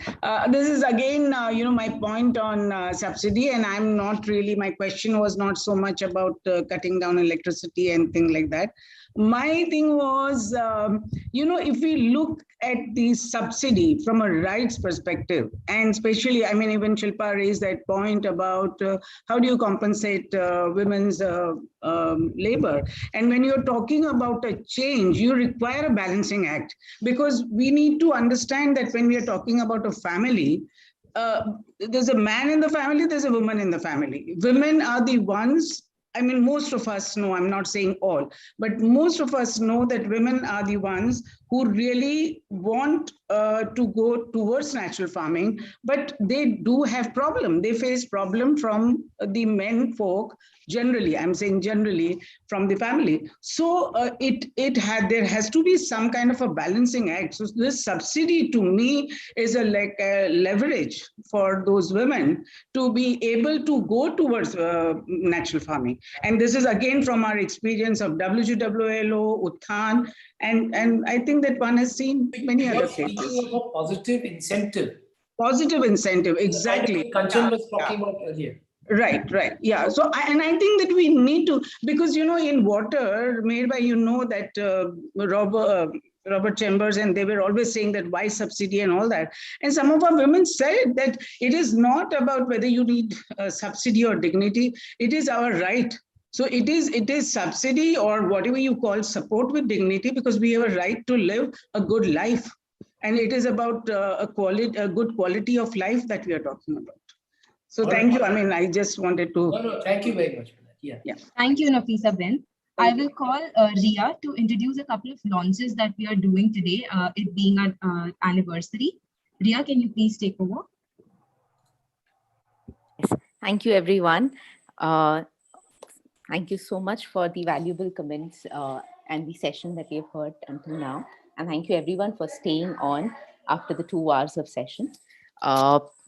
This is again, my point on subsidy, and I'm not really. My question was not so much about cutting down electricity and things like that. My thing was, if we look at the subsidy from a rights perspective, and especially, I mean, even Shilpa raised that point about how do you compensate women's labor. And when you're talking about a change, you require a balancing act, because we need to understand that when we are talking about a family, there's a man in the family, there's a woman in the family. Women are the ones, I mean, most of us know, I'm not saying all, but most of us know that women are the ones who really want to go towards natural farming, but they do have problem. They face problem from the men folk generally. I'm saying generally from the family. So there has to be some kind of a balancing act. So this subsidy to me is like a leverage for those women to be able to go towards natural farming. And this is again from our experience of WGWLO, Utthan, and I think that one has seen many other cases. Of a positive incentive. Positive incentive, exactly. Kanchan was talking about earlier. Right. Yeah. So, I think that we need to, because, in water, made by, that Robert Chambers, and they were always saying that why subsidy and all that. And some of our women said that it is not about whether you need subsidy or dignity. It is our right. So it is subsidy or whatever you call support with dignity, because we have a right to live a good life. And it is about a good quality of life that we are talking about. So thank you. I mean, I just wanted to. No, thank you very much for that. Yeah. Thank you, Nafisa Bain. I will call Ria to introduce a couple of launches that we are doing today, it being an anniversary. Ria, can you please take over? Yes. Thank you, everyone. Thank you so much for the valuable comments and the session that you've heard until now. And thank you, everyone, for staying on after the 2 hours of session.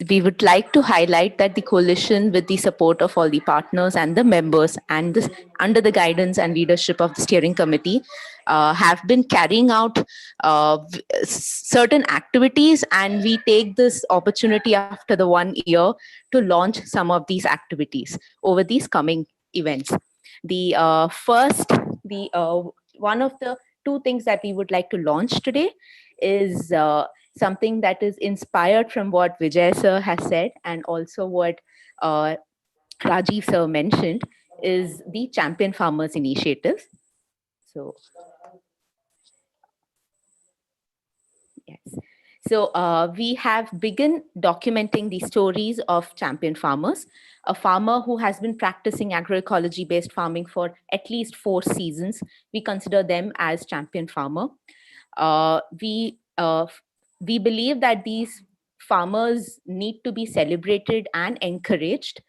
We would like to highlight that the coalition, with the support of all the partners and the members, and under the guidance and leadership of the steering committee, have been carrying out certain activities, and we take this opportunity after the 1 year to launch some of these activities over these coming events. The one of the 2 things that we would like to launch today is something that is inspired from what Vijay sir has said, and also what Rajiv sir mentioned, is the Champion Farmers Initiative. So, yes. So we have begun documenting the stories of champion farmers, a farmer who has been practicing agroecology-based farming for at least 4 seasons. We consider them as champion farmer. We believe that these farmers need to be celebrated and encouraged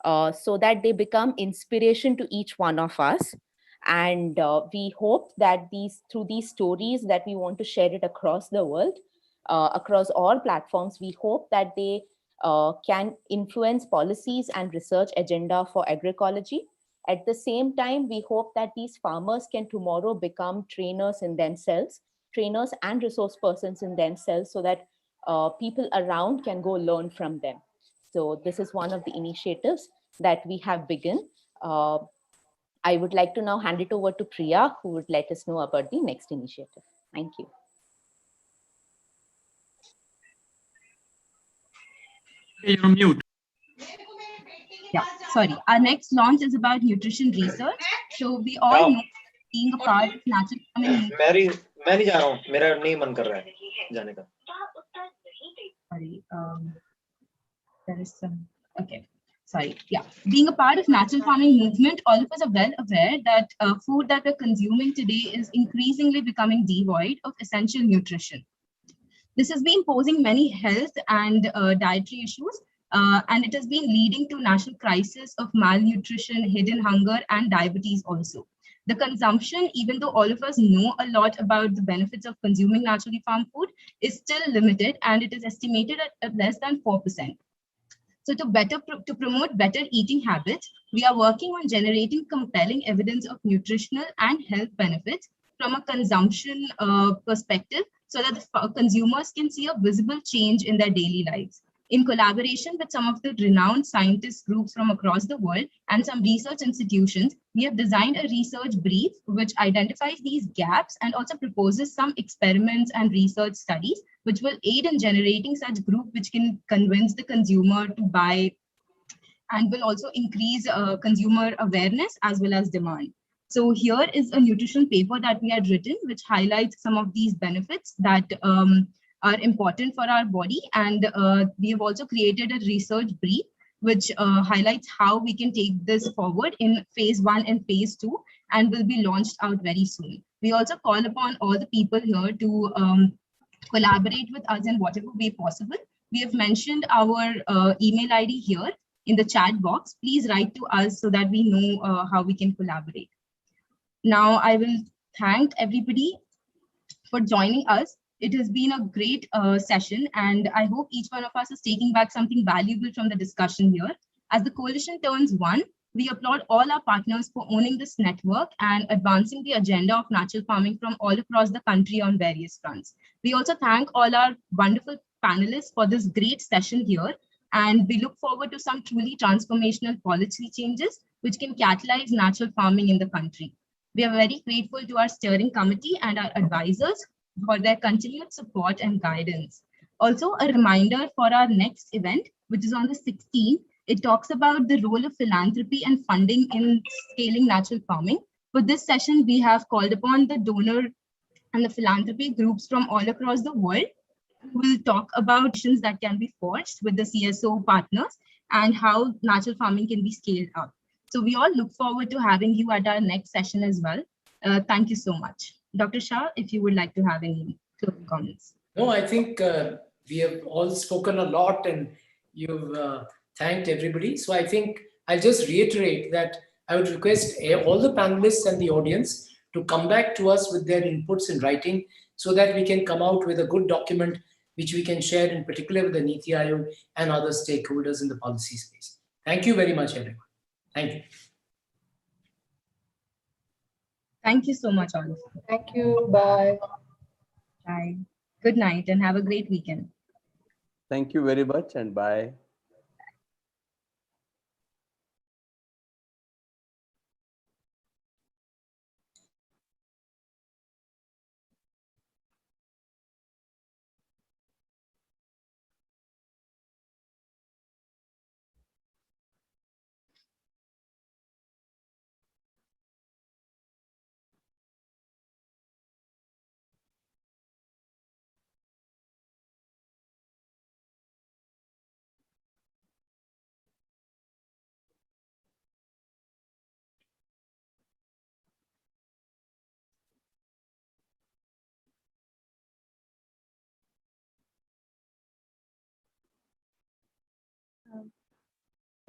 so that they become inspiration to each one of us. And we hope that through these stories that we want to share it across the world, across all platforms, we hope that they can influence policies and research agenda for agroecology. At the same time, we hope that these farmers can tomorrow become trainers in themselves, trainers and resource persons in themselves, so that people around can go learn from them. So this is one of the initiatives that we have begun. I would like to now hand it over to Priya, who would let us know about the next initiative. Thank you. You're on mute. Yeah, sorry. Our next launch is about nutrition research. So we all know being a part of natural farming. मैं नहीं जा रहा हूँ, मेरा नहीं मन कर रहा है जाने का. Sorry, there is some. Okay, sorry. Yeah, being a part of natural farming movement, all of us are well aware that food that we're consuming today is increasingly becoming devoid of essential nutrition. This has been posing many health and dietary issues, and it has been leading to national crisis of malnutrition, hidden hunger, and diabetes also. The consumption, even though all of us know a lot about the benefits of consuming naturally farmed food, is still limited, and it is estimated at less than 4%. So to promote better eating habits, we are working on generating compelling evidence of nutritional and health benefits from a consumption perspective, so that the consumers can see a visible change in their daily lives. In collaboration with some of the renowned scientist groups from across the world and some research institutions, we have designed a research brief which identifies these gaps and also proposes some experiments and research studies which will aid in generating such group which can convince the consumer to buy and will also increase consumer awareness as well as demand. So here is a nutrition paper that we had written, which highlights some of these benefits that are important for our body. And we have also created a research brief, which highlights how we can take this forward in phase 1 and phase 2, and will be launched out very soon. We also call upon all the people here to collaborate with us in whatever way possible. We have mentioned our email ID here in the chat box. Please write to us so that we know how we can collaborate. Now, I will thank everybody for joining us. It has been a great session, and I hope each one of us is taking back something valuable from the discussion here. As the coalition turns one, we applaud all our partners for owning this network and advancing the agenda of natural farming from all across the country on various fronts. We also thank all our wonderful panelists for this great session here, and we look forward to some truly transformational policy changes which can catalyze natural farming in the country. We are very grateful to our steering committee and our advisors for their continued support and guidance. Also, a reminder for our next event, which is on the 16th. It talks about the role of philanthropy and funding in scaling natural farming. For this session, we have called upon the donor and the philanthropy groups from all across the world who will talk about actions that can be forged with the CSO partners and how natural farming can be scaled up. So we all look forward to having you at our next session as well. Thank you so much. Dr. Shah, if you would like to have any closing comments. No, I think we have all spoken a lot and you've thanked everybody. So I think I'll just reiterate that I would request all the panelists and the audience to come back to us with their inputs in writing so that we can come out with a good document which we can share in particular with the Niti Aayog and other stakeholders in the policy space. Thank you very much, everyone. Thank you. Thank you so much, all of you. Thank you. Bye. Bye. Good night and have a great weekend. Thank you very much and bye.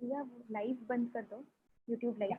भैया live बंद कर दो, YouTube live.